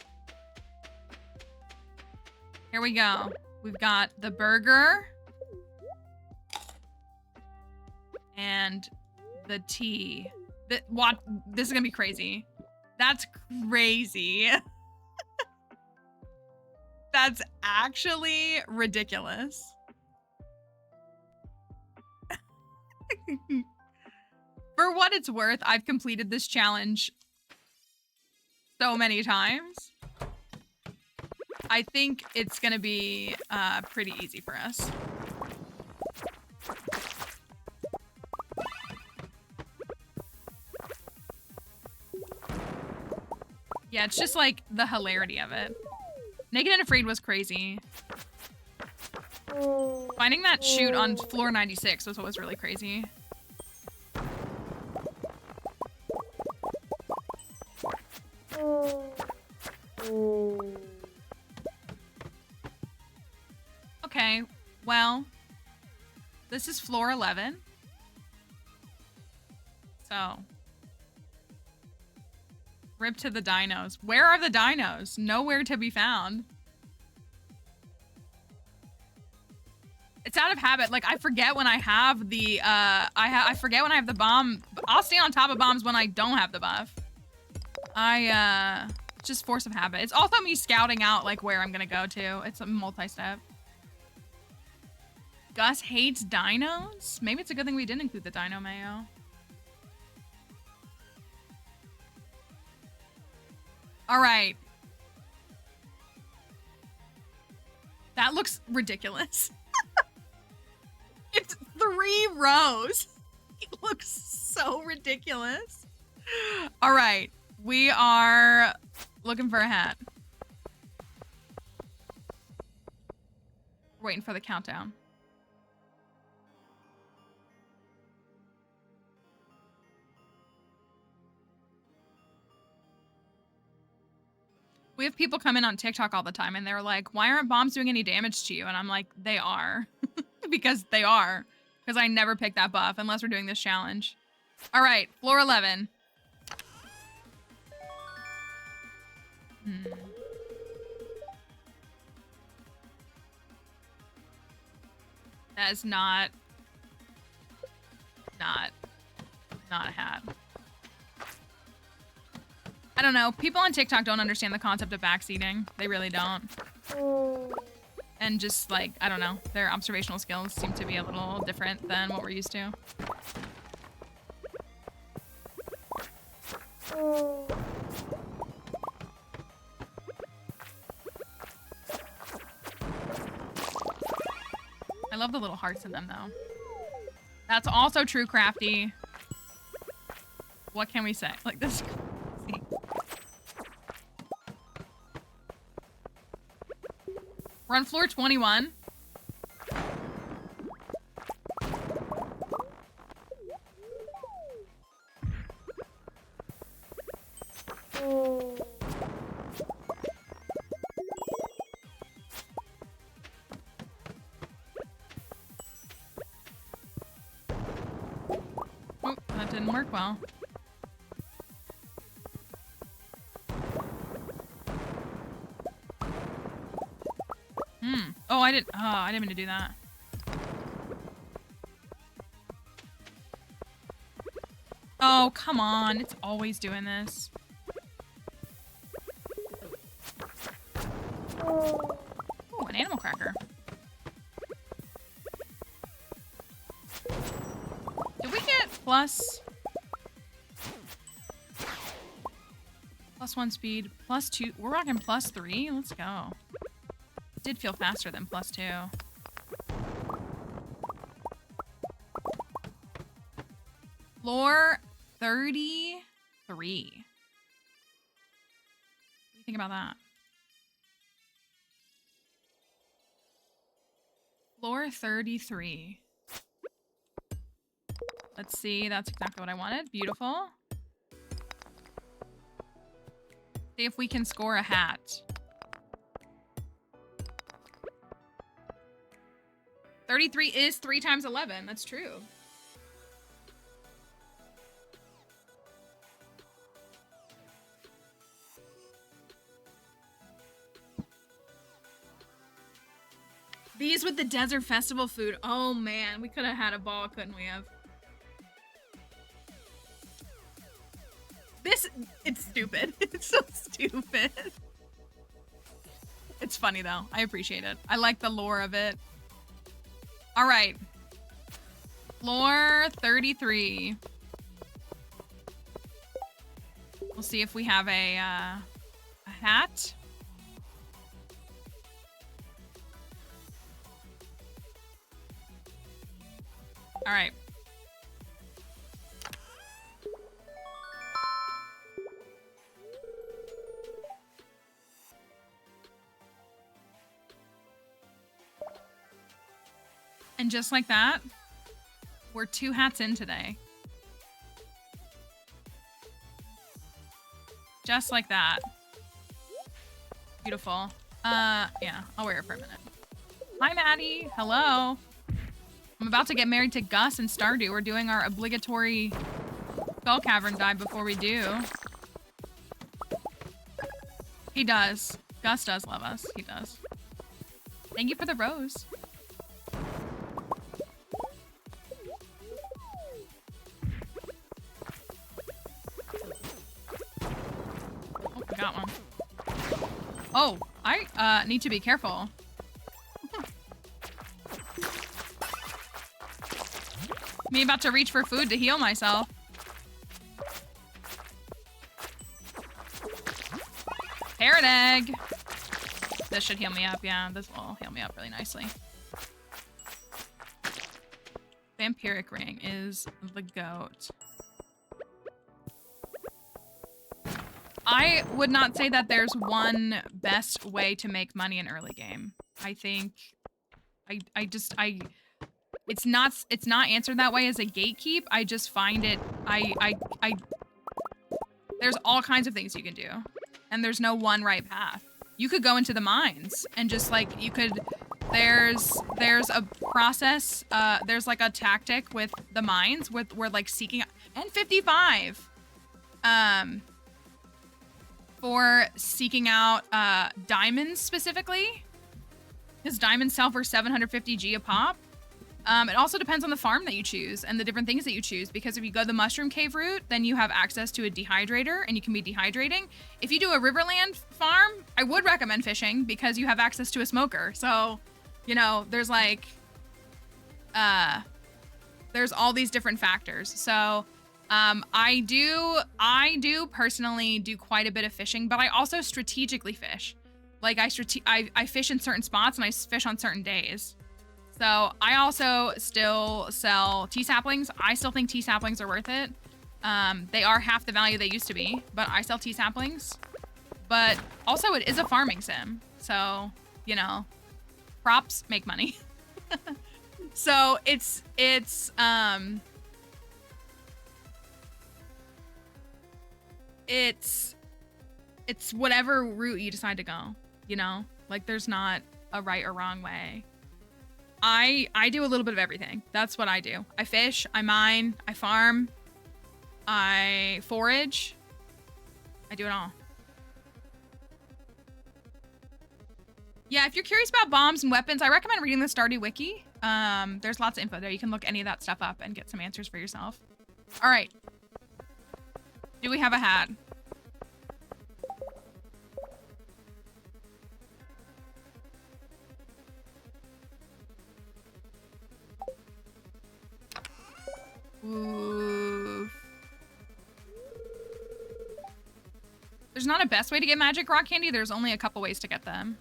Here we go. We've got the burger and the tea. What? This is gonna be crazy. That's crazy. That's actually ridiculous. For what it's worth, I've completed this challenge so many times. I think it's gonna be pretty easy for us. Yeah, it's just like the hilarity of it. Naked and Afraid was crazy. Finding that chute on floor 96 was what was really crazy. Okay, well, this is floor 11. So, rip to the dinos. Where are the dinos? Nowhere to be found. It's out of habit. Like, I forget when I have the, I forget when I have the bomb. I'll stay on top of bombs when I don't have the buff. Just force of habit. It's also me scouting out, like, where I'm gonna go to. It's a multi-step. Gus hates dinos? Maybe it's a good thing we didn't include the dino mayo. All right. That looks ridiculous. It's 3 rows. It looks so ridiculous. All right. We are looking for a hat. Waiting for the countdown. We have people come in on TikTok all the time and they're like, why aren't bombs doing any damage to you? And I'm like, they are. Because they are. Because I never pick that buff unless we're doing this challenge. All right, floor 11. That is not a hat. I don't know. People on TikTok don't understand the concept of backseating. They really don't. And just like, I don't know, their observational skills seem to be a little different than what we're used to. I love the little hearts in them though. That's also true, Crafty. What can we say? Like this. We're on floor 21. Oh, that didn't work well. Oh, I didn't mean to do that. Oh, come on. It's always doing this. Oh, an animal cracker. Did we get plus 1 speed, plus 2? We're rocking plus 3. Let's go. Did feel faster than plus 2. Floor 33. What do you think about that? Floor 33. Let's see. That's exactly what I wanted. Beautiful. See if we can score a hat. 33 is 3 times 11. That's true. These with the desert festival food. Oh man, we could have had a ball, couldn't we have? It's stupid. It's so stupid. It's funny though. I appreciate it. I like the lore of it. All right. Floor 33. We'll see if we have a hat. All right. And just like that, we're 2 hats in today. Just like that. Beautiful. Yeah, I'll wear it for a minute. Hi, Maddie. Hello. I'm about to get married to Gus and Stardew. We're doing our obligatory Skull Cavern dive before we do. He does. Gus does love us. He does. Thank you for the rose. Oh, I got one. Oh, I need to be careful. Me about to reach for food to heal myself. Parrot egg. This should heal me up. Yeah, this will heal me up really nicely. Vampiric ring is the goat. I would not say that there's one best way to make money in early game. I think it's not answered that way as a gatekeep. I just find it there's all kinds of things you can do, and there's no one right path. You could go into the mines and just like there's a process, there's like a tactic with the mines with we're like seeking and 55 for seeking out diamonds specifically, because diamonds sell for 750 G a pop. It also depends on the farm that you choose and the different things that you choose, because if you go the mushroom cave route, then you have access to a dehydrator and you can be dehydrating. If you do a Riverland farm, I would recommend fishing because you have access to a smoker. So, you know, there's like, there's all these different factors. So, I do personally do quite a bit of fishing, but I also strategically fish. Like I fish in certain spots and I fish on certain days. So I also still sell tea saplings. I still think tea saplings are worth it. They are half the value they used to be, but I sell tea saplings. But also it is a farming sim. So, you know, crops make money. So it's whatever route you decide to go, you know? Like there's not a right or wrong way. I do a little bit of everything. That's what I do. I fish, I mine, I farm, I forage. I do it all. Yeah, if you're curious about bombs and weapons, I recommend reading the Stardew Wiki. There's lots of info there. You can look any of that stuff up and get some answers for yourself. All right. Do we have a hat? Ooh. There's not a best way to get magic rock candy. There's only a couple ways to get them.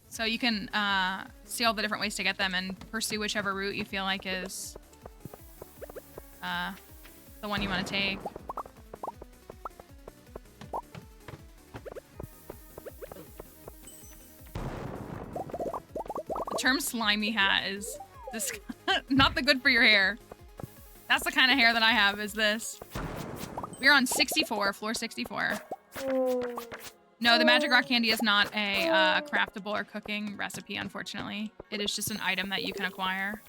So you can see all the different ways to get them and pursue whichever route you feel like is the one you want to take. term slimy hat is this not the good for your hair. That's the kind of hair that I have, is this. We're on 64, floor 64. No, the magic rock candy is not a craftable or cooking recipe, unfortunately. It is just an item that you can acquire.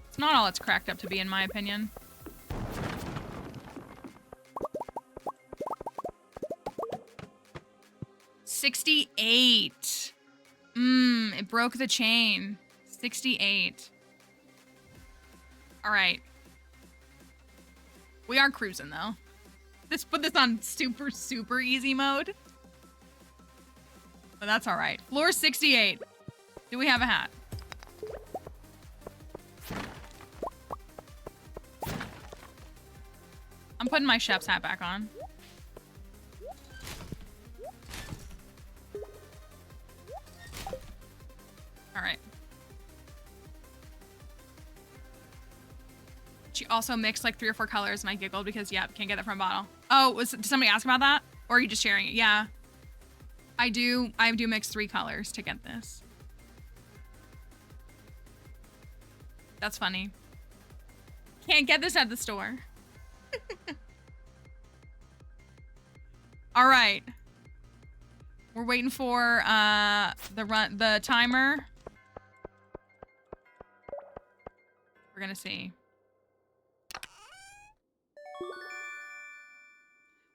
It's not all it's cracked up to be, in my opinion. $68. It broke the chain. 68. All right. We are cruising though. Let's put this on super, super easy mode. But that's all right. Floor 68. Do we have a hat? I'm putting my chef's hat back on. All right. She also mixed like 3 or 4 colors, and I giggled because, yeah, can't get that from a bottle. Oh, did somebody ask about that? Or are you just sharing it? Yeah. I do mix 3 colors to get this. That's funny. Can't get this at the store. All right. We're waiting for the timer. We're gonna see.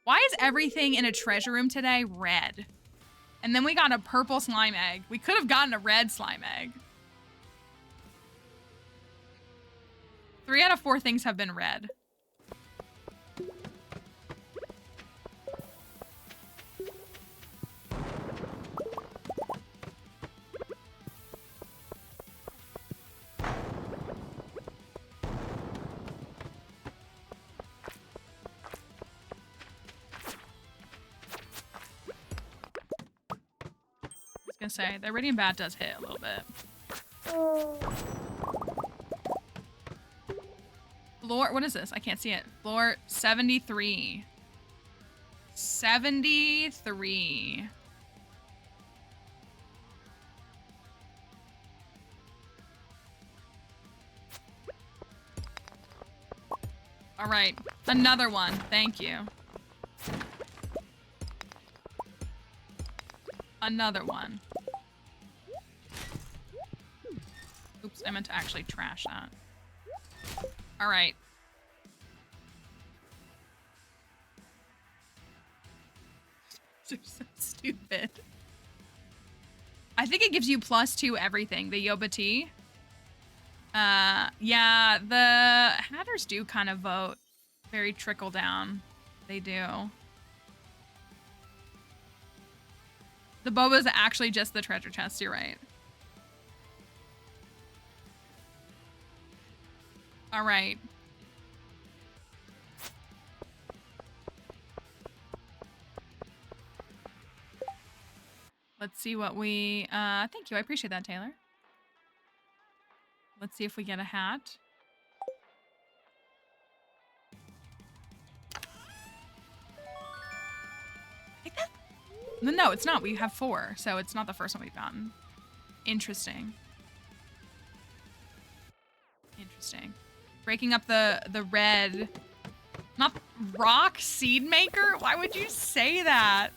Why is everything in a treasure room today red? And then we got a purple slime egg. We could have gotten a red slime egg. 3 out of 4 things have been red. Gonna say the iridium bat does hit a little bit. Floor, what is this? I can't see it. Floor 73. 73. All right, another one. Thank you. Another one. Oops, I meant to actually trash that. All right. They're so stupid. I think it gives you +2 everything, the Yoba tea. Yeah, the Hatters do kind of vote very trickle down. They do. The boba is actually just the treasure chest, you're right. All right. Let's see what we, thank you, I appreciate that, Taylor. Let's see if we get a hat. Take that? No, it's not. We have 4, so it's not the first one we've gotten. Interesting. Interesting. Breaking up the red. Not rock seed maker? Why would you say that?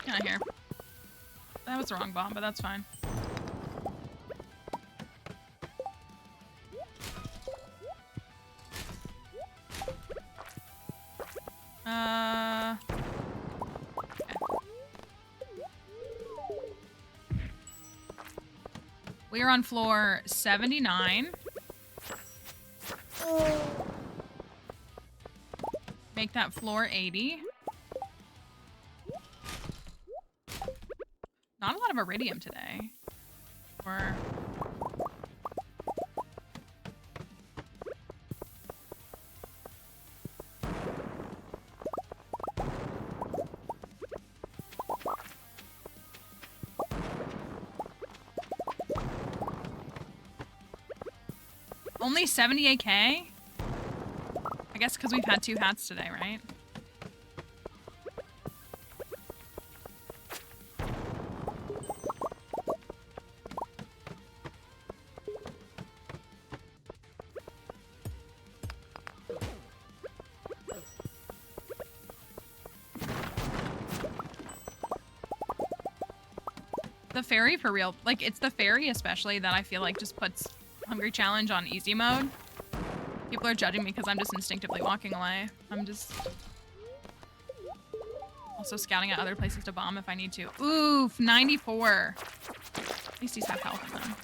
Not here. That was the wrong bomb, but that's fine. Okay. We are on floor 79. Make that floor 80. Not a lot of iridium today. Or... Only 78k? I guess because we've had 2 hats today, right? The fairy for real. Like, it's the fairy especially that I feel like just puts Hungry Challenge on easy mode. People are judging me because I'm just instinctively walking away. I'm just... also scouting at other places to bomb if I need to. Oof, 94. At least he's have health in them.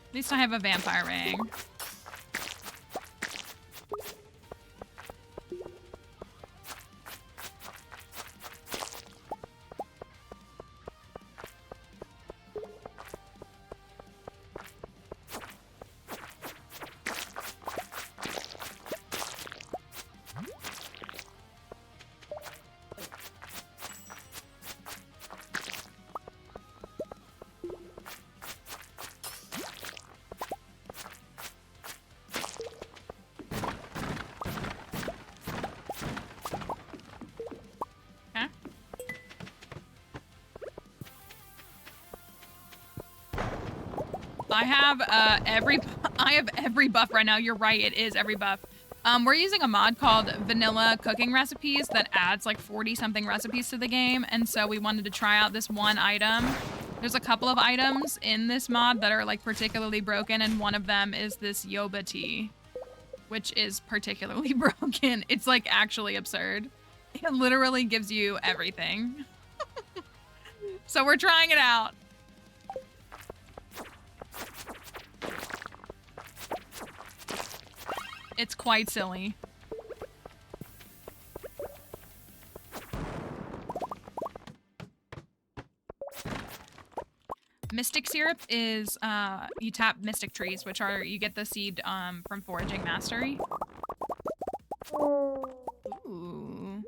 At least I have a vampire ring. I have every buff right now. You're right, it is every buff. We're using a mod called Vanilla Cooking Recipes that adds like 40-something recipes to the game, and so we wanted to try out this one item. There's a couple of items in this mod that are like particularly broken, and one of them is this Yoba tea, which is particularly broken. It's like actually absurd. It literally gives you everything. So we're trying it out. It's quite silly. Mystic syrup is, you tap mystic trees, which are, you get the seed, from foraging mastery. Ooh.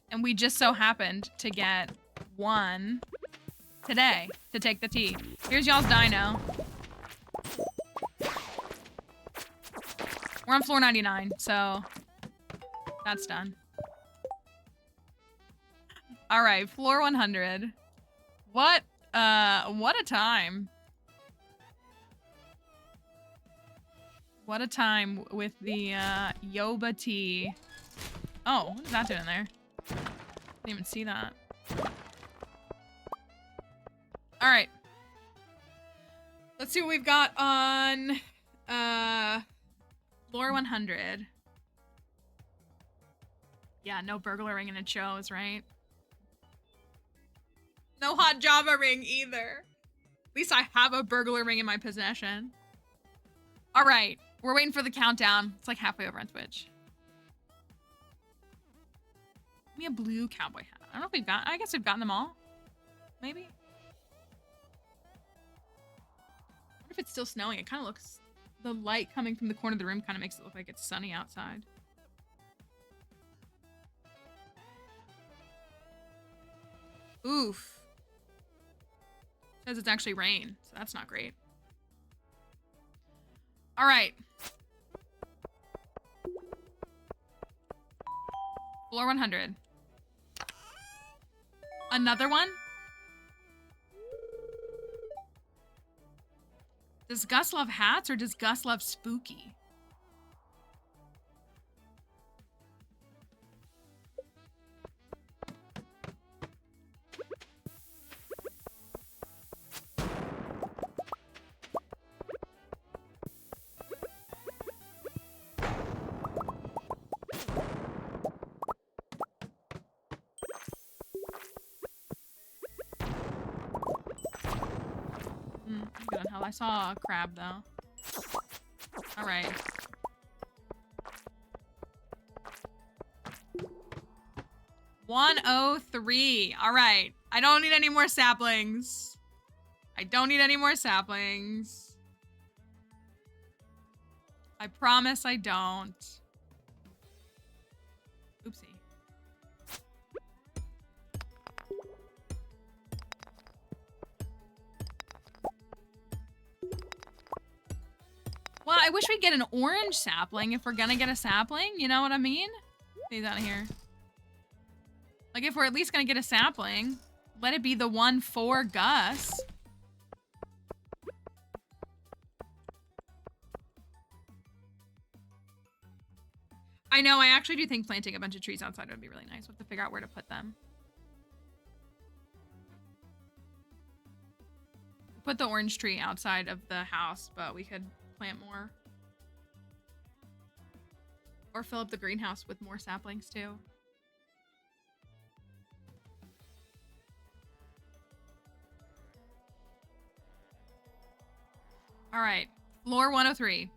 And we just so happened to get one today to take the tea. Here's y'all's dino. We're on floor 99, so that's done. All right, floor 100. What a time. What a time with the Yoba tea. Oh, what is that doing there? Didn't even see that. All right. Let's see what we've got on floor 100. Yeah, no burglar ring, and it shows, right? No hot Java ring either. At least I have a burglar ring in my possession. All right, we're waiting for the countdown. It's like halfway over on Twitch. Give me a blue cowboy hat. I don't know if we've got, I guess we've gotten them all. Maybe. I wonder if it's still snowing. It kind of looks, the light coming from the corner of the room kind of makes it look like it's sunny outside. Oof. Says it's actually rain, so that's not great. All right. Floor 100. Another one? Does Gus love hats or does Gus love spooky? I'm good on health. I saw a crab though. All right. $103. All right. I don't need any more saplings. I don't need any more saplings. I promise I don't. Oopsie. Well, I wish we'd get an orange sapling if we're gonna get a sapling. You know what I mean? These out of here. Like, if we're at least gonna get a sapling, let it be the one for Gus. I know, I actually do think planting a bunch of trees outside would be really nice. We'll have to figure out where to put them. Put the orange tree outside of the house, but we could plant more. Or fill up the greenhouse with more saplings too. All right, floor 103.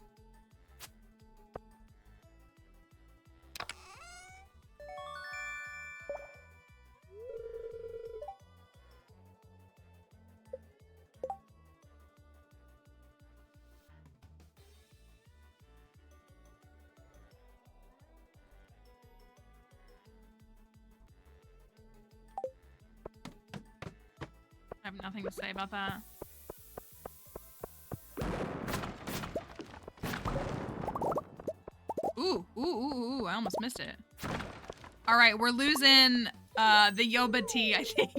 I have nothing to say about that. Ooh, I almost missed it. All right, we're losing the Yoba tea, I think.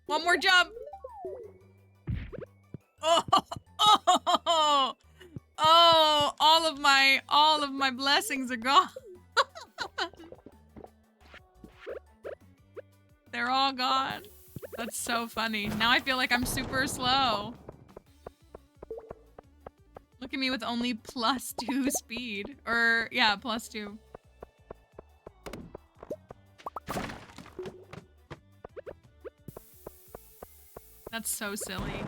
One more jump. Oh, all of my blessings are gone. They're all gone. That's so funny. Now I feel like I'm super slow. Look at me with only +2 speed. Or, yeah, +2. That's so silly.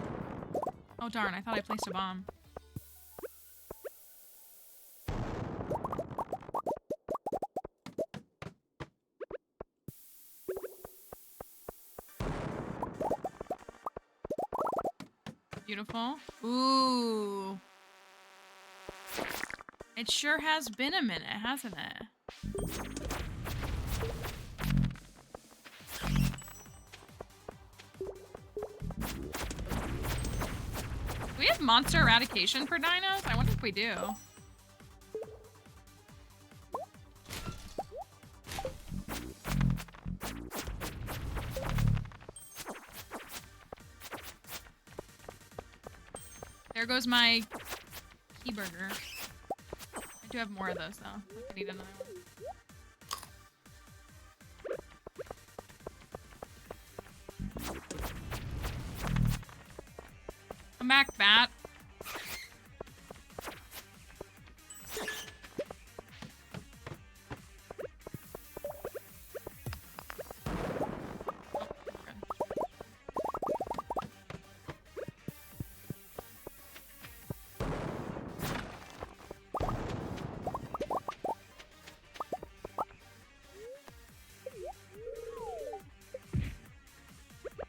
Oh darn, I thought I placed a bomb. Beautiful. Ooh. It sure has been a minute, hasn't it? Do we have monster eradication for dinos? I wonder if we do. There goes my key burger. I do have more of those though. I could eat another one. Come back, bat.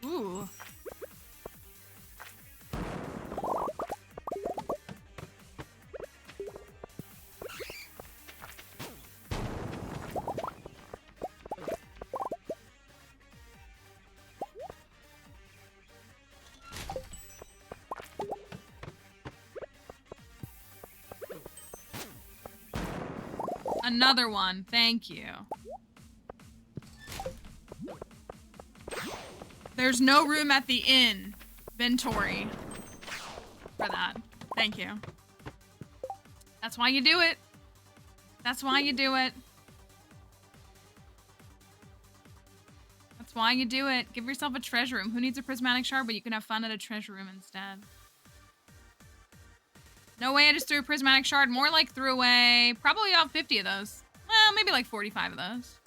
Ooh. Another one, thank you. There's no room at the inventory for that. Thank you. That's why you do it. That's why you do it. That's why you do it. Give yourself a treasure room. Who needs a prismatic shard, but you can have fun at a treasure room instead. No way, I just threw a prismatic shard. More like threw away probably about 50 of those. Well, maybe like 45 of those.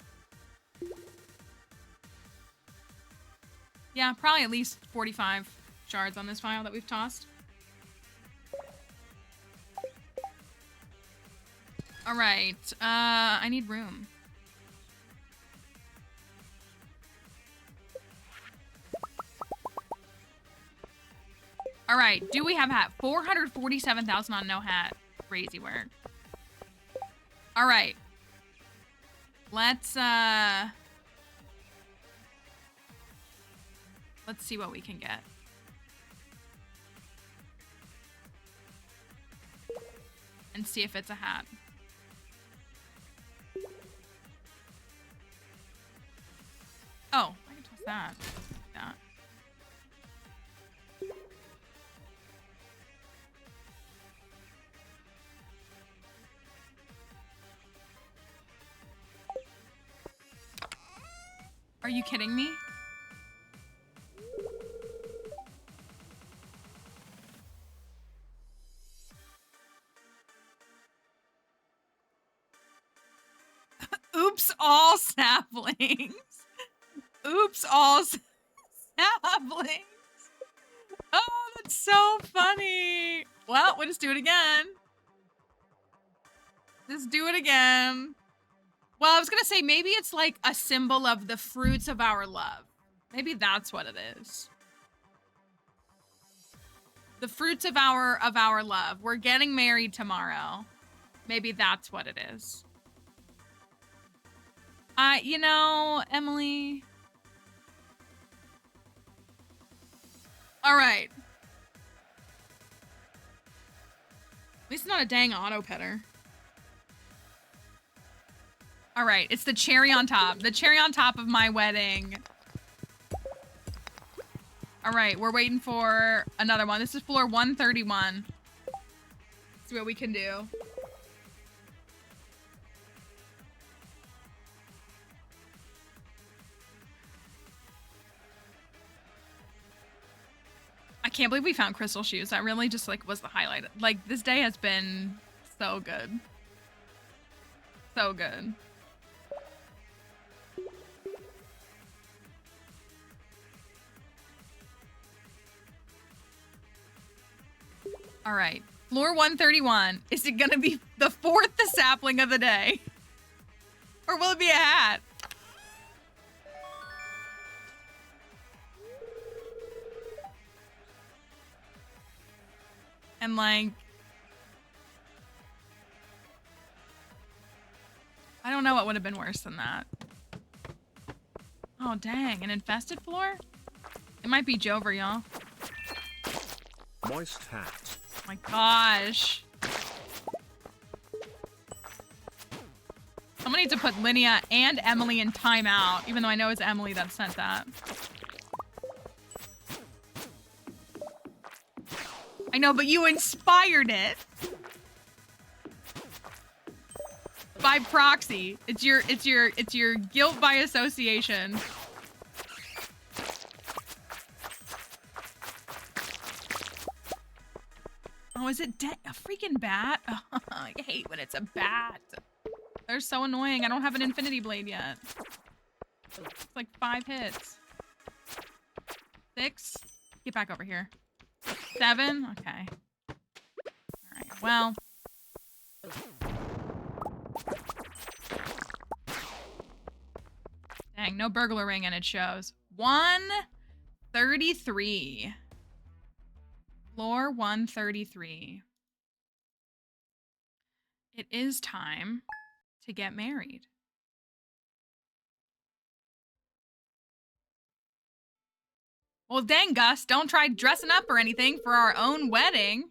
Yeah, probably at least 45. shards on this file that we've tossed. All right. I need room. All right. Do we have hat? 447,000 on no hat. Crazy work. All right. Let's see what we can get. And see if it's a hat. Oh, I can toss that. Like that. Are you kidding me? Oops, all saplings. Oops, all saplings. Oh, that's so funny. Well, we'll just do it again. Just do it again. Well, I was gonna say maybe it's like a symbol of the fruits of our love. Maybe that's what it is. The fruits of our love. We're getting married tomorrow. Maybe that's what it is. You know, Emily. All right. At least it's not a dang auto petter. All right, it's the cherry on top. The cherry on top of my wedding. All right, we're waiting for another one. This is floor 131. Let's see what we can do. I can't believe we found crystal shoes. That really just like was the highlight. Like this day has been so good. So good. All right. Floor 131. Is it going to be the fourth sapling of the day? Or will it be a hat? And like, I don't know what would have been worse than that. Oh, dang. An infested floor? It might be Jover, y'all. Moist hat. Oh my gosh. Someone needs to put Linnea and Emily in timeout, even though I know it's Emily that sent that. I know, but you inspired it. By proxy. It's your guilt by association. Oh, is it a freaking bat? Oh, I hate when it's a bat. They're so annoying. I don't have an infinity blade yet. It's like 5 hits. 6. Get back over here. 7. Okay. All right. Well. Dang, no burglar ring and it shows. 133. Floor 133. It is time to get married. Well, dang, Gus, don't try dressing up or anything for our own wedding.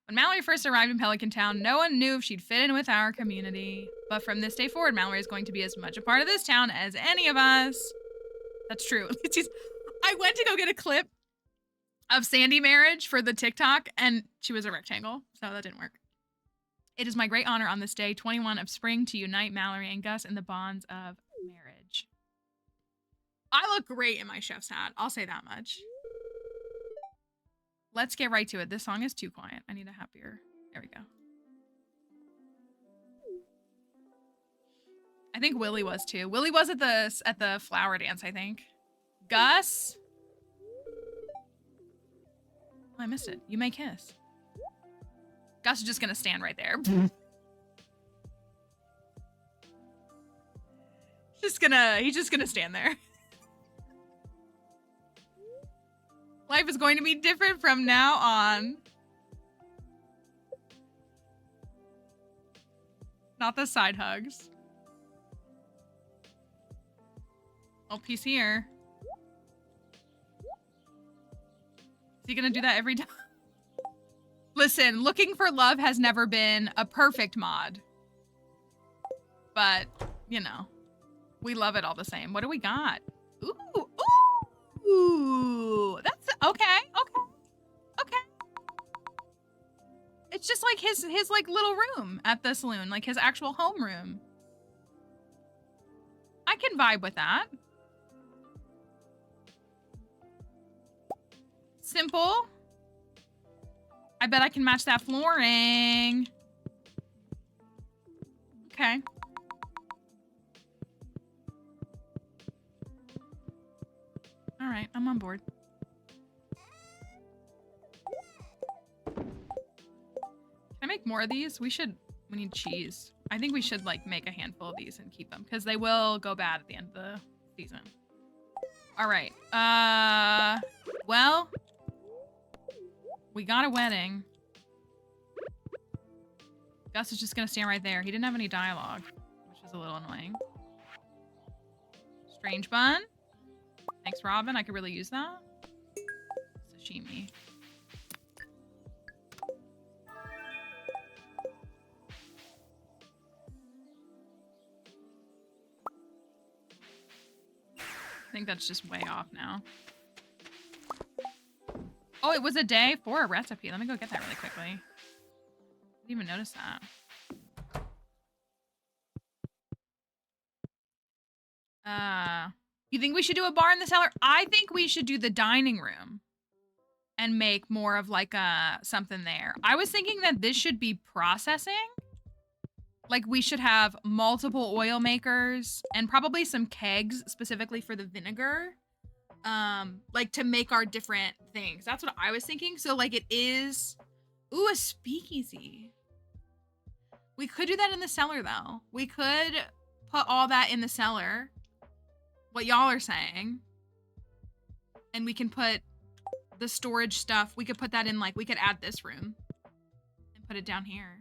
When Mallory first arrived in Pelican Town, no one knew if she'd fit in with our community. But from this day forward, Mallory is going to be as much a part of this town as any of us. That's true. I went to go get a clip of Sandy marriage for the TikTok, and she was a rectangle, so that didn't work. It is my great honor on this day, 21 of spring, to unite Mallory and Gus in the bonds of marriage. I look great in my chef's hat. I'll say that much. Let's get right to it. This song is too quiet. I need a happier. There we go. I think Willie was too. Willie was at the flower dance, I think. Gus? Oh, I missed it. You may kiss. Gus is just gonna stand right there. He's just gonna stand there. Life is going to be different from now on. Not the side hugs. Oh, peace here. Is he gonna do that every time? Listen, looking for love has never been a perfect mod. But, you know, we love it all the same. What do we got? Ooh, ooh. That's okay, okay. It's just like his like little room at the saloon, like his actual home room. I can vibe with that. Simple. I bet I can match that flooring. Okay. All right, I'm on board. Can I make more of these? We need cheese. I think we should like make a handful of these and keep them because they will go bad at the end of the season. All right. Well, we got a wedding. Gus is just gonna stand right there. He didn't have any dialogue, which is a little annoying. Strange bun. Thanks, Robin. I could really use that. Sashimi. I think that's just way off now. Oh, it was a day for a recipe. Let me go get that really quickly. Didn't even notice that. You think we should do a bar in the cellar? I think we should do the dining room and make more of like something there. I was thinking that this should be processing. Like we should have multiple oil makers and probably some kegs specifically for the vinegar. Like to make our different things. That's what I was thinking. So like it is, ooh, a speakeasy. We could do that in the cellar though. We could put all that in the cellar. What y'all are saying. And we can put the storage stuff. We could put that in like, we could add this room and put it down here.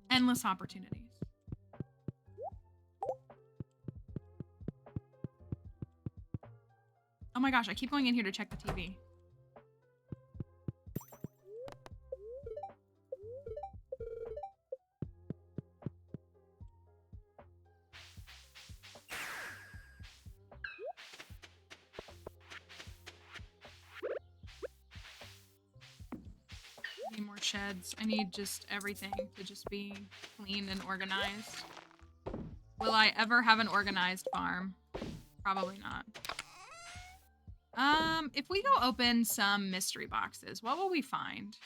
Endless opportunities. Oh my gosh, I keep going in here to check the TV. I need more sheds. I need just everything to just be clean and organized. Will I ever have an organized farm? Probably not. If we go open some mystery boxes, what will we find?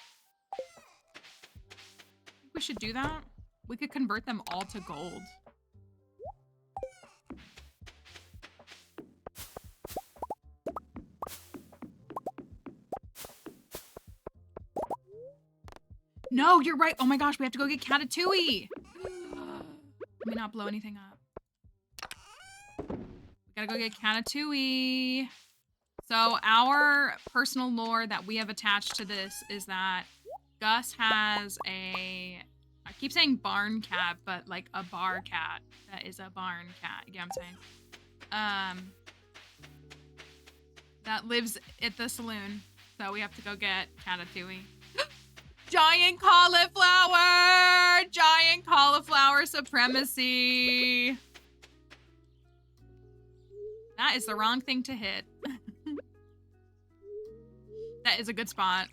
We should do that. We could convert them all to gold. No, you're right. Oh my gosh, we have to go get Catatouille. Let me not blow anything up. We gotta go get Catatouille. So our personal lore that we have attached to this is that Gus has a, I keep saying barn cat, but like a bar cat that is a barn cat. You know what I'm saying? That lives at the saloon. So we have to go get Catatouille. Giant cauliflower! Giant cauliflower supremacy. That is the wrong thing to hit. That is a good spot.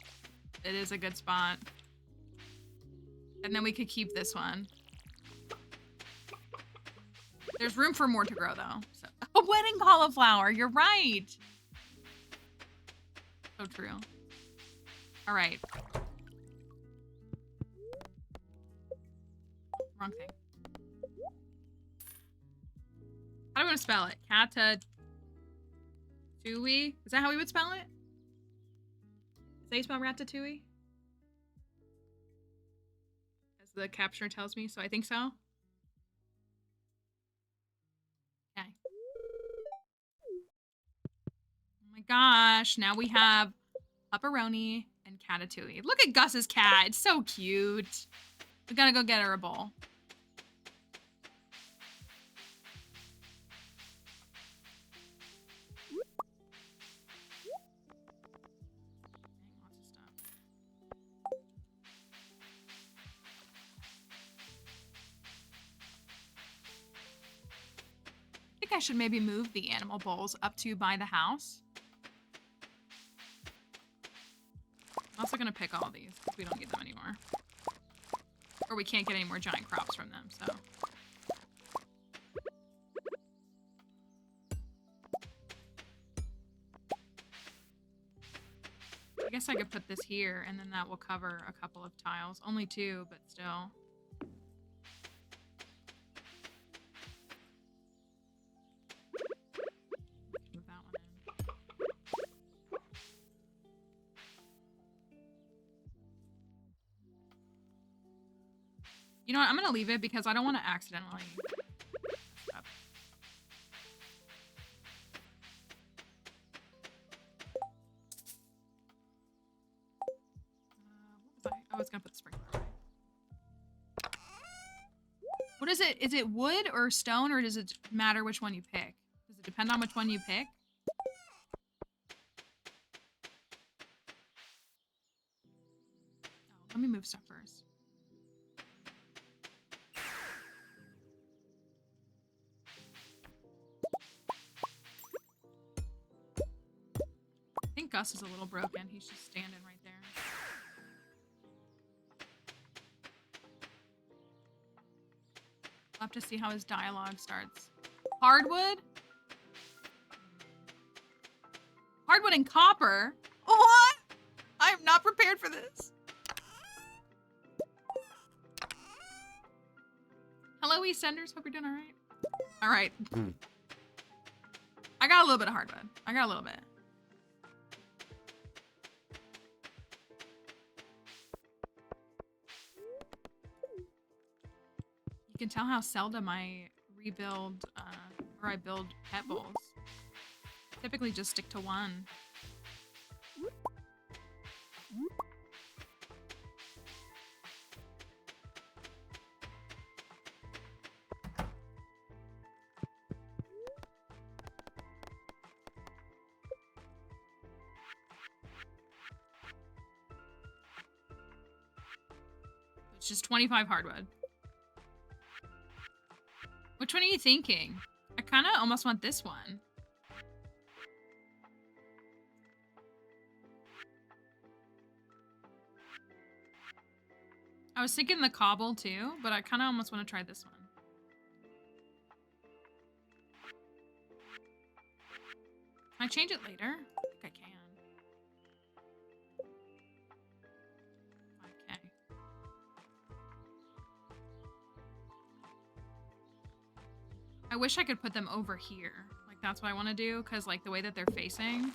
It is a good spot. And then we could keep this one. There's room for more to grow though. So, a wedding cauliflower, you're right. So true. All right. Wrong thing. How do I want to spell it? Ratatouille? Is that how we would spell it? Is that how you spell ratatouille? As the captioner tells me, so I think so. Okay. Oh my gosh, now we have pepperoni and catatouille. Look at Gus's cat. It's so cute. We gotta go get her a bowl. Lots of stuff. I think I should maybe move the animal bowls up to by the house. I'm also gonna pick all these because we don't get them anymore. Or we can't get any more giant crops from them, so. I guess I could put this here and then that will cover a couple of tiles. Only 2, but still. Move that one in. You know what? I'm gonna leave it because I don't want to accidentally mess it up. What was I? Oh, I was gonna put the sprinkler away. What is it? Is it wood or stone, or does it matter which one you pick? Does it depend on which one you pick? Oh, let me move stuff first. I think Gus is a little broken. He's just standing right there. We'll have to see how his dialogue starts. Hardwood? Hardwood and copper? What? I am not prepared for this. Hello, EastEnders. Hope you're doing all right. All right. I got a little bit of hardwood. I got a little bit. You can tell how seldom I rebuild or I build pet bowls. Typically just stick to one. It's just 25 hardwood. Which one are you thinking? I kind of almost want this one. I was thinking the cobble too, but I kind of almost want to try this one. Can I change it later? I think I can. Okay. I wish I could put them over here. Like, that's what I want to do, because, like, the way that they're facing.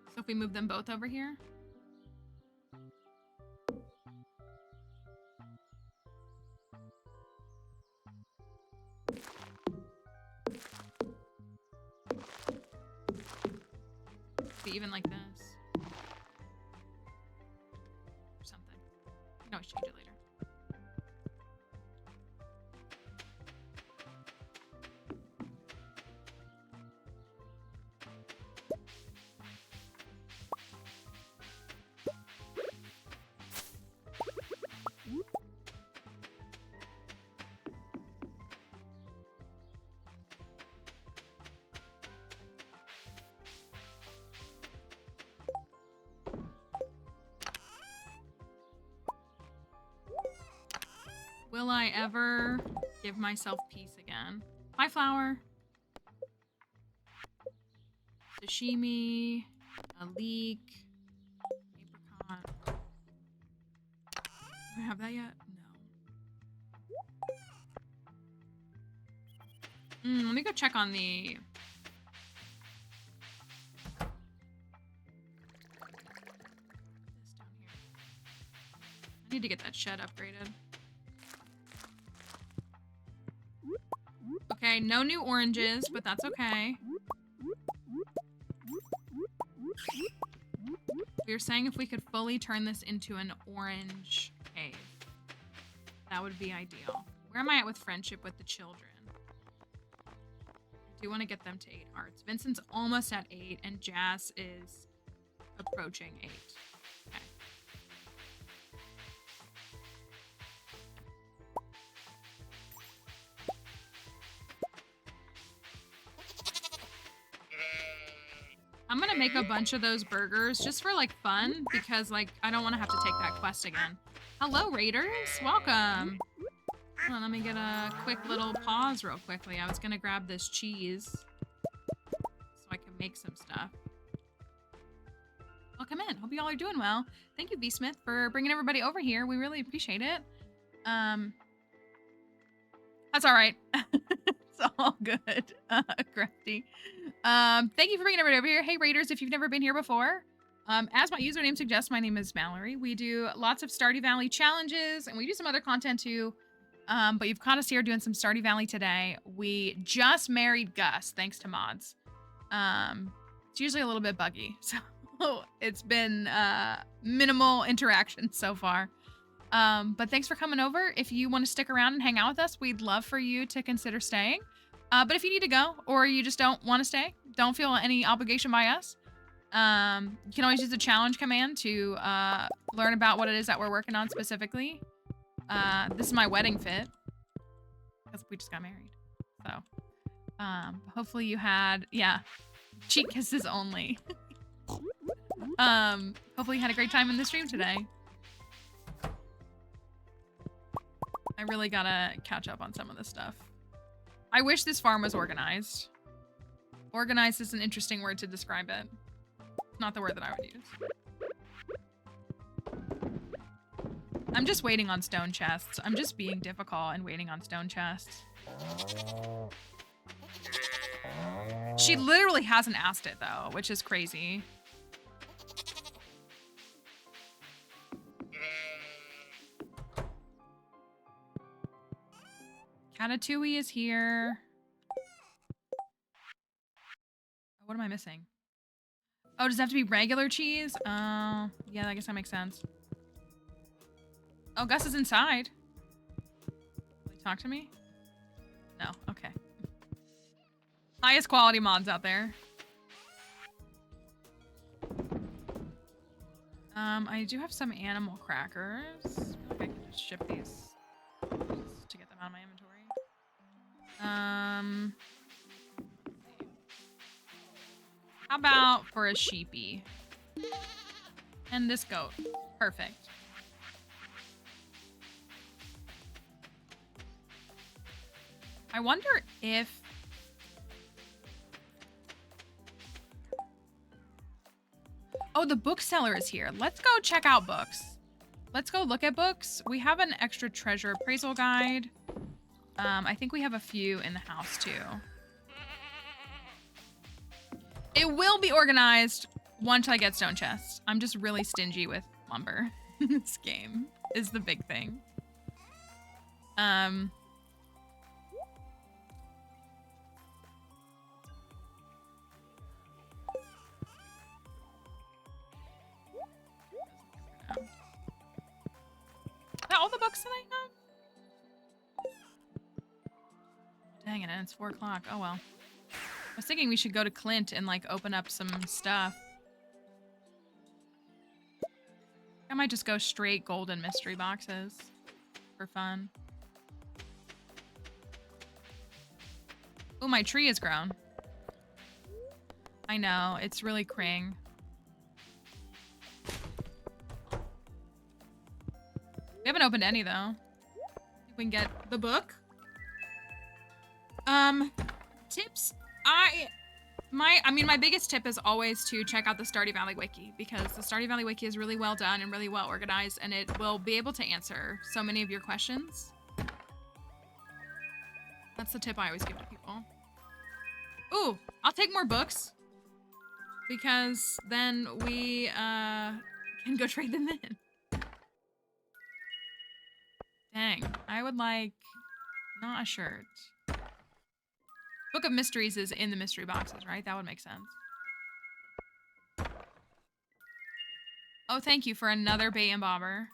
So if we move them both over here. Be even like this. Or something. You can always change it later. Will I ever give myself peace again? Hi, flower. Sashimi, a leek, I have that yet? No. Let me go check on the... This down here. I need to get that shed upgraded. Okay, no new oranges, but that's okay. We were saying if we could fully turn this into an orange cave, that would be ideal. Where am I at with friendship with the children? I do want to get them to 8 hearts. Vincent's almost at 8, and Jazz is approaching 8. Okay. I'm gonna make a bunch of those burgers just for like fun because like I don't want to have to take that quest again. Hello Raiders, welcome. Hold on, let me get a quick little pause real quickly. I was gonna grab this cheese so I can make some stuff. Welcome in, hope you all are doing well. Thank you B-Smith for bringing everybody over here. We really appreciate it. That's all right. It's all good, Crafty. Thank you for bringing everybody over here. Hey, Raiders, if you've never been here before, as my username suggests, my name is Mallory. We do lots of Stardew Valley challenges, and we do some other content too. But you've caught us here doing some Stardew Valley today. We just married Gus, thanks to mods. It's usually a little bit buggy, so it's been minimal interaction so far. But thanks for coming over. If you want to stick around and hang out with us, we'd love for you to consider staying. But if you need to go or you just don't want to stay, don't feel any obligation by us. You can always use the challenge command to learn about what it is that we're working on specifically. This is my wedding fit because we just got married. So hopefully you had, yeah, cheek kisses only. Hopefully you had a great time in the stream today. I really gotta catch up on some of this stuff. I wish this farm was organized. Organized is an interesting word to describe it. It's not the word that I would use. I'm just waiting on stone chests. I'm just being difficult and waiting on stone chests. She literally hasn't asked it though, which is crazy. Catatouille is here. What am I missing? Oh, does it have to be regular cheese? Yeah, I guess that makes sense. Oh, Gus is inside. Will he talk to me? No, okay. Highest quality mods out there. I do have some animal crackers. I feel like I can just ship these to get them out of my inventory. How about for a sheepy? And this goat. Perfect. I wonder if... Oh, the bookseller is here. Let's go check out books. Let's go look at books. We have an extra treasure appraisal guide. I think we have a few in the house too. It will be organized once I get stone chests. I'm just really stingy with lumber. This game is the big thing. Is that all the books that I have? Dang it, and it's 4 o'clock. Oh well. I was thinking we should go to Clint and like open up some stuff. I might just go straight golden mystery boxes for fun. Oh, my tree has grown. I know, it's really cring. We haven't opened any though. If we can get the book. Tips. My biggest tip is always to check out the Stardew Valley wiki, because the Stardew Valley wiki is really well done and really well organized, and it will be able to answer so many of your questions. That's the tip I always give to people. Ooh, I'll take more books, because then we can go trade them in. Dang, I would like not a shirt. Book of Mysteries is in the mystery boxes, right? That would make sense. Oh, thank you for another bait and bobber.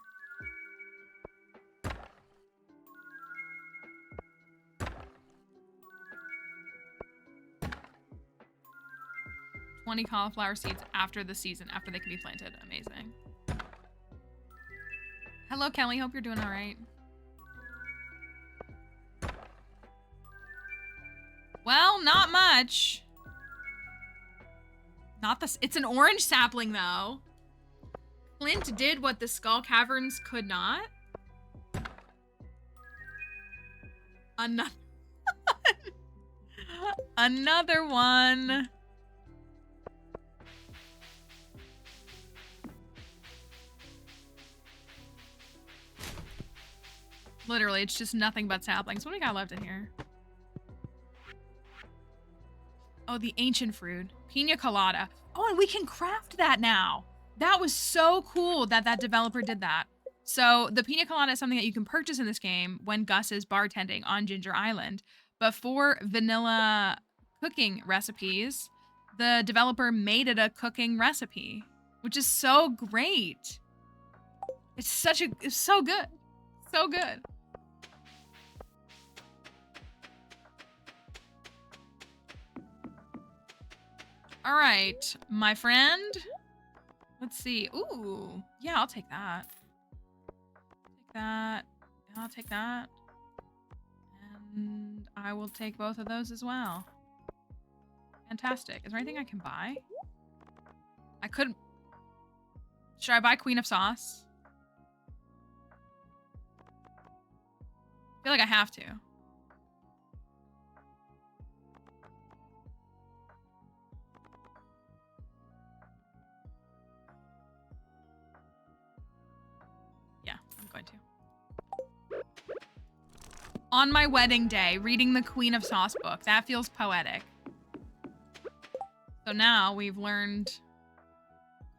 $20 cauliflower seeds after the season, after they can be planted. Amazing. Hello, Kelly. Hope you're doing all right. Well, not much. Not this. It's an orange sapling, though. Flint did what the Skull Caverns could not. Another one. Another one. Literally, it's just nothing but saplings. What do we got left in here? Oh, the ancient fruit. Pina colada. Oh, and we can craft that now. That was so cool that that developer did that. So the pina colada is something that you can purchase in this game when Gus is bartending on Ginger Island. But for vanilla cooking recipes, the developer made it a cooking recipe, which is so great. It's so good. So good. All right, my friend. Let's see. Ooh, yeah, I'll take that. Take that. I'll take that. And I will take both of those as well. Fantastic. Is there anything I can buy? I could. Should I buy Queen of Sauce? I feel like I have to. Going to. On my wedding day, reading the Queen of Sauce book. That feels poetic. So now we've learned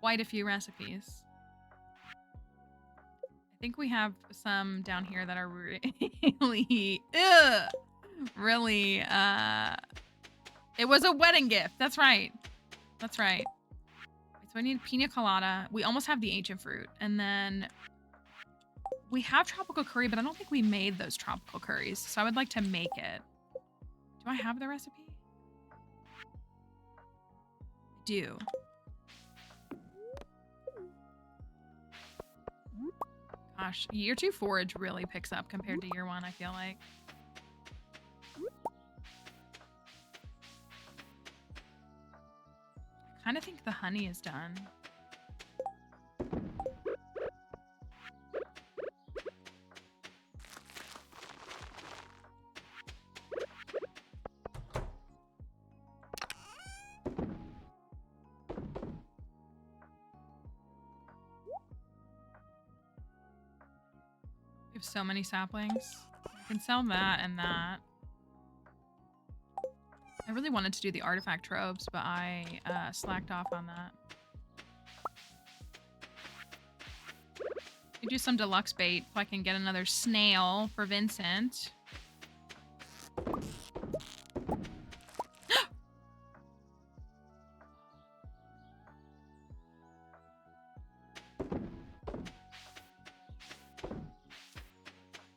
quite a few recipes. I think we have some down here that are really, really, it was a wedding gift. That's right. That's right. So I need pina colada. We almost have the ancient fruit. And then we have tropical curry, but I don't think we made those tropical curries. So I would like to make it. Do I have the recipe? I do. Gosh, year 2 forage really picks up compared to year 1, I feel like. I kind of think the honey is done. So many saplings. I can sell that and that. I really wanted to do the artifact tropes, but I slacked off on that. I do some deluxe bait so I can get another snail for Vincent.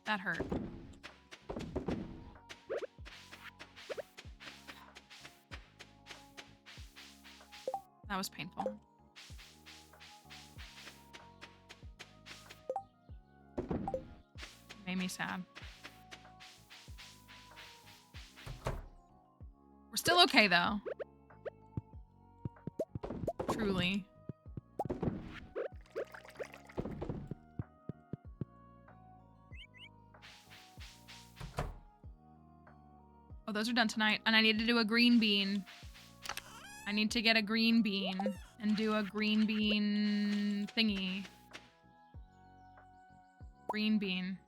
That hurt. That was painful. Made me sad. We're still okay, though. Truly. Oh, those are done tonight. And I need to do a green bean. I need to get a green bean and do a green bean thingy. Green bean.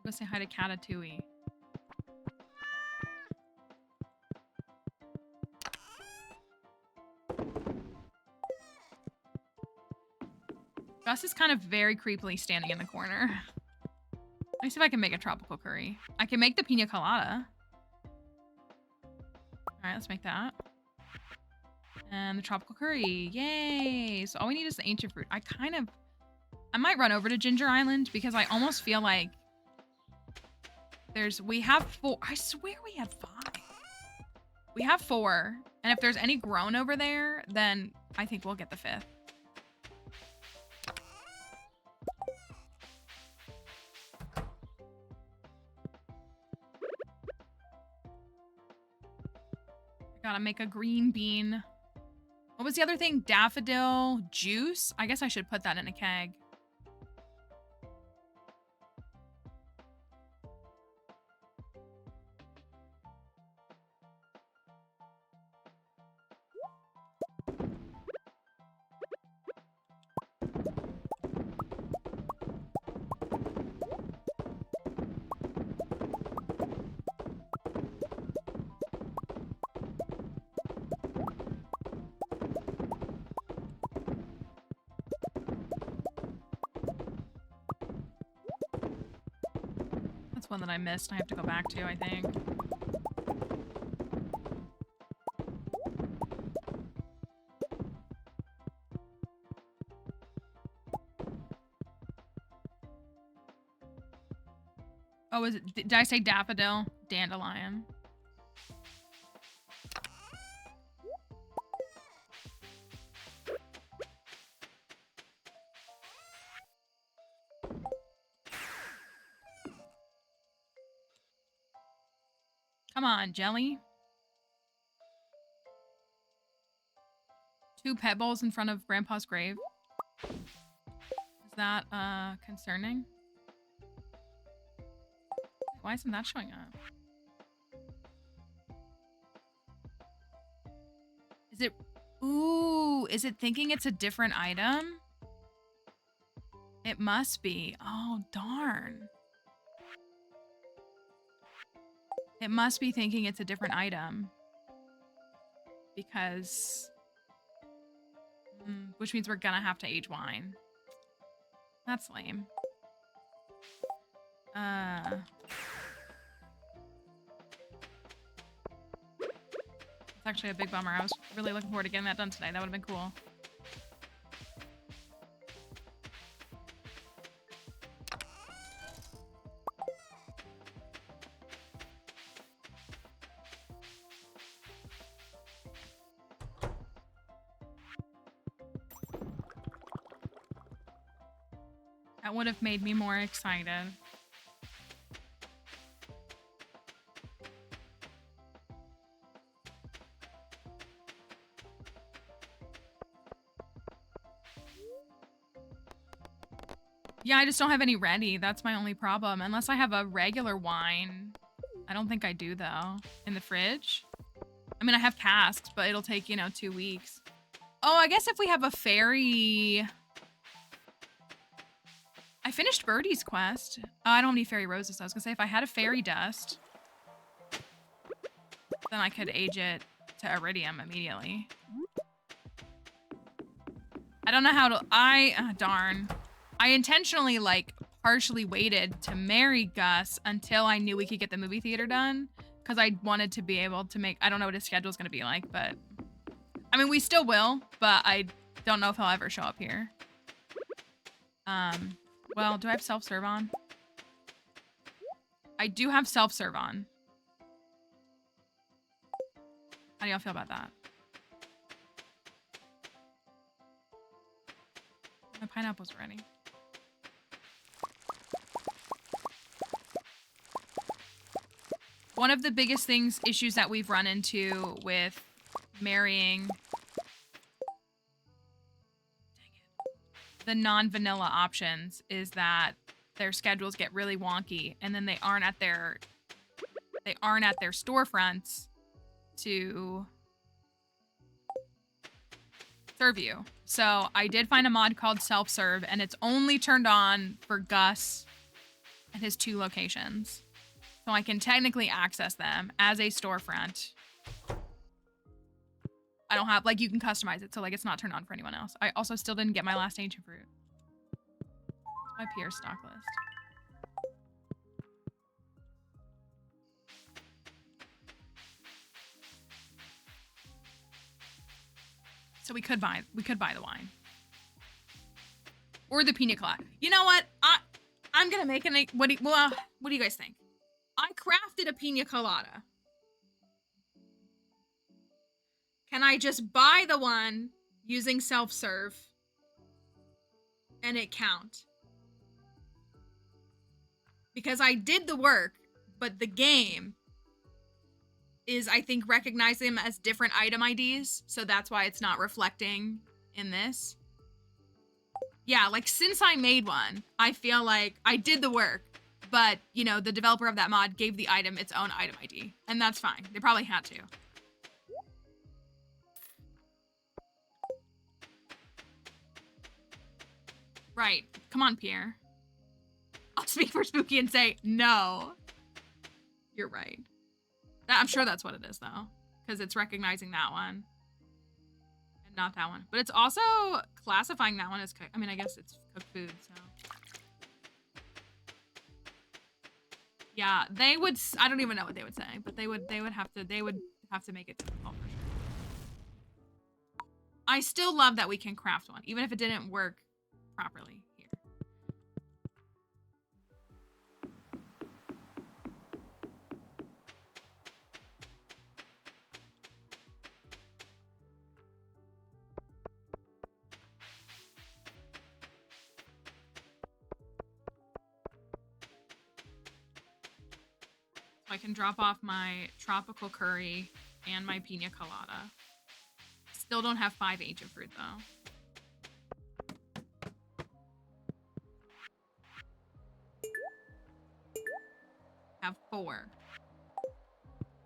Go say hi to Catatouille. Gus is kind of very creepily standing in the corner. Let me see if I can make a tropical curry. I can make the pina colada. All right, let's make that. And the tropical curry, yay! So all we need is the ancient fruit. I might run over to Ginger Island because I almost feel like we have 4. I swear we had 5. We have 4. And if there's any grown over there, then I think we'll get the 5th. I gotta make a green bean. What was the other thing? Daffodil juice? I guess I should put that in a keg. One that I missed. I have to go back to, I think. Oh, did I say daffodil? Dandelion. Come on, jelly. 2 pet bowls in front of Grandpa's grave. Is that, concerning? Why isn't that showing up? Is it... Ooh, is it thinking it's a different item? It must be. Oh, darn. It must be thinking it's a different item. Because... which means we're gonna have to age wine. That's lame. It's actually a big bummer. I was really looking forward to getting that done today. That would have been cool. That would have made me more excited. Yeah, I just don't have any ready. That's my only problem. Unless I have a regular wine. I don't think I do, though. In the fridge. I mean, I have casks, but it'll take, 2 weeks. Oh, I guess if we have a fairy... I finished Birdie's quest. Oh, I don't have any fairy roses. I was gonna say if I had a fairy dust, then I could age it to iridium immediately. I don't know how to... darn. I intentionally, partially waited to marry Gus until I knew we could get the movie theater done. Because I wanted to be able to make... I don't know what his schedule's gonna be like, but... I mean, we still will, but I don't know if he'll ever show up here. Well, do I have self-serve on? I do have self-serve on. How do y'all feel about that? My pineapple's ready. one of the biggest issues that we've run into with marrying the non-vanilla options is that their schedules get really wonky, and then they aren't at their storefronts to serve you. So I did find a mod called self-serve, and it's only turned on for Gus and his 2 locations. So I can technically access them as a storefront. I don't have, like, you can customize it, so, like, it's not turned on for anyone else. I also still didn't get my last ancient fruit. It's my peer stock list. So we could buy the wine. Or the pina colada. You know what? I'm gonna make what do you guys think? I crafted a pina colada. Can I just buy the one using self-serve and it count? Because I did the work, but the game is, I think, recognizing them as different item IDs, so that's why it's not reflecting in this. Yeah, like, since I made one, I feel like I did the work, but, you know, the developer of that mod gave the item its own item ID, and that's fine. They probably had to. Right. Come on, Pierre. I'll speak for Spooky and say, no. You're right. I'm sure that's what it is, though. Because it's recognizing that one. And not that one. But it's also classifying that one as cooked. I mean, I guess it's cooked food, so. Yeah, they would, I don't even know what they would say, but they would have to make it difficult for sure. I still love that we can craft one, even if it didn't work properly here. So I can drop off my tropical curry and my pina colada. Still don't have 5 ancient fruit though. Have 4.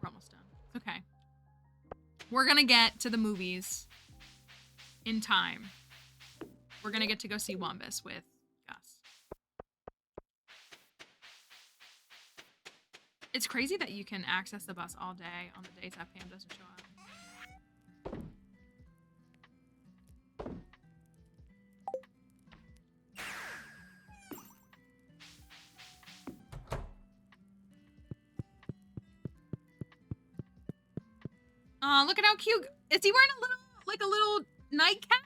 We're almost done. It's okay. We're gonna get to the movies in time. We're gonna get to go see Wumbus with Gus. It's crazy that you can access the bus all day on the days that Pam doesn't show up. Aw, look at how cute. Is he wearing a little nightcap?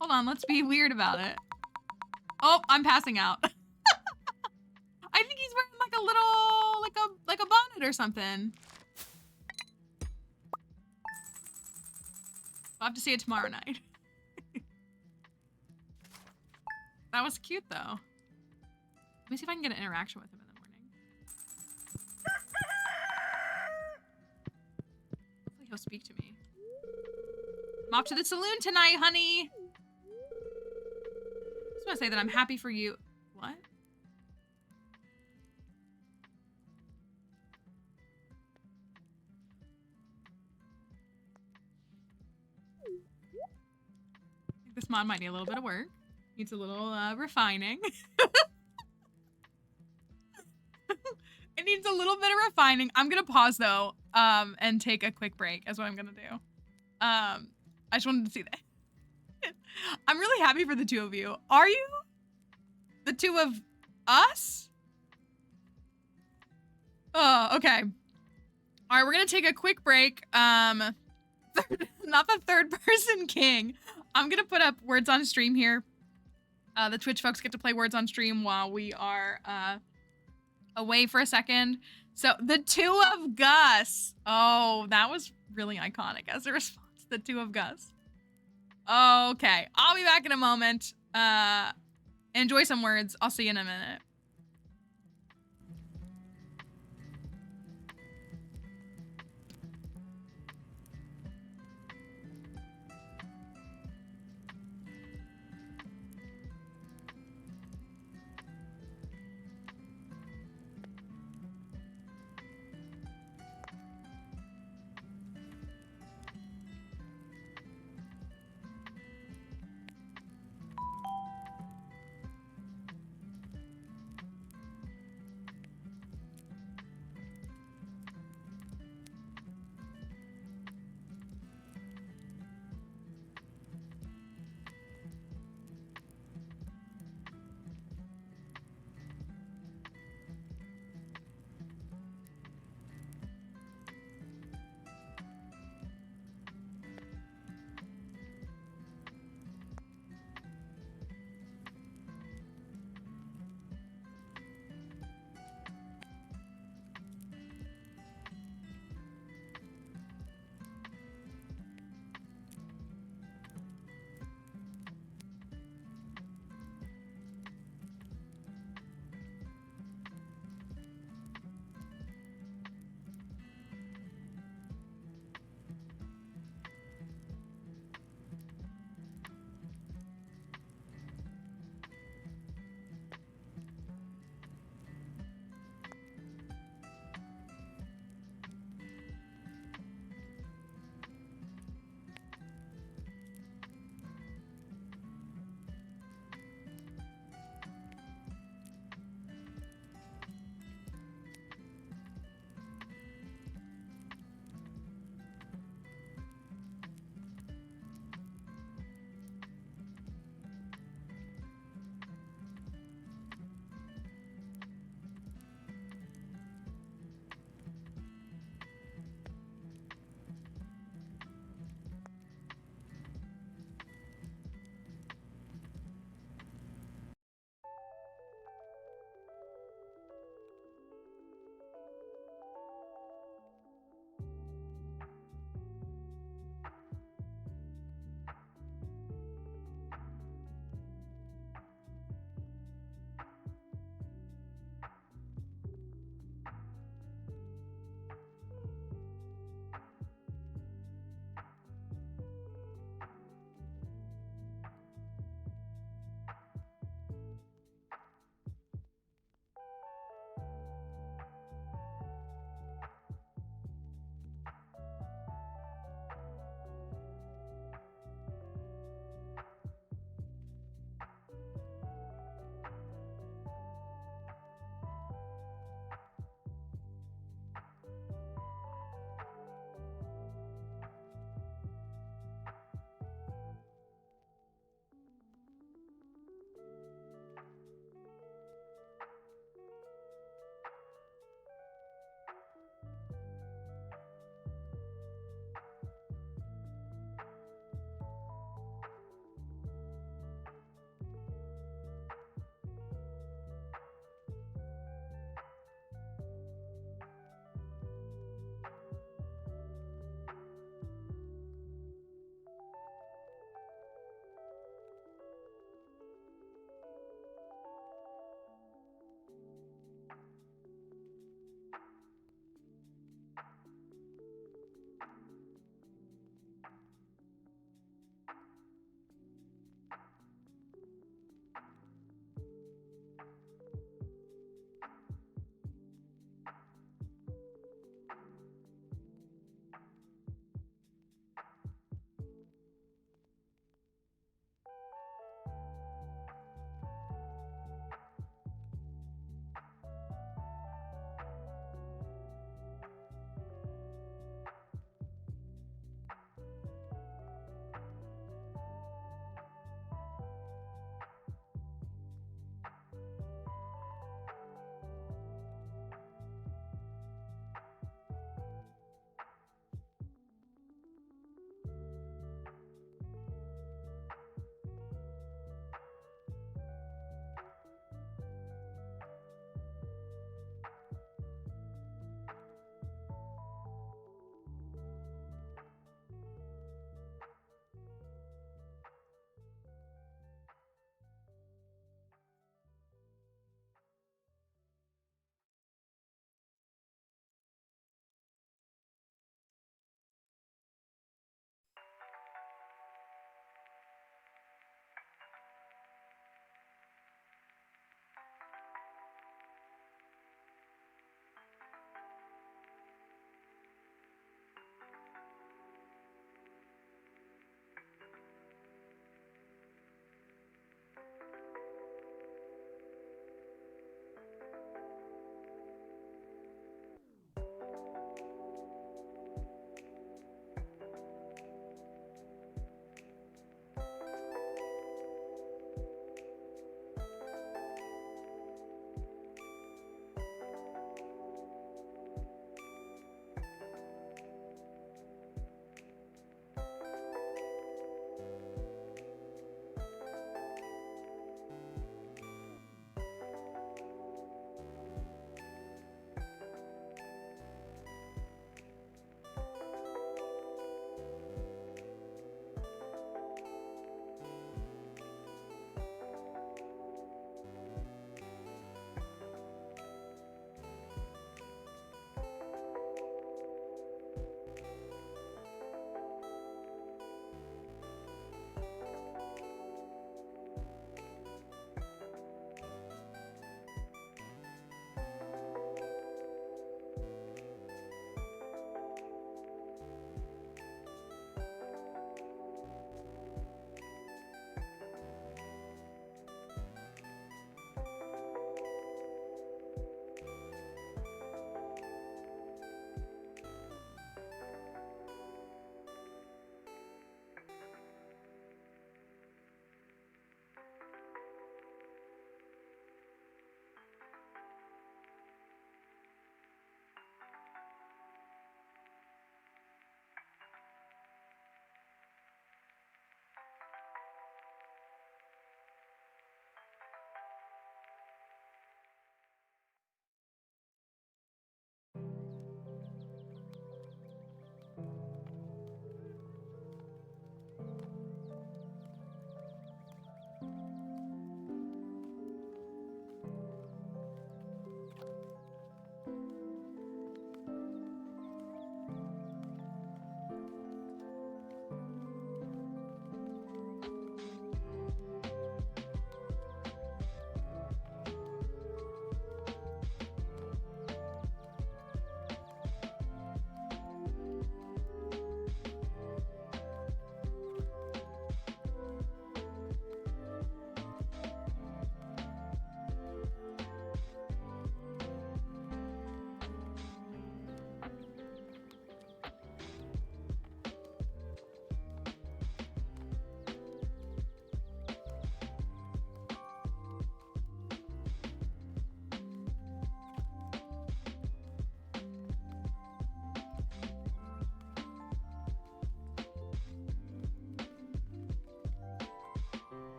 Hold on, let's be weird about it. Oh, I'm passing out. I think he's wearing like a little, like a bonnet or something. I'll have to see it tomorrow night. That was cute though. Let me see if I can get an interaction with him in the morning. Hopefully he'll speak to me. I'm off to the saloon tonight, honey. I just want to say that I'm happy for you. What? This mod might need a little bit of work. Needs a little refining. It needs a little bit of refining. I'm gonna pause though, and take a quick break. Is what I'm gonna do. I just wanted to see that. I'm really happy for the two of you. Are you? The two of us? Oh, okay. All right, we're gonna take a quick break. Not the third person king. I'm gonna put up words on stream here. The Twitch folks get to play words on stream while we are away for a second. So the two of Gus. Oh, that was really iconic as a response. The two of Gus. Okay, I'll be back in a moment. Enjoy some words. I'll see you in a minute.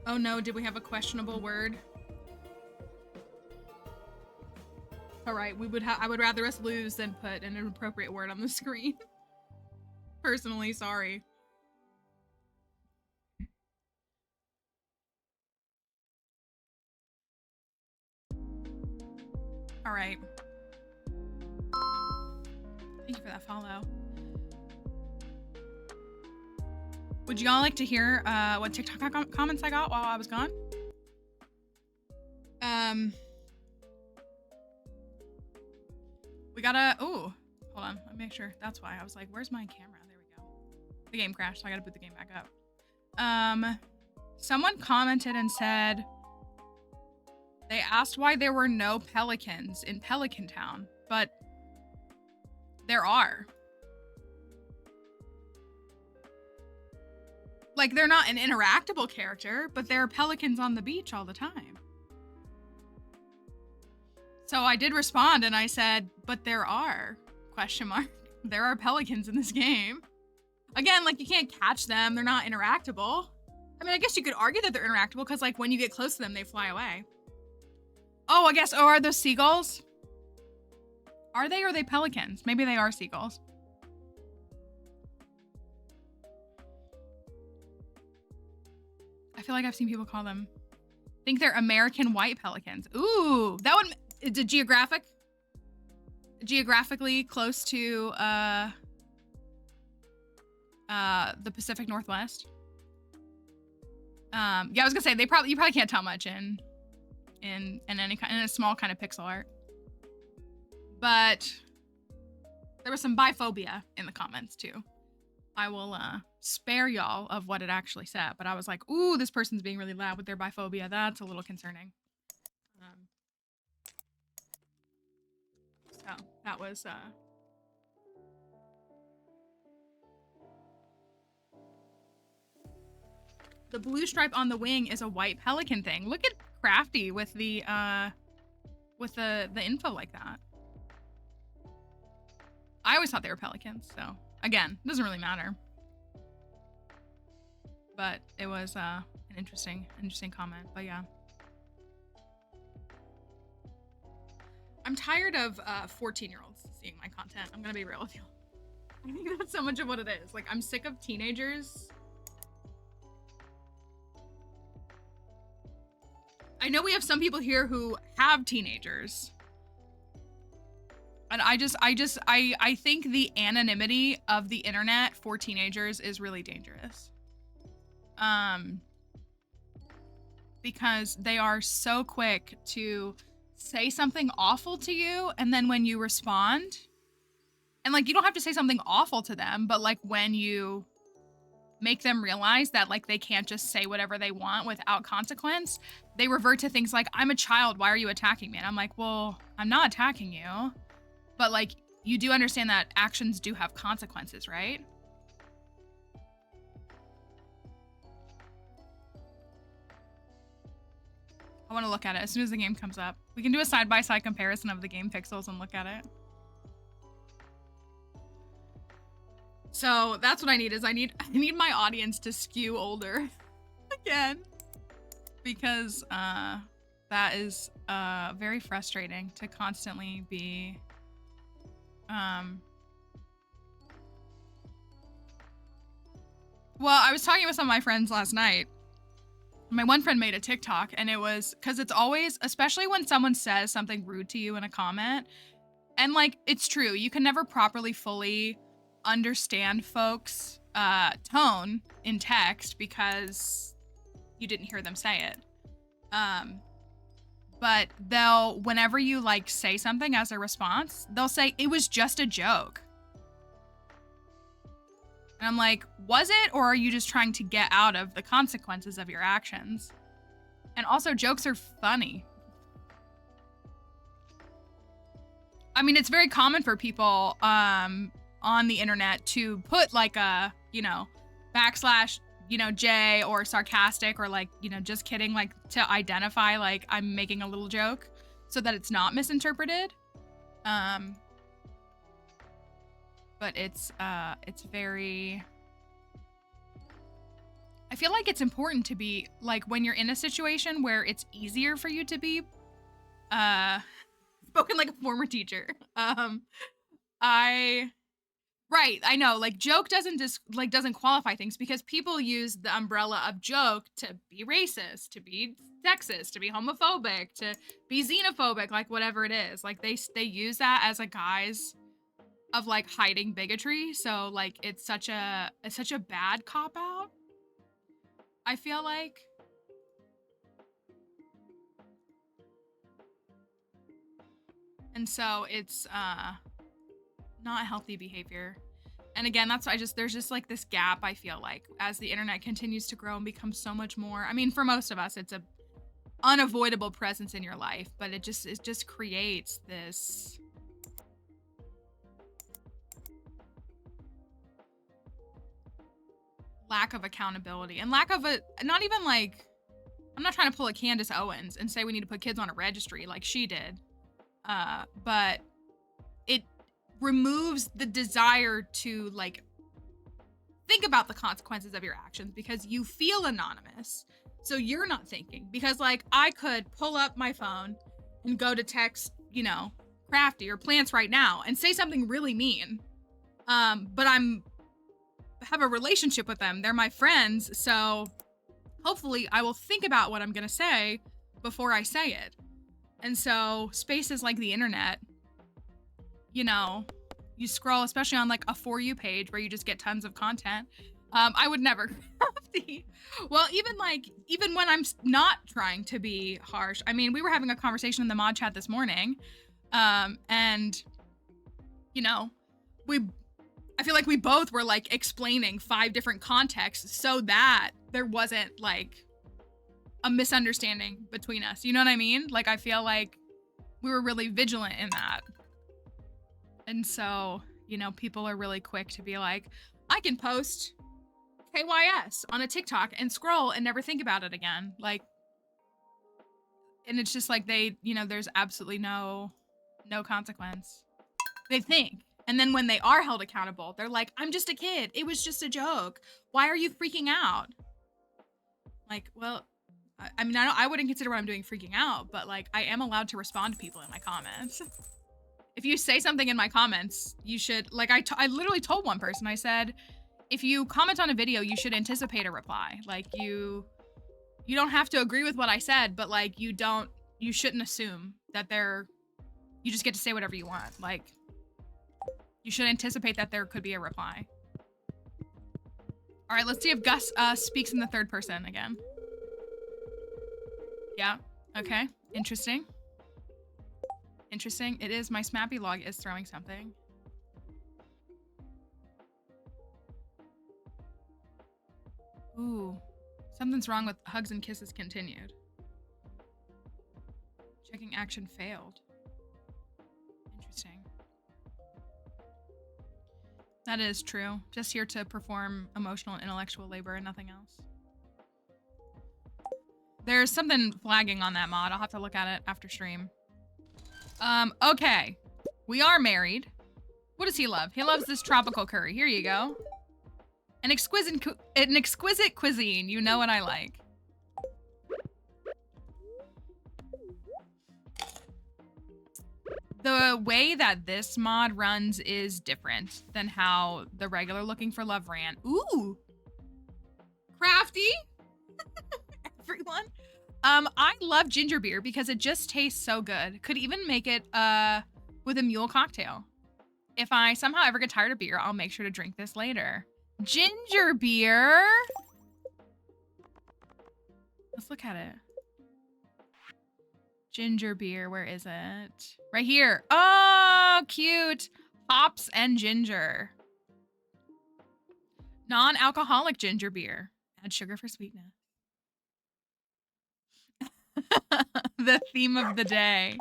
Oh no, did we have a questionable word? All right, I would rather us lose than put an inappropriate word on the screen. Personally, sorry. All right. Thank you for that follow. Would y'all like to hear what TikTok comments I got while I was gone? We gotta, oh, hold on, let me make sure. That's why I was like, where's my camera? There we go. The game crashed, so I gotta boot the game back up. Someone commented and said, they asked why there were no pelicans in Pelican Town, but there are. Like, they're not an interactable character, but there are pelicans on the beach all the time. So I did respond and I said, but there are, question mark. There are pelicans in this game. Again, like, you can't catch them. They're not interactable. I mean, I guess you could argue that they're interactable because, like, when you get close to them, they fly away. Oh, I guess, oh, are those seagulls? Are they, or are they pelicans? Maybe they are seagulls. I feel like I've seen people call them, I think they're American white pelicans. Ooh, that one, it's a geographically close to the Pacific Northwest. Yeah, I was gonna say you probably can't tell much in any kind, in a small kind of pixel art. But there was some biphobia in the comments too. I will spare y'all of what it actually said, but I was like, ooh, this person's being really loud with their biphobia. That's a little concerning. So that was the blue stripe on the wing is a white pelican thing. Look at Crafty with the info like that. I always thought they were pelicans, so again, doesn't really matter. But it was an interesting comment. But yeah. I'm tired of 14-year-olds seeing my content. I'm gonna be real with you. I think that's so much of what it is. Like, I'm sick of teenagers. I know we have some people here who have teenagers. And I think the anonymity of the internet for teenagers is really dangerous. Because they are so quick to say something awful to you, and then when you respond, and like, you don't have to say something awful to them, but like, when you make them realize that like they can't just say whatever they want without consequence, they revert to things like, I'm a child, why are you attacking me? And I'm like, well, I'm not attacking you, but like, you do understand that actions do have consequences, right? I want to look at it as soon as the game comes up. We can do a side-by-side comparison of the game pixels and look at it. So that's what I need, is I need my audience to skew older again, because that is very frustrating to constantly be well, I was talking with some of my friends last night. My one friend made a TikTok, and it was because it's always, especially when someone says something rude to you in a comment, and like, it's true, you can never properly fully understand folks' tone in text because you didn't hear them say it. But whenever you like say something as a response, they'll say, it was just a joke. And I'm like, was it, or are you just trying to get out of the consequences of your actions? And also, jokes are funny. I mean, it's very common for people on the internet to put like a, backslash, J, or sarcastic, or like, just kidding, like to identify like I'm making a little joke so that it's not misinterpreted. But it's very, I feel like it's important to be, like, when you're in a situation where it's easier for you to be, spoken like a former teacher. Right, I know, like, joke doesn't qualify things because people use the umbrella of joke to be racist, to be sexist, to be homophobic, to be xenophobic, like, whatever it is. Like, they use that as a guise of, like, hiding bigotry, so, like, it's such a bad cop-out, I feel like. And so it's, not healthy behavior. And again, that's why there's just like this gap, I feel like, as the internet continues to grow and become so much more. I mean, for most of us, it's a unavoidable presence in your life, but it just creates this lack of accountability and lack of not even like, I'm not trying to pull a Candace Owens and say we need to put kids on a registry like she did. But it removes the desire to like think about the consequences of your actions because you feel anonymous. So you're not thinking because like I could pull up my phone and go to text, you know, Crafty or Plants right now and say something really mean. But have a relationship with them. They're my friends. So hopefully I will think about what I'm going to say before I say it. And so spaces like the internet, you know, you scroll, especially on like a For You page where you just get tons of content. I would never Crafty. Well, even when I'm not trying to be harsh. I mean, we were having a conversation in the mod chat this morning. And you know, I feel like we both were like explaining 5 different contexts so that there wasn't like a misunderstanding between us. You know what I mean? Like, I feel like we were really vigilant in that. And so, you know, people are really quick to be like, I can post KYS on a TikTok and scroll and never think about it again. Like, and it's just like they, you know, there's absolutely no consequence. They think. And then when they are held accountable, they're like, I'm just a kid. It was just a joke. Why are you freaking out? Like, well, I mean, I wouldn't consider what I'm doing freaking out, but like, I am allowed to respond to people in my comments. If you say something in my comments, you should, like, I literally told one person, I said, if you comment on a video, you should anticipate a reply. Like, you don't have to agree with what I said, but like, you shouldn't assume that you just get to say whatever you want. Like, you should anticipate that there could be a reply. All right, let's see if Gus speaks in the third person again. Yeah, okay, interesting. Interesting, it is, my Smappy log is throwing something. Ooh, something's wrong with hugs and kisses continued. Checking action failed. Interesting. That is true. Just here to perform emotional and intellectual labor and nothing else. There's something flagging on that mod. I'll have to look at it after stream. Okay. We are married. What does he love? He loves this tropical curry. Here you go. An exquisite cuisine. You know what I like. The way that this mod runs is different than how the regular Looking for Love ran. Ooh. Crafty. Everyone. I love ginger beer because it just tastes so good. Could even make it with a mule cocktail. If I somehow ever get tired of beer, I'll make sure to drink this later. Ginger beer. Let's look at it. Ginger beer, where is it? Right here. Oh, cute. Hops and ginger. Non-alcoholic ginger beer. Add sugar for sweetness. The theme of the day.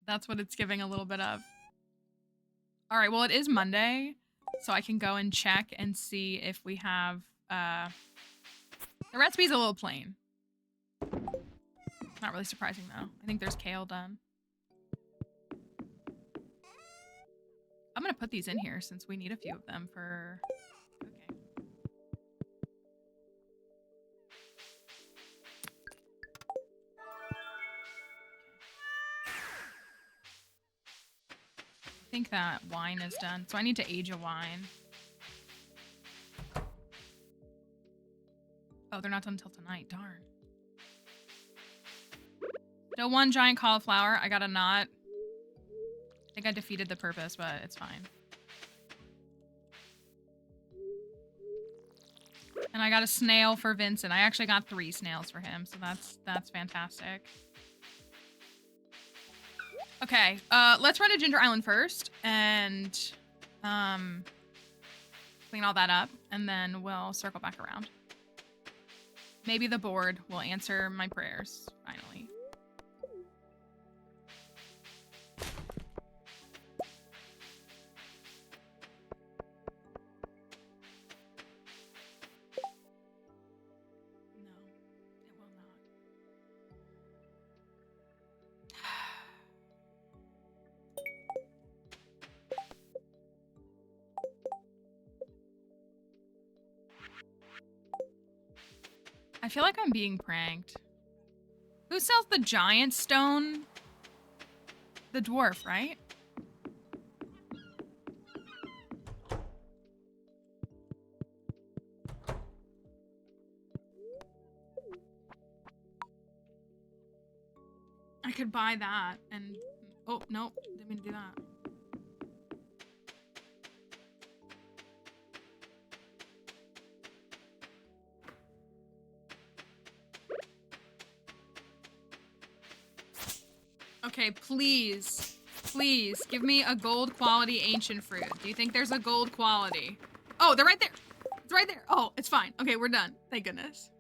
That's what it's giving a little bit of. All right, well, it is Monday, so I can go and check and see if we have, the recipe's a little plain. Not really surprising, though. I think there's kale done. I'm gonna put these in here since we need a few of them for... Okay. think that wine is done. So I need to age a wine. Oh, they're not done until tonight. Darn. Still one giant cauliflower. I got a knot. I think I defeated the purpose, but it's fine. And I got a snail for Vincent. I actually got 3 snails for him, so that's fantastic. Okay, let's run to Ginger Island first and clean all that up, and then we'll circle back around. Maybe the board will answer my prayers finally. I feel like I'm being pranked. Who sells the giant stone? The dwarf, right? I could buy that and... Oh, nope. Didn't mean to do that. Okay, please, please give me a gold quality ancient fruit. Do you think there's a gold quality? Oh, they're right there. It's right there. Oh, it's fine. Okay, we're done. Thank goodness.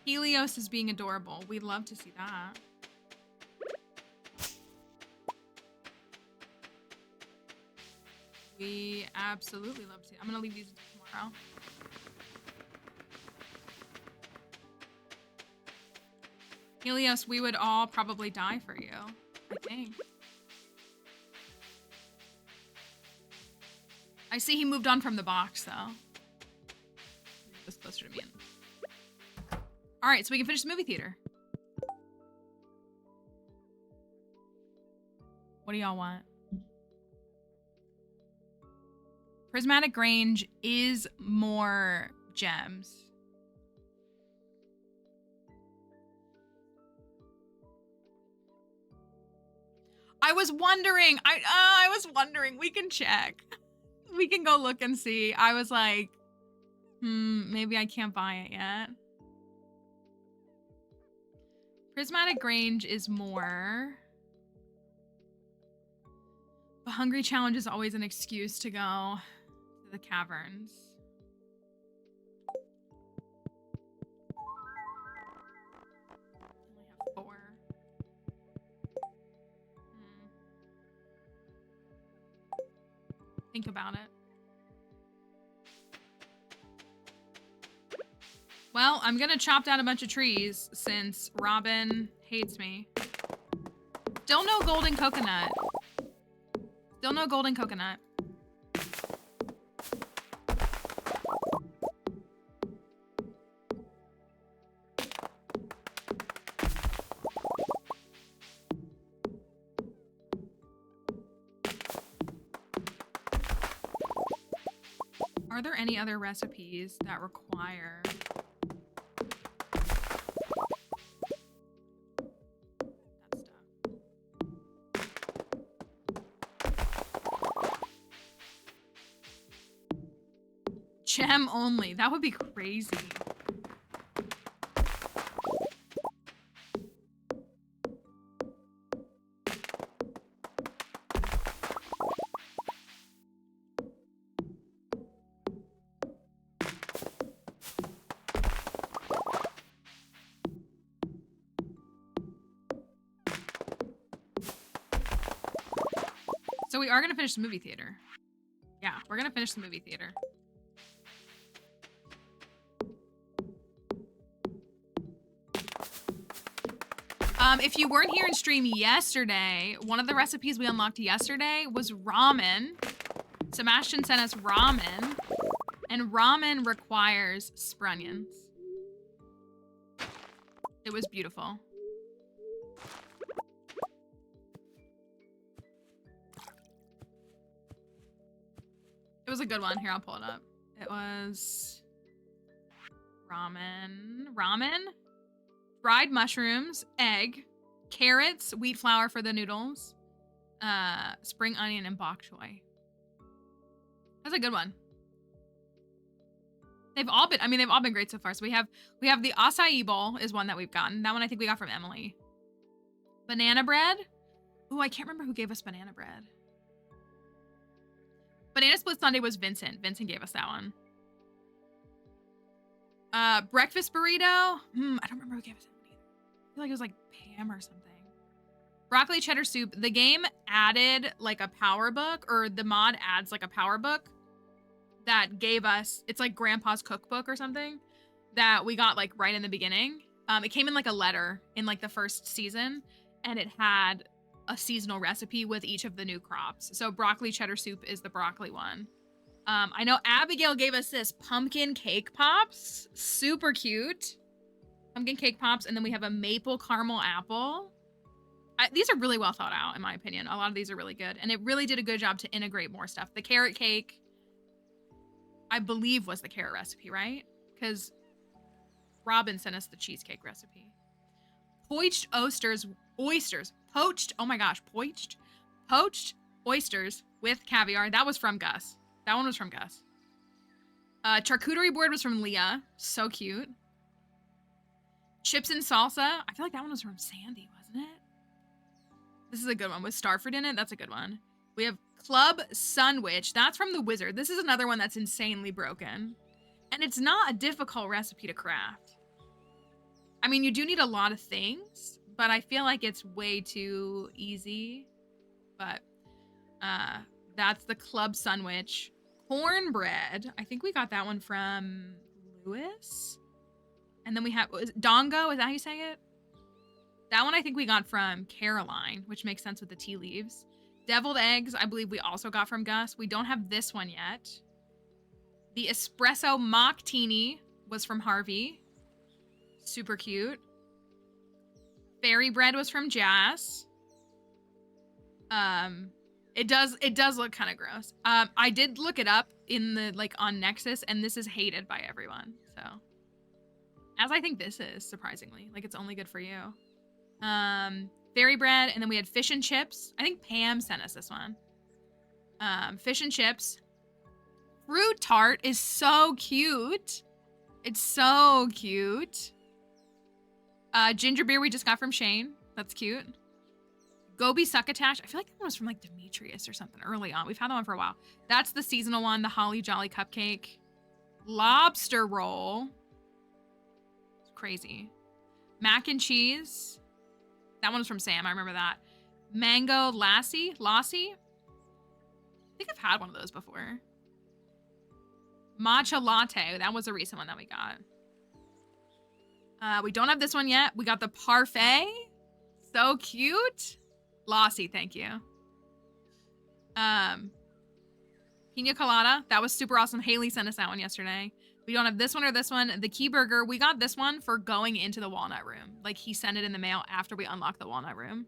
Helios is being adorable. We'd love to see that. We absolutely love to. I'm gonna leave these until tomorrow. Helios, we would all probably die for you, I think. I see he moved on from the box, though. This closer to me. All right, so we can finish the movie theater. What do y'all want? Prismatic Grange is more gems. I was wondering. I was wondering. We can check. We can go look and see. I was like, maybe I can't buy it yet. Prismatic Grange is more. The Hungry Challenge is always an excuse to go to the caverns. I only have 4. Think about it. Well, I'm gonna chop down a bunch of trees since Robin hates me. Still no golden coconut. Still no golden coconut. Are there any other recipes that require that stuff? Gem only. That would be crazy. So we are going to finish the movie theater. Yeah, we're going to finish the movie theater. If you weren't here in stream yesterday, one of the recipes we unlocked yesterday was ramen. Sebastian sent us ramen, and ramen requires sprunions. It was beautiful. was a good one. Here, I'll pull it up. It was ramen, fried mushrooms, egg, carrots, wheat flour for the noodles, spring onion, and bok choy. That's a good one. They've all been great so far. So we have the acai bowl is one that we've gotten. That one I think we got from Emily. Banana bread. Ooh, I can't remember who gave us banana bread. Banana split sundae was Vincent. Vincent gave us that one. Breakfast burrito. I don't remember who gave us that one either. I feel like it was like Pam or something. Broccoli cheddar soup. The game added like a power book, or the mod adds like a power book that gave us, it's like grandpa's cookbook or something that we got like right in the beginning. It came in like a letter in like the first season, and it had a seasonal recipe with each of the new crops. So broccoli cheddar soup is the broccoli one. I know Abigail gave us this pumpkin cake pops. Super cute. Pumpkin cake pops. And then we have a maple caramel apple. These are really well thought out, in my opinion. A lot of these are really good. And it really did a good job to integrate more stuff. The carrot cake, I believe, was the carrot recipe, right? Because Robin sent us the cheesecake recipe. Poached oysters. Poached oysters with caviar. That was from Gus. That one was from Gus. Charcuterie board was from Leah. So cute. Chips and salsa. I feel like that one was from Sandy, wasn't it? This is a good one with Starford in it. That's a good one. We have Club Sunwich. That's from the Wizard. This is another one that's insanely broken. And it's not a difficult recipe to craft. I mean, you do need a lot of things, but I feel like it's way too easy. But that's the Club Sunwich. Cornbread. I think we got that one from Lewis. And then we have Dongo. Is that how you say it? That one I think we got from Caroline, which makes sense with the tea leaves. Deviled eggs, I believe we also got from Gus. We don't have this one yet. The espresso mock-tini was from Harvey. Super cute. Fairy bread was from Jazz. It does look kind of gross. I did look it up in the on Nexus, and this is hated by everyone. So, as I think this is, surprisingly, it's only good for you. Fairy bread, and then we had fish and chips. I think Pam sent us this one. Fish and chips. Fruit tart is so cute. It's so cute. Ginger beer we just got from Shane. That's cute. Gobi succotash. I feel like that one was from Demetrius or something early on. We've had that one for a while. That's the seasonal one. The Holly Jolly cupcake. Lobster roll. It's crazy. Mac and cheese. That one was from Sam. I remember that. Mango lassi. I think I've had one of those before. Matcha latte. That was a recent one that we got. We don't have this one yet. We got the parfait. So cute. Lassi, thank you. Pina colada. That was super awesome. Haley sent us that one yesterday. We don't have this one or this one. The key burger. We got this one for going into the walnut room. He sent it in the mail after we unlocked the walnut room.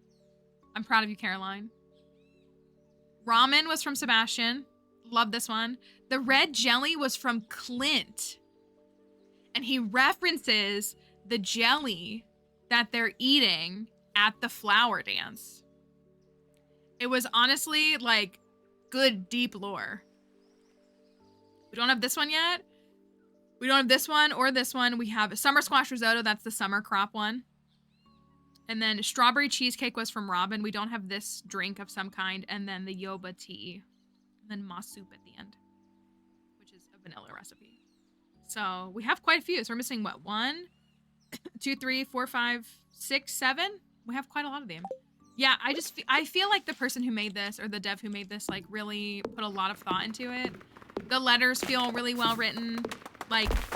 I'm proud of you, Caroline. Ramen was from Sebastian. Love this one. The red jelly was from Clint. And he references the jelly that they're eating at the flower dance. It was honestly good deep lore. We don't have this one yet. We don't have this one or this one. We have summer squash risotto. That's the summer crop one. And then strawberry cheesecake was from Robin. We don't have this drink of some kind. And then the yoba tea. And then moss soup at the end, which is a vanilla recipe. So we have quite a few. So we're missing what? 1, 2, 3, 4, 5, 6, 7. We have quite a lot of them. Yeah, I feel like the person who made this, or the dev who made this, really put a lot of thought into it. The letters feel really well written,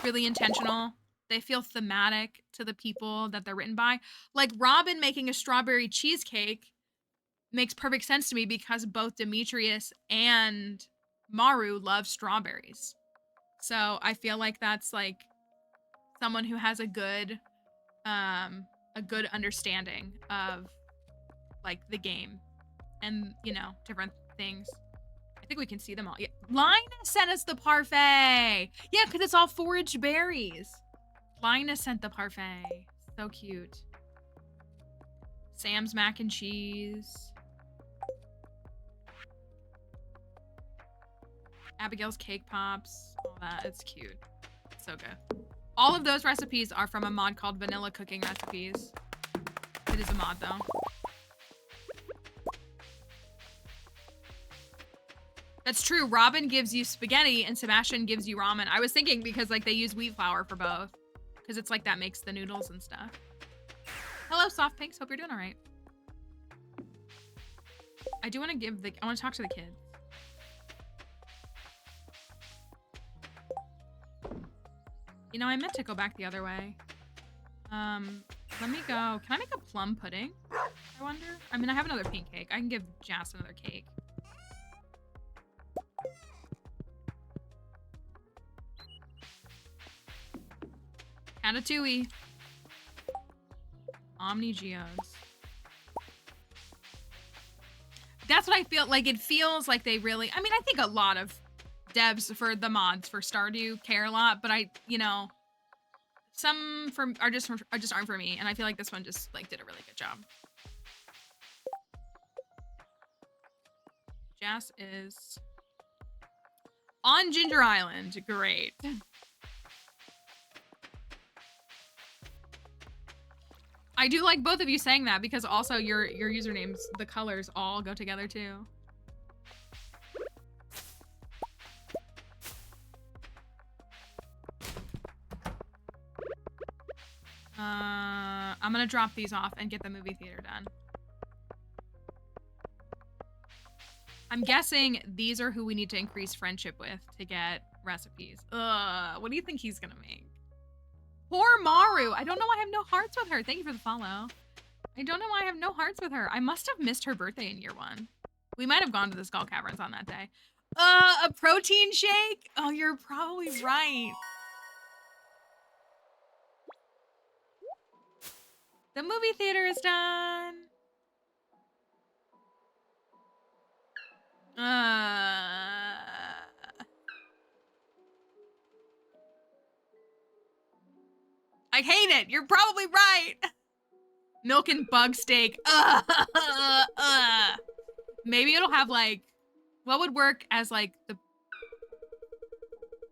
really intentional. They feel thematic to the people that they're written by. Robin making a strawberry cheesecake makes perfect sense to me because both Demetrius and Maru love strawberries. So I feel like that's someone who has a good understanding of the game and different things. I think think we can see them all. Yeah. Linus sent us the parfait. Yeah, because it's all foraged berries. Linus sent the parfait. So cute. Sam's mac and cheese. Abigail's cake pops. All that. It's cute. So good. All of those recipes are from a mod called Vanilla Cooking Recipes. It is a mod, though. That's true. Robin gives you spaghetti and Sebastian gives you ramen. I was thinking because like they use wheat flour for both. Because it's like that makes the noodles and stuff. Hello, Soft Pinks. Hope you're doing all right. I do want to I want to talk to the kids. You know, I meant to go back the other way. Let me go. Can I make a plum pudding? I wonder. I mean, I have another pink cake. I can give Jas another cake. Catatouille. Omni Geos. That's what I feel like. It feels like they really, I mean, I think a lot of devs for the mods for Stardew care a lot, but you know, some just aren't for me, and I feel like this one just like did a really good job. Jas is on Ginger Island. Great. I do like both of you saying that because also your usernames, the colors all go together too. I'm gonna drop these off and get the movie theater done. I'm guessing these are who we need to increase friendship with to get recipes. What do you think he's gonna make? Poor Maru. I don't know why I have no hearts with her. Thank you for the follow. I don't know why I have no hearts with her. I must have missed her birthday in year 1. We might have gone to the Skull Caverns on that day. A protein shake? Oh, you're probably right. The movie theater is done. I hate it. You're probably right. Milk and bug steak. Maybe it'll have like, what would work as like the, I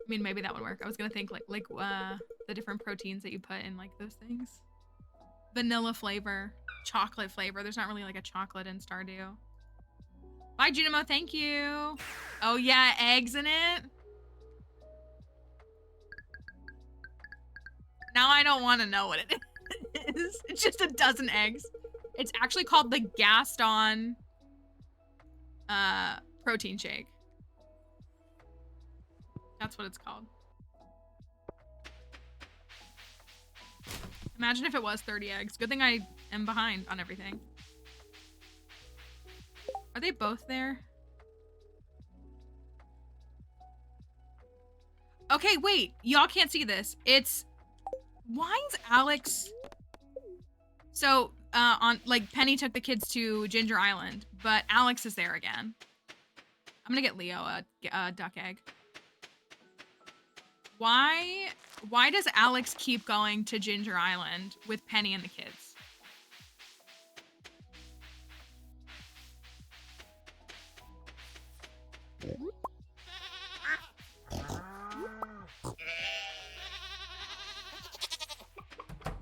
mean, maybe that would work. I was gonna think like the different proteins that you put in like those things. Vanilla flavor, chocolate flavor. There's not really like a chocolate in Stardew. Bye, Junimo. Thank you. Oh yeah, eggs in it. Now I don't want to know what it is. It's just a dozen eggs. It's actually called the Gaston protein shake. That's what it's called. Imagine if it was 30 eggs. Good thing I am behind on everything. Are they both there? Okay, wait. Y'all can't see this. It's... Why is Alex... So, like, Penny took the kids to Ginger Island, but Alex is there again. I'm gonna get Leo a duck egg. Why does Alex keep going to Ginger Island with Penny and the kids?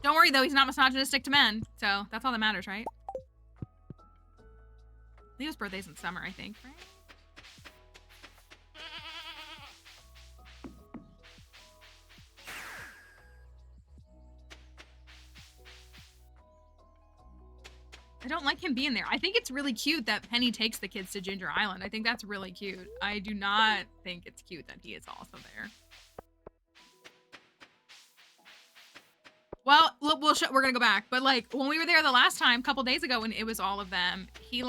Don't worry though, he's not misogynistic to men, so that's all that matters, right? Leo's birthday's in summer, I think, right? I don't like him being there. I think it's really cute that Penny takes the kids to Ginger Island. I think that's really cute. I do not think it's cute that he is also there. Well, we're gonna go back, but like when we were there the last time, a couple days ago, when it was all of them, he's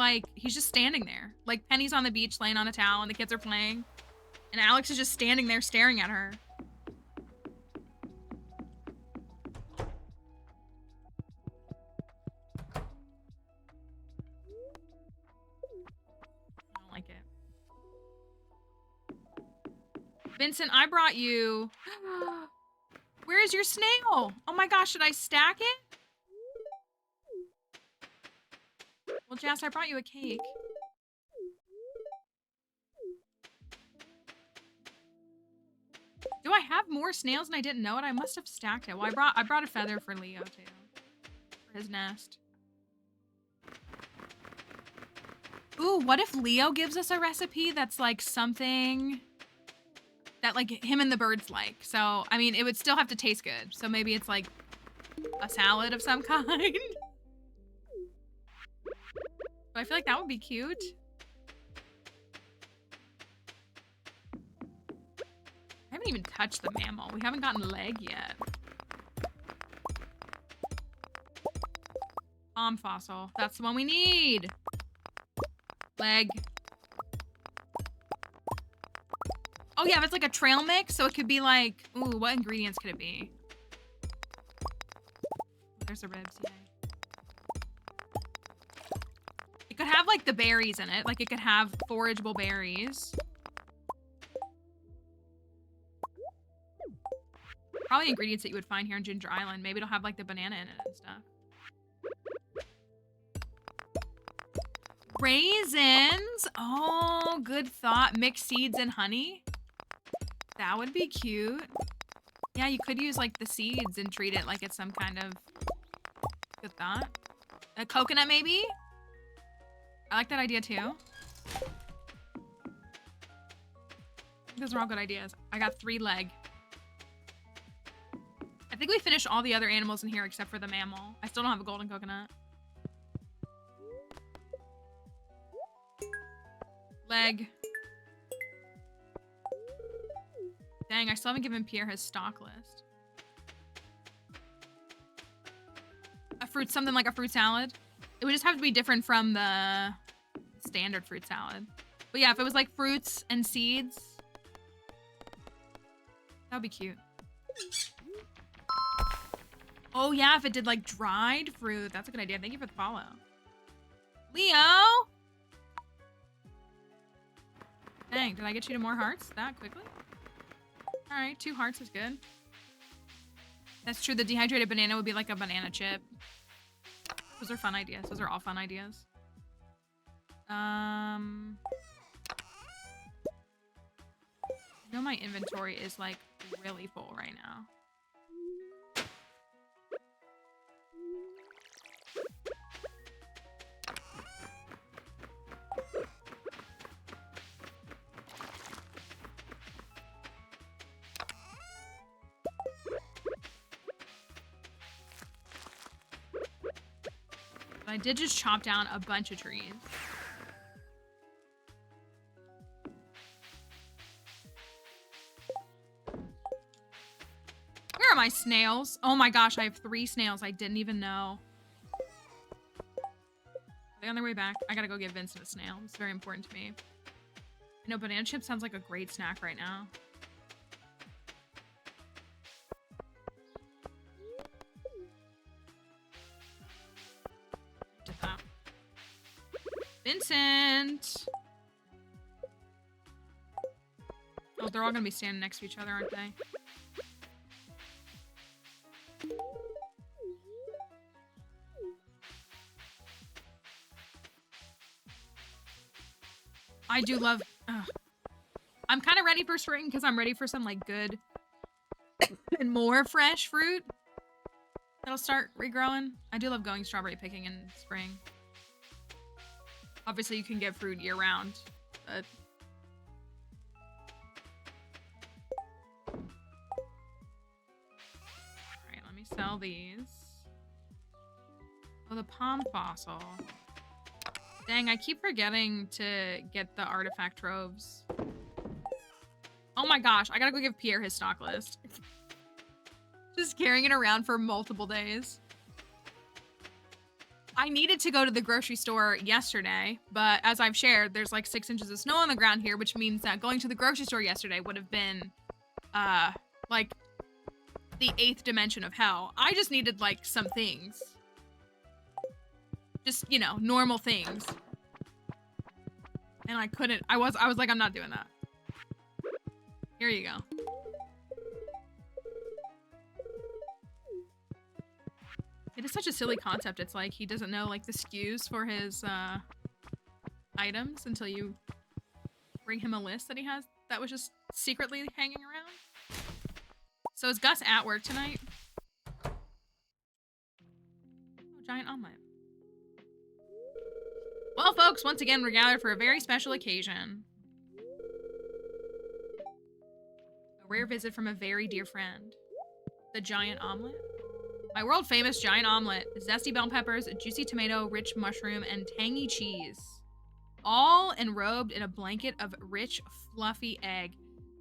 just standing there. Like Penny's on the beach laying on a towel, and the kids are playing, and Alex is just standing there staring at her. I don't like it. Vincent, I brought you... Where is your snail? Oh my gosh, should I stack it? Well, Jess, I brought you a cake. Do I have more snails and I didn't know it? I must have stacked it. Well, I brought a feather for Leo too. For his nest. Ooh, what if Leo gives us a recipe that's like something that like him and the birds like? So, I mean, it would still have to taste good. So maybe it's like a salad of some kind. But I feel like that would be cute. I haven't even touched the mammal. We haven't gotten leg yet. Palm fossil. That's the one we need. Leg. Oh yeah, if it's like a trail mix, so it could be like, ooh, what ingredients could it be? There's the ribs, yay. It could have like the berries in it. Like it could have forageable berries. Probably ingredients that you would find here in Ginger Island. Maybe it'll have like the banana in it and stuff. Raisins. Oh, good thought. Mixed seeds and honey. That would be cute. Yeah, you could use like the seeds and treat it like it's some kind of good thought. A coconut maybe? I like that idea too. Those are all good ideas. I got 3 leg. I think we finished all the other animals in here except for the mammal. I still don't have a golden coconut. Leg. Dang, I still haven't given Pierre his stock list. A fruit, something like a fruit salad. It would just have to be different from the standard fruit salad. But yeah, if it was like fruits and seeds, that would be cute. Oh yeah, if it did like dried fruit, that's a good idea. Thank you for the follow. Leo! Dang, did I get you to more hearts that quickly? All right, 2 hearts is good. That's true, the dehydrated banana would be like a banana chip. Those are fun ideas. Those are all fun ideas. I know my inventory is like really full right now. I did just chop down a bunch of trees. Where are my snails? Oh my gosh, I have 3 snails. I didn't even know. Are they on their way back? I gotta go give Vincent a snail. It's very important to me. I know banana chip sounds like a great snack right now. Vincent! Oh, they're all gonna be standing next to each other, aren't they? I do love... I'm kind of ready for spring because I'm ready for some, like, good and more fresh fruit that'll start regrowing. I do love going strawberry picking in spring. Obviously, you can get fruit year-round, but... Alright, let me sell these. Oh, the palm fossil. Dang, I keep forgetting to get the artifact troves. Oh my gosh, I gotta go give Pierre his stock list. Just carrying it around for multiple days. I needed to go to the grocery store yesterday, but as I've shared, there's like 6 inches of snow on the ground here, which means that going to the grocery store yesterday would have been, like, the 8th dimension of hell. I just needed, like, some things. Just, you know, normal things. And I couldn't, I was like, I'm not doing that. Here you go. It is such a silly concept. It's like he doesn't know like the SKUs for his items until you bring him a list that he has that was just secretly hanging around. So is Gus at work tonight? Oh, giant omelet. Well, folks, once again, we're gathered for a very special occasion. A rare visit from a very dear friend. The giant omelet. My world-famous giant omelet. Zesty bell peppers, juicy tomato, rich mushroom, and tangy cheese. All enrobed in a blanket of rich, fluffy egg.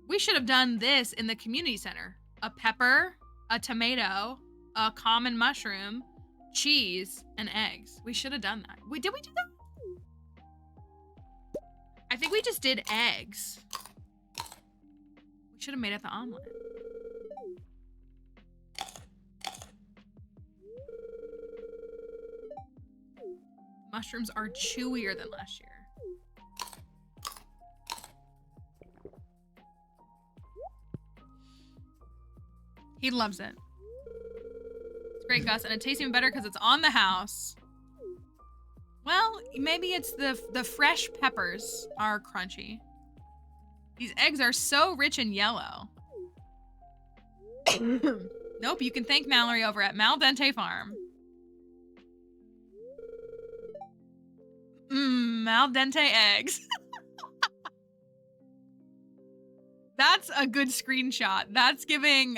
We should have done this in the community center. A pepper, a tomato, a common mushroom, cheese, and eggs. We should have done that. Did we do that? I think we just did eggs. We should have made it the omelet. Mushrooms are chewier than last year. He loves it. It's great, Gus, and it tastes even better because it's on the house. Well, maybe it's the fresh peppers are crunchy. These eggs are so rich and yellow. Nope, you can thank Mallory over at Mal Dente Farm. Mal Dente eggs. That's a good screenshot. That's giving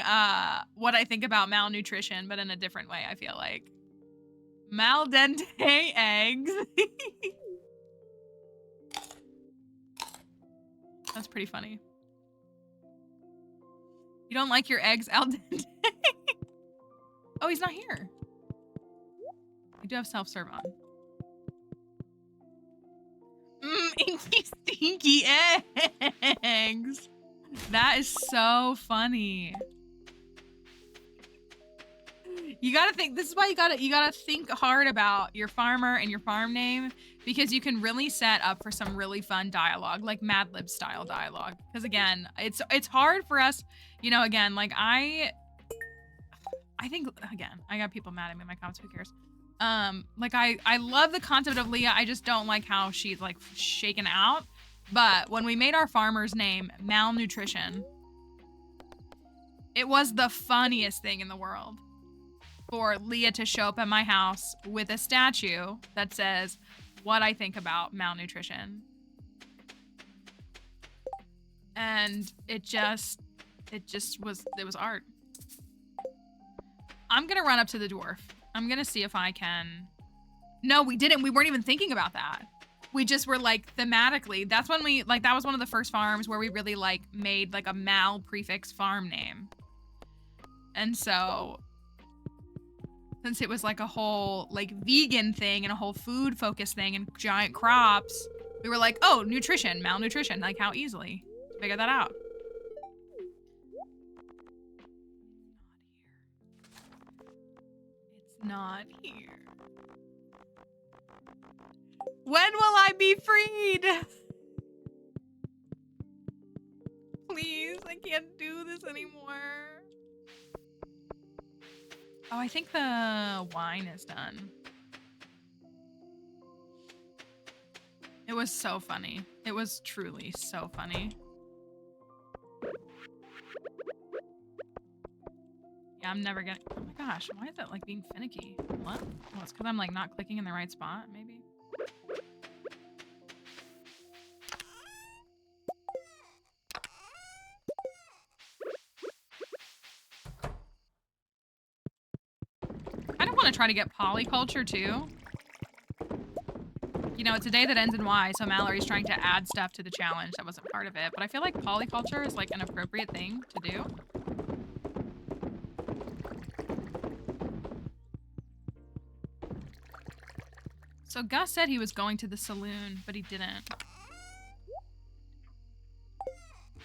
what I think about malnutrition, but in a different way, I feel like. Mal dente eggs. That's pretty funny. You don't like your eggs al dente? Oh, he's not here. We do have self-serve on. Inky stinky eggs. That is so funny. You gotta think, this is why you gotta think hard about your farmer and your farm name, because you can really set up for some really fun dialogue, like Mad Lib style dialogue. Because again, it's hard for us, you know, again, like I think, again, I got people mad at me in my comments, who cares? Like I love the concept of Leah, I just don't like how she's like shaken out. But when we made our farmer's name Malnutrition, it was the funniest thing in the world for Leah to show up at my house with a statue that says what I think about malnutrition. And it was art. I'm gonna run up to the dwarf. I'm gonna see if I can. No, we didn't. We weren't even thinking about that. We just were like thematically. That's when we like, that was one of the first farms where we really like made like a mal prefix farm name. And so since it was like a whole like vegan thing and a whole food focused thing and giant crops, we were like, oh, nutrition, malnutrition, like how easily to figure that out. It's not here. When will I be freed? Please, I can't do this anymore. Oh, I think the wine is done. It was so funny. It was truly so funny. Yeah, I'm never gonna. Oh my gosh, why is it like being finicky? What? Oh, it's because I'm like not clicking in the right spot, maybe. I don't want to try to get polyculture too. You know, it's a day that ends in Y, so Mallory's trying to add stuff to the challenge that wasn't part of it. But I feel like polyculture is like an appropriate thing to do. So Gus said he was going to the saloon, but he didn't.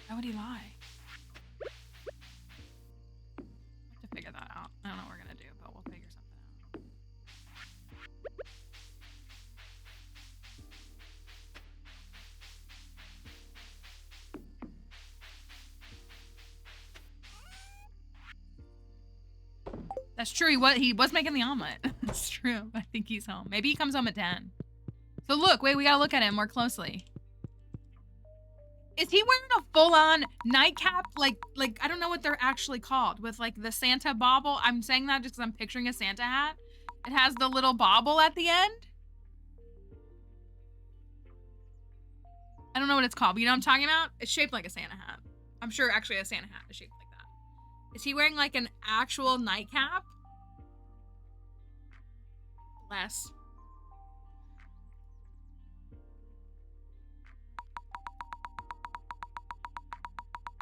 Why would he lie? We'll have to figure that out. I don't know what we're gonna do, but we'll figure something out. That's true. He was making the omelet. That's true. I think he's home. Maybe he comes home at 10. So look, wait, we gotta look at him more closely. Is he wearing a full-on nightcap? Like I don't know what they're actually called. With like the Santa bauble. I'm saying that just because I'm picturing a Santa hat. It has the little bauble at the end. I don't know what it's called, but you know what I'm talking about? It's shaped like a Santa hat. I'm sure actually a Santa hat is shaped like that. Is he wearing like an actual nightcap? Bless.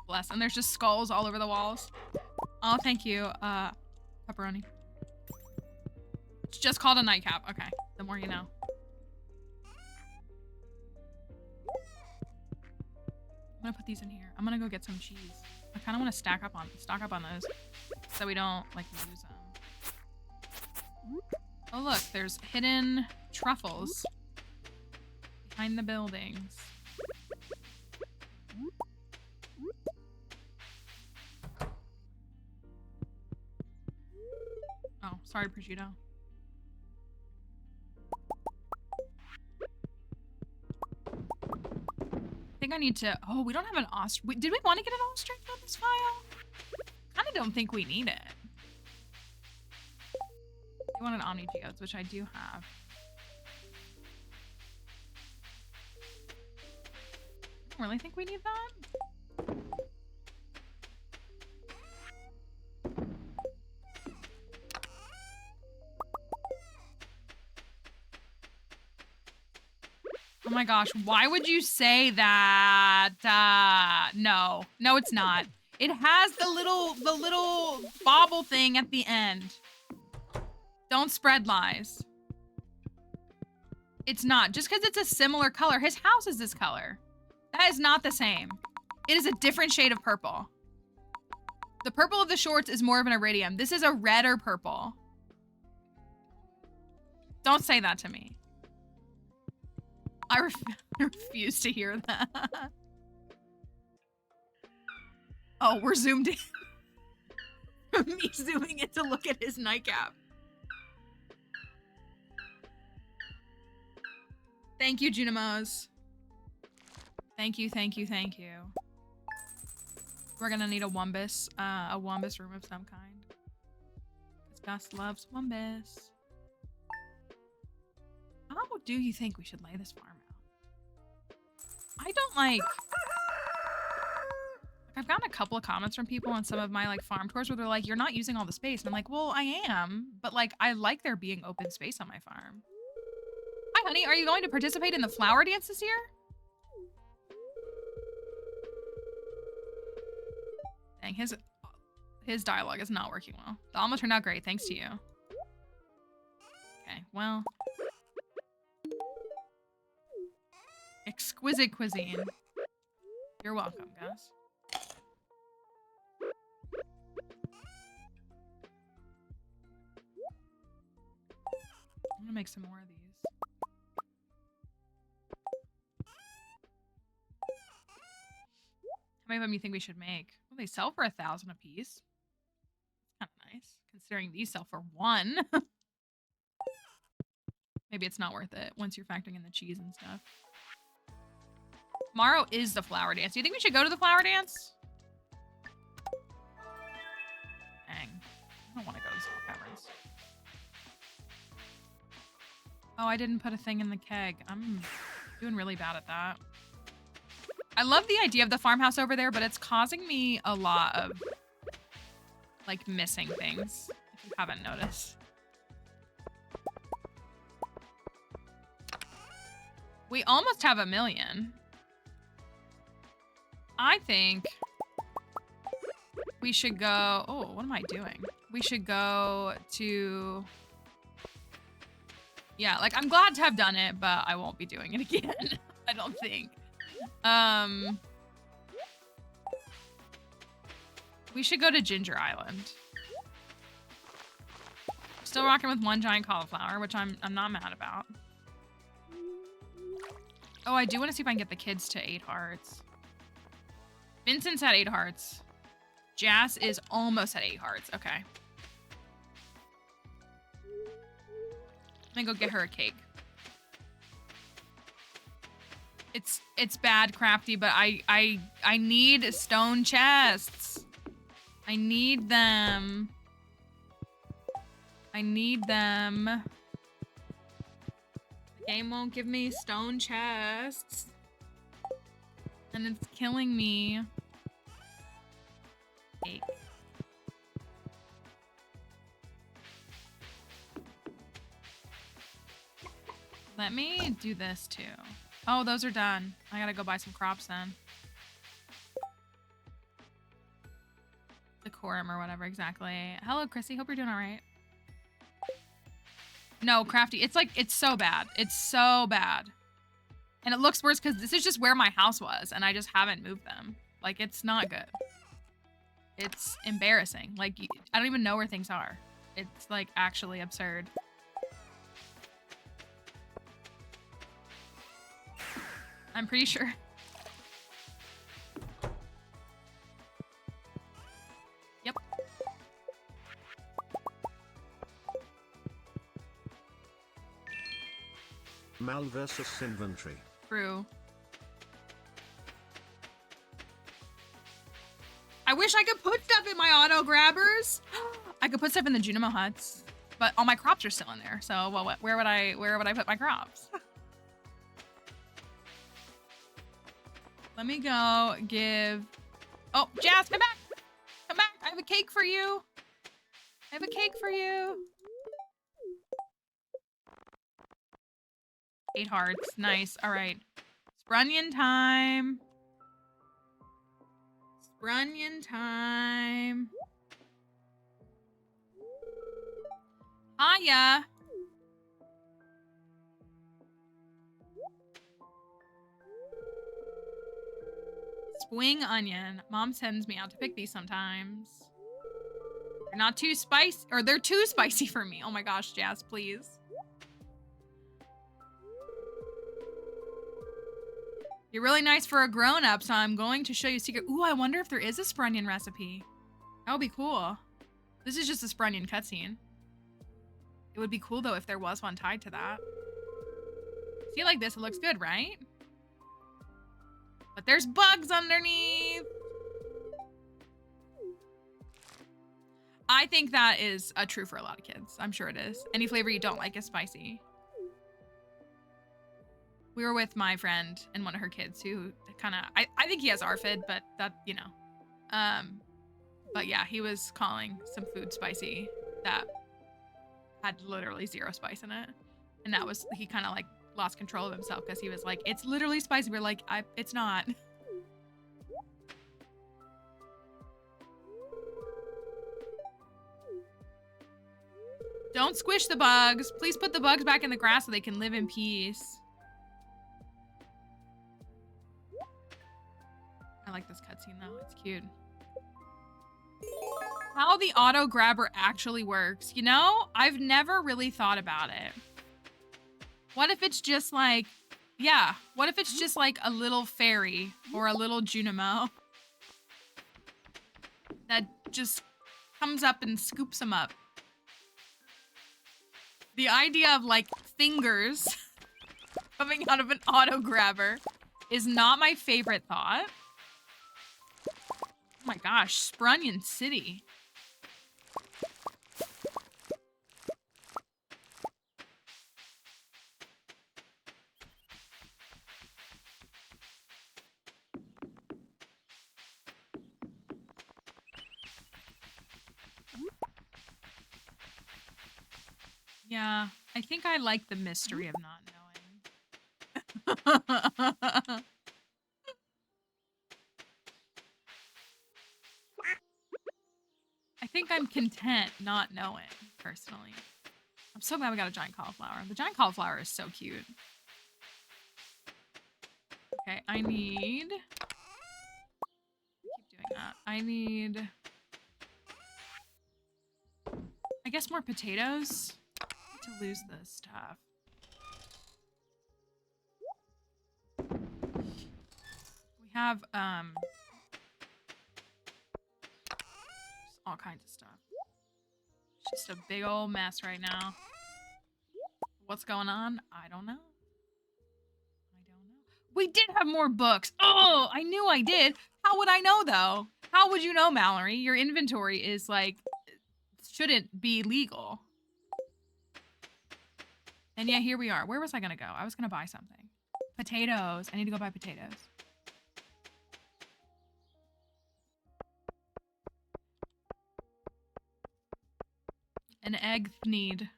Bless. And there's just skulls all over the walls. Oh, thank you, pepperoni. It's just called a nightcap. Okay, the more you know. I'm gonna put these in here. I'm gonna go get some cheese. I kind of want to stock up on those so we don't like lose them. Oh look, there's hidden truffles behind the buildings. Oh, sorry, prosciutto. I think I need to. Oh, we don't have an ostrich. Did we want to get an ostrich on this file? Kind of don't think we need it. I wanted Omni Geodes, which I do have. I don't really think we need that. Oh my gosh, why would you say that? No, it's not. It has the little bauble thing at the end. Don't spread lies. It's not. Just because it's a similar color. His house is this color. That is not the same. It is a different shade of purple. The purple of the shorts is more of an iridium. This is a redder purple. Don't say that to me. I refuse to hear that. Oh, we're zoomed in. Me zooming in to look at his nightcap. Thank you, Junimos. Thank you. We're gonna need a Wumbus room of some kind. Because Gus loves Wumbus. How do you think we should lay this farm out? I don't like... I've gotten a couple of comments from people on some of my like farm tours where they're like, you're not using all the space. And I'm like, well, I am. But like, I like there being open space on my farm. Hi, honey. Are you going to participate in the flower dance this year? Dang, his dialogue is not working well. The omelet turned out great. Thanks to you. Okay, well... Exquisite cuisine. You're welcome, Gus. I'm gonna make some more of these. How many of them do you think we should make? Well, they sell for 1,000 a piece. Kind of nice, considering these sell for 1. Maybe it's not worth it once you're factoring in the cheese and stuff. Tomorrow is the flower dance. Do you think we should go to the flower dance? Dang. I don't want to go to Salt Caverns. Oh, I didn't put a thing in the keg. I'm doing really bad at that. I love the idea of the farmhouse over there, but it's causing me a lot of, like, missing things, if you haven't noticed. We almost have 1 million. I think we should go... Oh, what am I doing? We should go to... Yeah, like, I'm glad to have done it, but I won't be doing it again. I don't think. We should go to Ginger Island. Still rocking with 1 giant cauliflower, which I'm not mad about. Oh, I do want to see if I can get the kids to 8 hearts. Vincent's at 8 hearts. Jas is almost at 8 hearts. Okay. Let me go get her a cake. It's bad, Crafty, but I need stone chests. I need them. I need them. The game won't give me stone chests. And it's killing me. Cake. Let me do this too. Oh, those are done. I gotta go buy some crops then. Decorum or whatever, exactly. Hello, Chrissy. Hope you're doing all right. No, Crafty. It's like, it's so bad. It's so bad. And it looks worse because this is just where my house was and I just haven't moved them. Like, it's not good. It's embarrassing. Like, I don't even know where things are. It's like actually absurd. I'm pretty sure. Yep. Mal versus inventory. True. I wish I could put stuff in my auto grabbers. I could put stuff in the Junimo huts, but all my crops are still in there. So, well, where would I put my crops? Let me go give... Oh, Jazz, come back! Come back! I have a cake for you! I have a cake for you! 8 hearts. Nice. Alright. Sprunion time. Sprunion time. Hiya! Swing onion. Mom sends me out to pick these sometimes. They're not too spicy, or they're too spicy for me. Oh my gosh, Jazz, please. You're really nice for a grown-up, so I'm going to show you a secret. Ooh, I wonder if there is a Sprunion recipe. That would be cool. This is just a Sprunion cutscene. It would be cool, though, if there was one tied to that. See, like this, it looks good, right? But there's bugs underneath. I think that is true for a lot of kids. I'm sure it is. Any flavor you don't like is spicy. We were with my friend and one of her kids who kind of, I think he has ARFID, but that, you know. But yeah, he was calling some food spicy that had literally 0 spice in it. And that was, he kind of like lost control of himself because he was like, it's literally spicy. We're like, it's not. Don't squish the bugs. Please put the bugs back in the grass so they can live in peace. I like this cutscene though, it's cute. How the auto grabber actually works. You know, I've never really thought about it. What if it's just like, yeah, what if it's just like a little fairy or a little Junimo that just comes up and scoops them up? The idea of like fingers coming out of an auto grabber is not my favorite thought. Oh my gosh, Sprunion City. Yeah, I think I like the mystery of not knowing. I think I'm content not knowing, personally. I'm so glad we got a giant cauliflower. The giant cauliflower is so cute. Okay, I need... Keep doing that. I need... I guess more potatoes. I need to lose this stuff. We have, all kinds of stuff. It's just a big old mess right now. What's going on? I don't know. I don't know. We did have more books. Oh, I knew I did. How would I know, though? How would you know, Mallory? Your inventory is, like, shouldn't be legal. And yeah, here we are. Where was I gonna go? I was gonna buy something. Potatoes. I need to go buy potatoes. An egg need.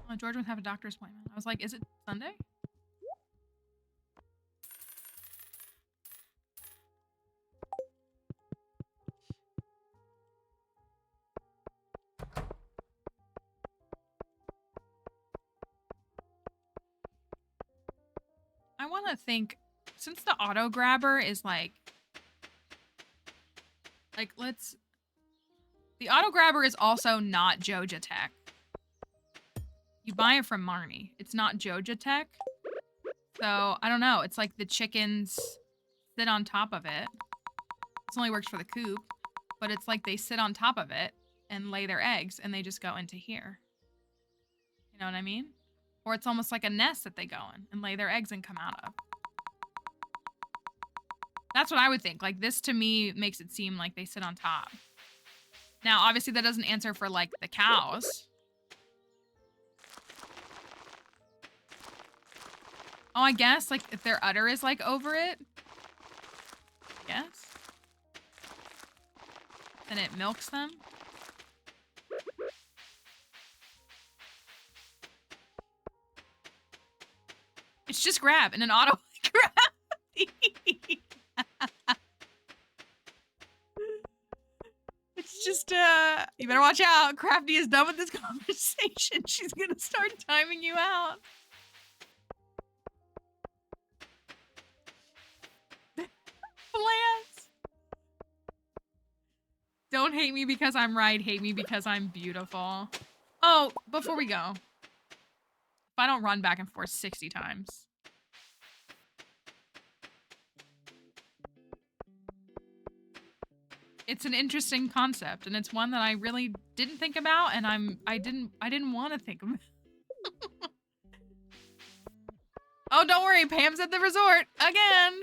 Oh, George must have a doctor's appointment. I was like, is it Sunday? I want to think, since the auto grabber is like let's, the auto grabber is also not Joja Tech. You buy it from Marnie. It's not Joja Tech. So I don't know. It's like the chickens sit on top of it. This only works for the coop, but it's like they sit on top of it and lay their eggs and they just go into here. You know what I mean? Or it's almost like a nest that they go in and lay their eggs and come out of. That's what I would think. Like, this to me makes it seem like they sit on top. Now, obviously that doesn't answer for like the cows. Oh, I guess like if their udder is like over it. Yes. Then it milks them. It's just grab and an auto grab. It's just, you better watch out. Crafty is done with this conversation. She's gonna start timing you out. Plants. Don't hate me because I'm right. Hate me because I'm beautiful. Oh, before we go. If I don't run back and forth 60 times. It's an interesting concept, and it's one that I really didn't think about, and I didn't want to think about. Oh, don't worry, Pam's at the resort again.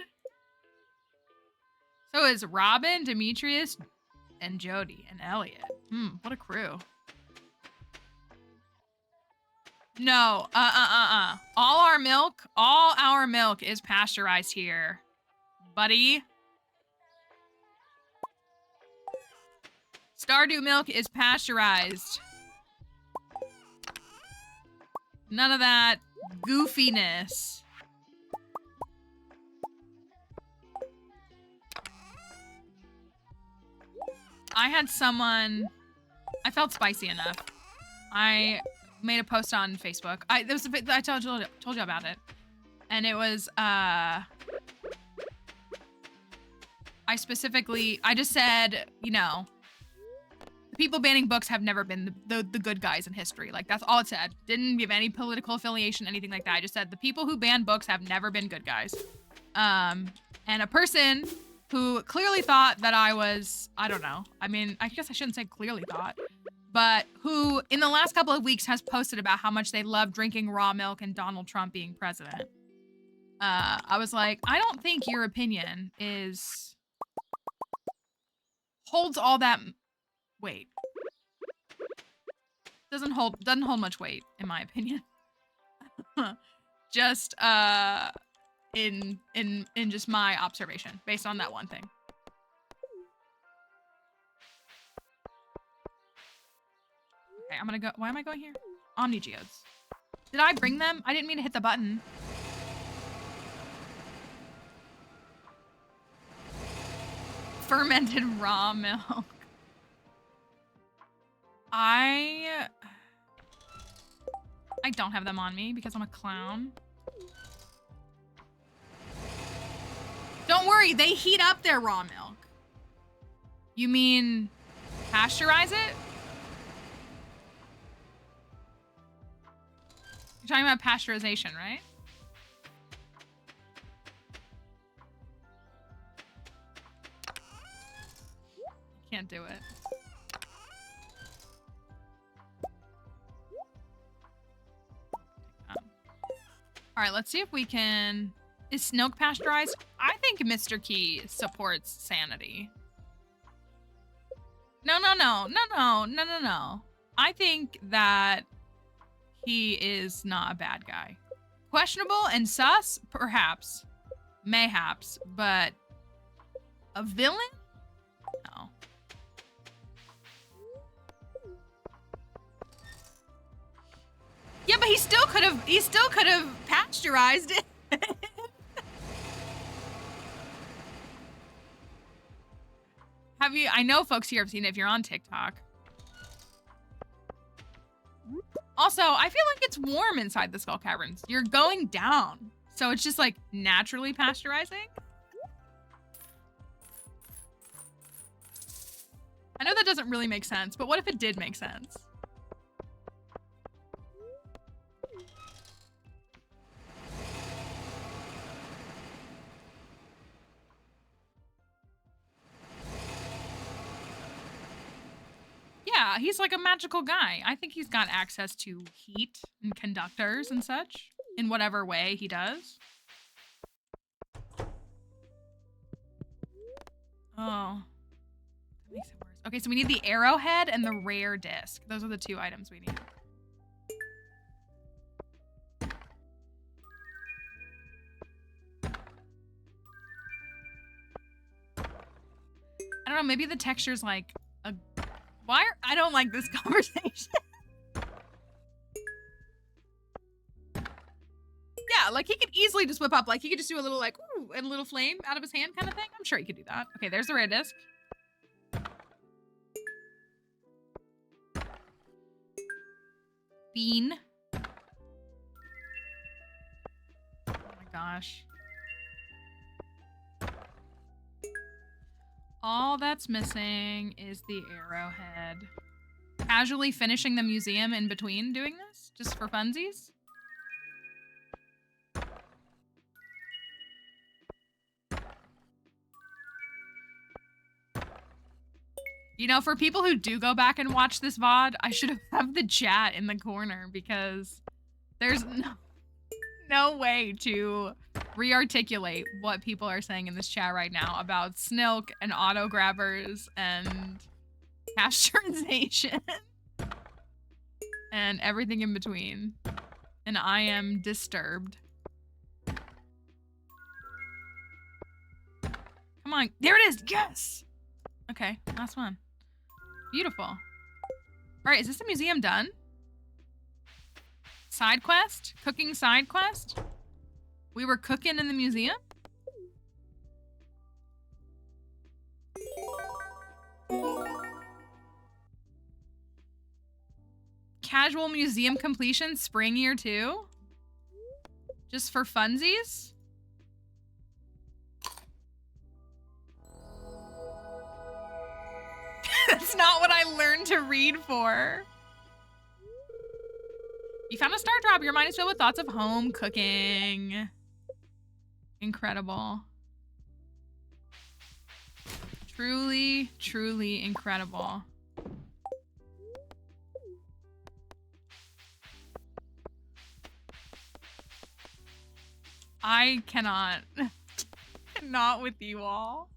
So is Robin, Demetrius, and Jody, and Elliot. What a crew. No, all our milk is pasteurized here, buddy. Stardew milk is pasteurized. None of that goofiness. I had someone, I felt spicy enough. I made a post on Facebook. I told you about it. And it was, I just said, you know, the people banning books have never been the good guys in history. Like, that's all it said. Didn't give any political affiliation, anything like that. I just said the people who ban books have never been good guys. And a person who clearly thought that I was, I don't know. I mean, I guess I shouldn't say clearly thought, but who in the last couple of weeks has posted about how much they love drinking raw milk and Donald Trump being president. I was like, I don't think your opinion holds all that weight. Doesn't hold much weight, in my opinion. Just in just my observation, based on that one thing. Okay, I'm gonna go. Why am I going here? Omni Geodes. Did I bring them? I didn't mean to hit the button. Fermented raw milk. I don't have them on me because I'm a clown. Don't worry, they heat up their raw milk. You mean pasteurize it? You're talking about pasteurization, right? Can't do it. All right, let's see if we can... Is Snoke pasteurized? I think Mr. Key supports sanity. No. I think that he is not a bad guy. Questionable and sus, perhaps. Mayhaps, but a villain? No. Yeah, but he still could have pasteurized it. Have you, I know folks here have seen it if you're on TikTok. Also, I feel like it's warm inside the Skull Caverns. You're going down. So it's just like naturally pasteurizing. I know that doesn't really make sense, but what if it did make sense? Yeah, he's like a magical guy. I think he's got access to heat and conductors and such in whatever way he does. Oh, that makes it worse. Okay, so we need the arrowhead and the rare disc. Those are the two items we need. I don't know, maybe the texture's like a... Why are... I don't like this conversation. Yeah, like he could easily just whip up, like he could just do a little like, ooh, and a little flame out of his hand kind of thing. I'm sure he could do that. Okay, there's the rare disc. Bean. Oh my gosh. All that's missing is the arrowhead. Casually finishing the museum in between doing this, just for funsies. You know, for people who do go back and watch this VOD, I should have the chat in the corner because there's no way to re-articulate what people are saying in this chat right now about Snilk and auto grabbers and pasteurization and everything in between. And I am disturbed. Come on. There it is. Yes. Okay. Last one. Beautiful. All right. Is this the museum done? Side quest? Cooking side quest? We were cooking in the museum? Casual museum completion, spring year 2? Just for funsies? That's not what I learned to read for. You found a star drop. Your mind is filled with thoughts of home cooking. Incredible. Truly, truly incredible. I cannot. Not with you all.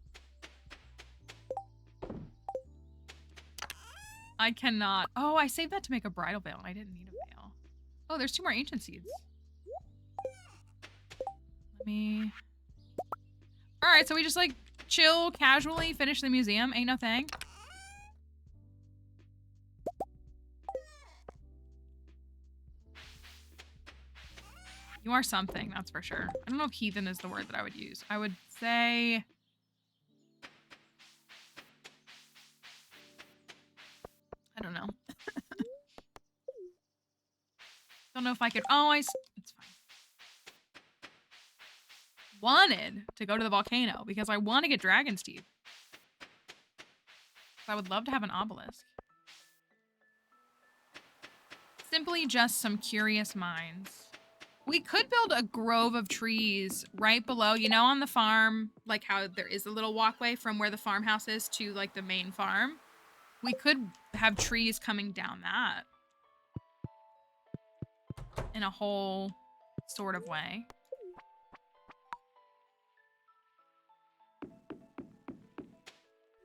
I cannot. Oh, I saved that to make a bridal veil and I didn't need a veil. Oh, there's 2 more ancient seeds. Let me... Alright, so we just like chill, casually finish the museum. Ain't no thing. You are something, that's for sure. I don't know if heathen is the word that I would use. I would say... I don't know. Don't know if I could... Oh, it's fine. Wanted to go to the volcano because I want to get dragon's teeth. I would love to have an obelisk. Simply just some curious minds. We could build a grove of trees right below, you know, on the farm, like how there is a little walkway from where the farmhouse is to like the main farm. We could have trees coming down that. In a whole sort of way.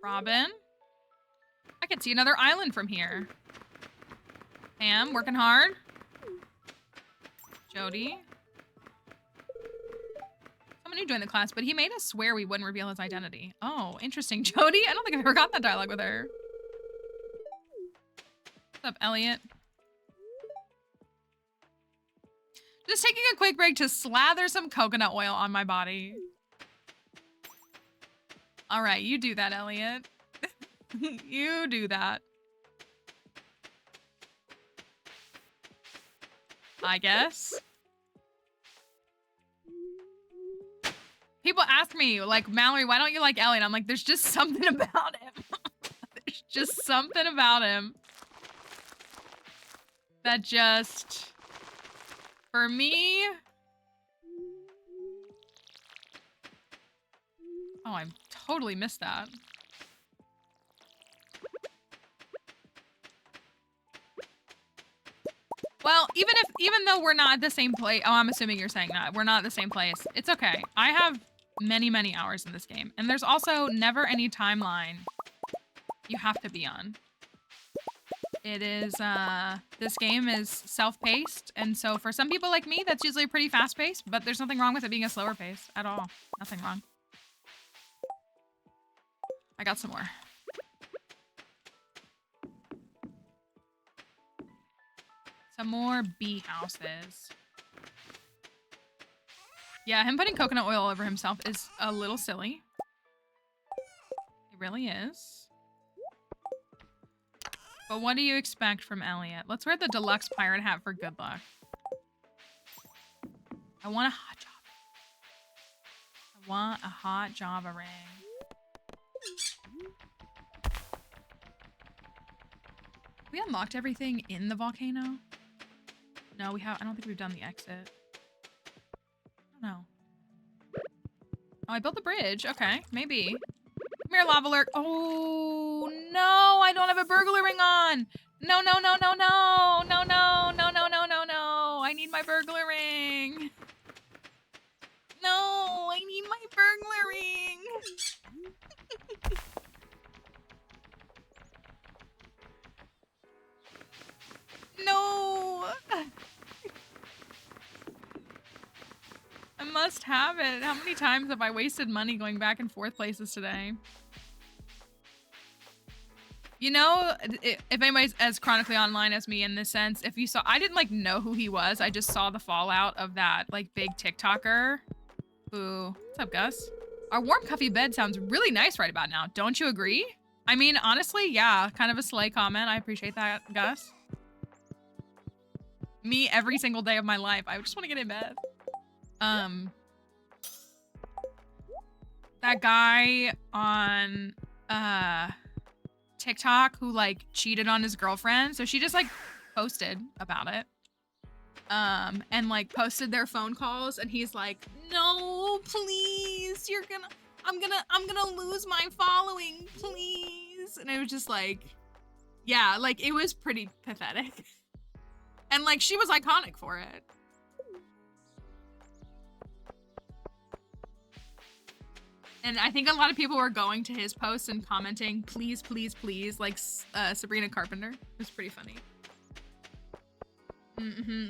Robin. I can see another island from here. Pam, working hard. Jody. Someone new joined the class, but he made us swear we wouldn't reveal his identity. Oh, interesting. Jody? I don't think I've ever gotten that dialogue with her. What's up, Elliot? Just taking a quick break to slather some coconut oil on my body. All right, you do that, Elliot. You do that. I guess. People ask me, like, Mallory, why don't you like Elliot? I'm like, there's just something about him. There's just something about him that just, for me. Oh, I totally missed that. Well, even though we're not at the same place, oh, I'm assuming you're saying that. We're not at the same place. It's okay. I have many, many hours in this game. And there's also never any timeline you have to be on. It is, this game is self-paced. And so for some people like me, that's usually pretty fast-paced, but there's nothing wrong with it being a slower pace at all. Nothing wrong. I got some more. Some more bee houses. Yeah, him putting coconut oil over himself is a little silly. It really is. But what do you expect from Elliot? Let's wear the deluxe pirate hat for good luck. I want a hot Java. I want a hot Java ring. We unlocked everything in the volcano? No, we have. I don't think we've done the exit. I don't know. Oh, I built the bridge. Okay, maybe. Come here, lava lurk. Oh no, I don't have a burglar ring on. No, no, no, no, no, no, no, no, no, no, no, no. I need my burglar ring. No, I need my burglar ring. No. I must have it. How many times have I wasted money going back and forth places today? You know, if anybody's as chronically online as me in this sense, if you saw, I didn't like know who he was. I just saw the fallout of that like big TikToker who, what's up, Gus? Our warm comfy bed sounds really nice right about now. Don't you agree? I mean, honestly, yeah, kind of a slay comment. I appreciate that, Gus. Me every single day of my life. I just want to get in bed. That guy on TikTok who like cheated on his girlfriend. So she just like posted about it. And like posted their phone calls and he's like, "No, please. I'm gonna lose my following, please." And it was just like, yeah, like it was pretty pathetic. And like she was iconic for it. And I think a lot of people were going to his posts and commenting, "Please, please, please," like Sabrina Carpenter. It was pretty funny.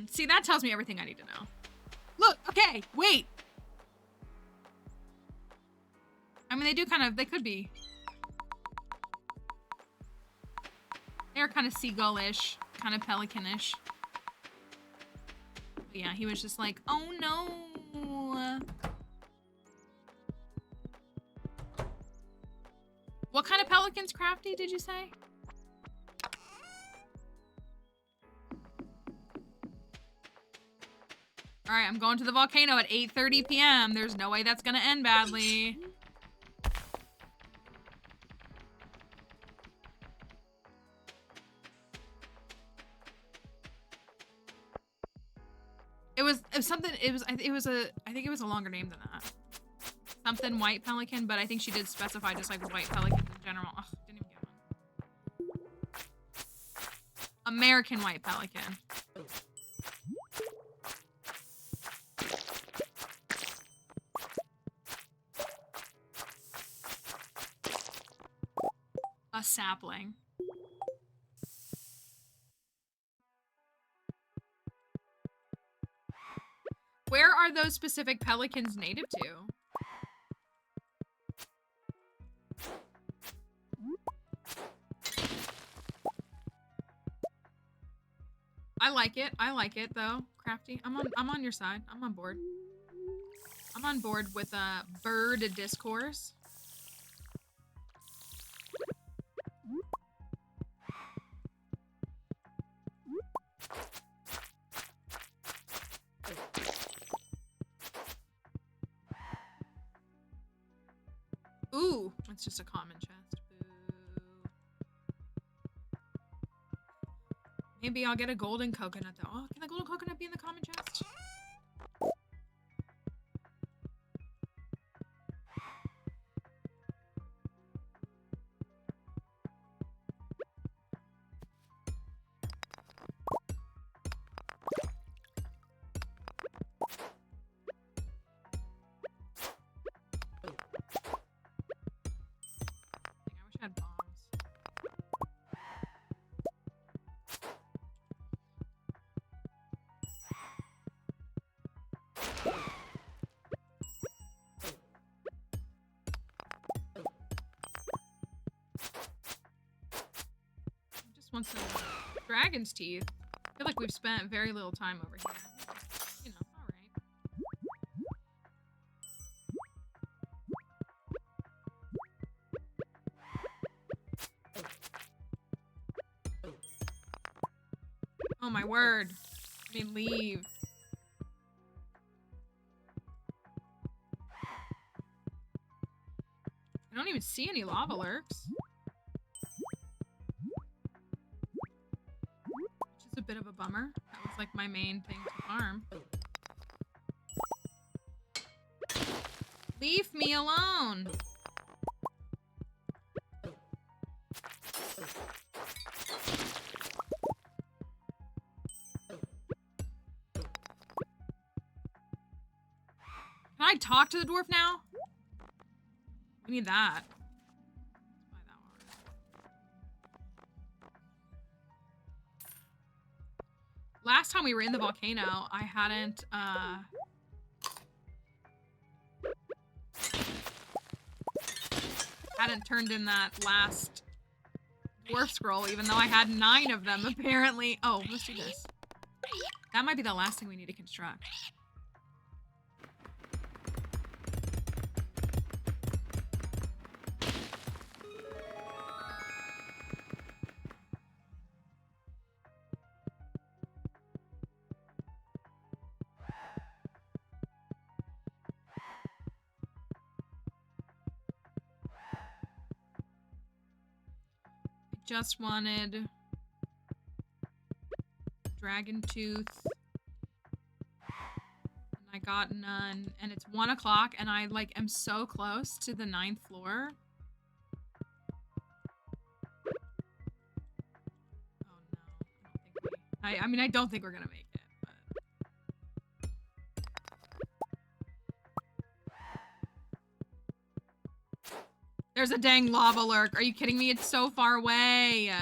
See, that tells me everything I need to know. Look, okay, wait. I mean, they do kind of, they could be. They're kind of seagull-ish, kind of pelican-ish. Yeah, he was just like, "Oh no." What kind of pelican's crafty, did you say? All right, I'm going to the volcano at 8:30 p.m. There's no way that's gonna end badly. It was something, I think it was a longer name than that. Something white pelican, but I think she did specify just like white pelicans in general. Ugh, didn't even get one. American white pelican. sapling. Where are those specific pelicans native to? I like it though, Crafty. I'm on your side. I'm on board. I'm on board with bird discourse. Ooh, it's just a common chest. Boo. Maybe I'll get a golden coconut though. Oh, can the golden coconut be in the common chest? I had bombs. I just want some dragon's teeth. I feel like we've spent very little time over here. You know, all right. Oh my word. I mean, leave. I don't even see any lava lurks. Which is a bit of a bummer. That was like my main thing to farm. Leave me alone. Can I talk to the dwarf now? We need that. Let's buy that one. Last time we were in the volcano, I hadn't turned in that last dwarf scroll, even though I had 9 of them, apparently. Oh, let's do this. That might be the last thing we need to construct. Just wanted dragon tooth, and I got none, and it's 1 o'clock, and I like am so close to the 9th floor. Oh no, I mean, I don't think we're gonna make it, but there's a dang lava lurk. Are you kidding me? It's so far away.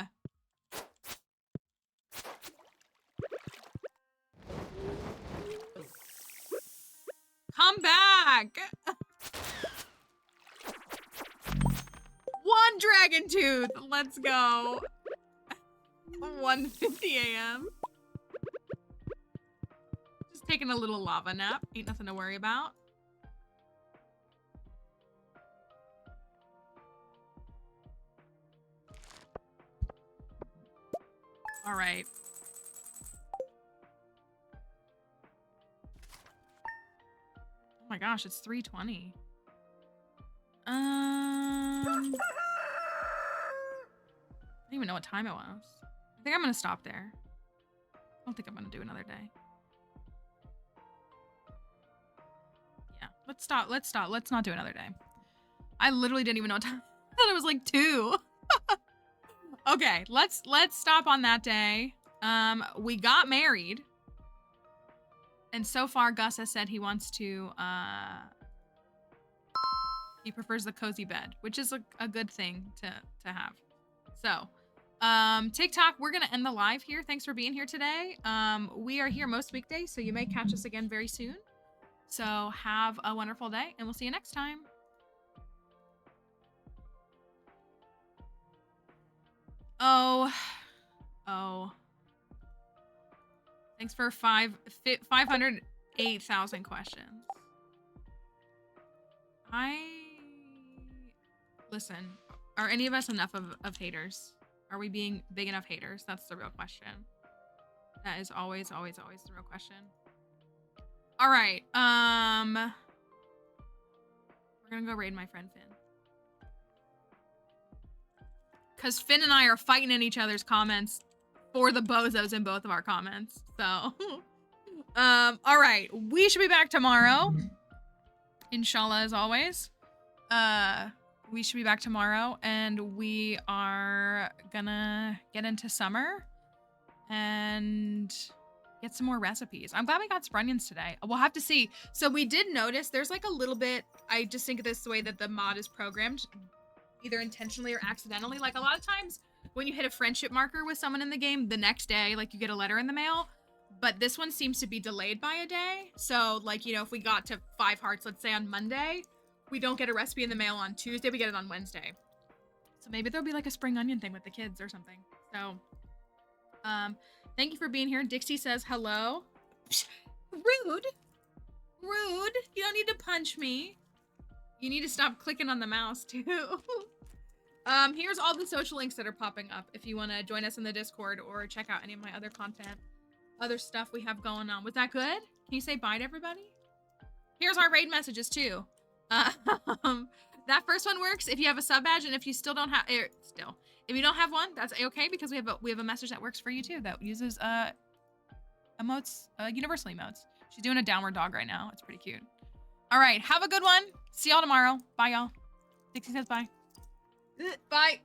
Come back. 1 dragon tooth. Let's go. 1:50 a.m. Just taking a little lava nap. Ain't nothing to worry about. All right. Oh my gosh, it's 3:20. I don't even know what time it was. I think I'm gonna stop there. I don't think I'm gonna do another day. Yeah, let's stop. Let's stop. Let's not do another day. I literally didn't even know what time. I thought it was like 2. Okay, let's stop on that day. We got married. And so far, Gus has said he wants to, he prefers the cozy bed, which is a good thing to have. So, TikTok, we're gonna end the live here. Thanks for being here today. We are here most weekdays, so you may catch us again very soon. So have a wonderful day, and we'll see you next time. Oh. Thanks for 508,000 questions. Listen, are any of us enough of haters? Are we being big enough haters? That's the real question. That is always, always, always the real question. All right. We're gonna go raid my friend Finn. Because Finn and I are fighting in each other's comments for the bozos in both of our comments. So, all right. We should be back tomorrow. Inshallah, as always. We should be back tomorrow, and we are gonna get into summer and get some more recipes. I'm glad we got Sprunions today. We'll have to see. So we did notice there's like a little bit, I just think this the way that the mod is programmed, either intentionally or accidentally. Like a lot of times when you hit a friendship marker with someone in the game, the next day, like you get a letter in the mail, but this one seems to be delayed by a day. So like, you know, if we got to 5 hearts, let's say on Monday, we don't get a recipe in the mail on Tuesday, we get it on Wednesday. So maybe there'll be like a spring onion thing with the kids or something. So, thank you for being here. Dixie says hello. Rude. Rude. You don't need to punch me. You need to stop clicking on the mouse too. Here's all the social links that are popping up if you want to join us in the Discord or check out any of my other content, other stuff we have going on. Was that good? Can you say bye to everybody? Here's our raid messages too. That first one works if you have a sub badge, and if you still don't have, if you don't have one, that's okay, because we have a message that works for you too that uses emotes, universal emotes. She's doing a downward dog right now. It's pretty cute. All right, have a good one. See y'all tomorrow. Bye, y'all. Dixie says bye. Bye.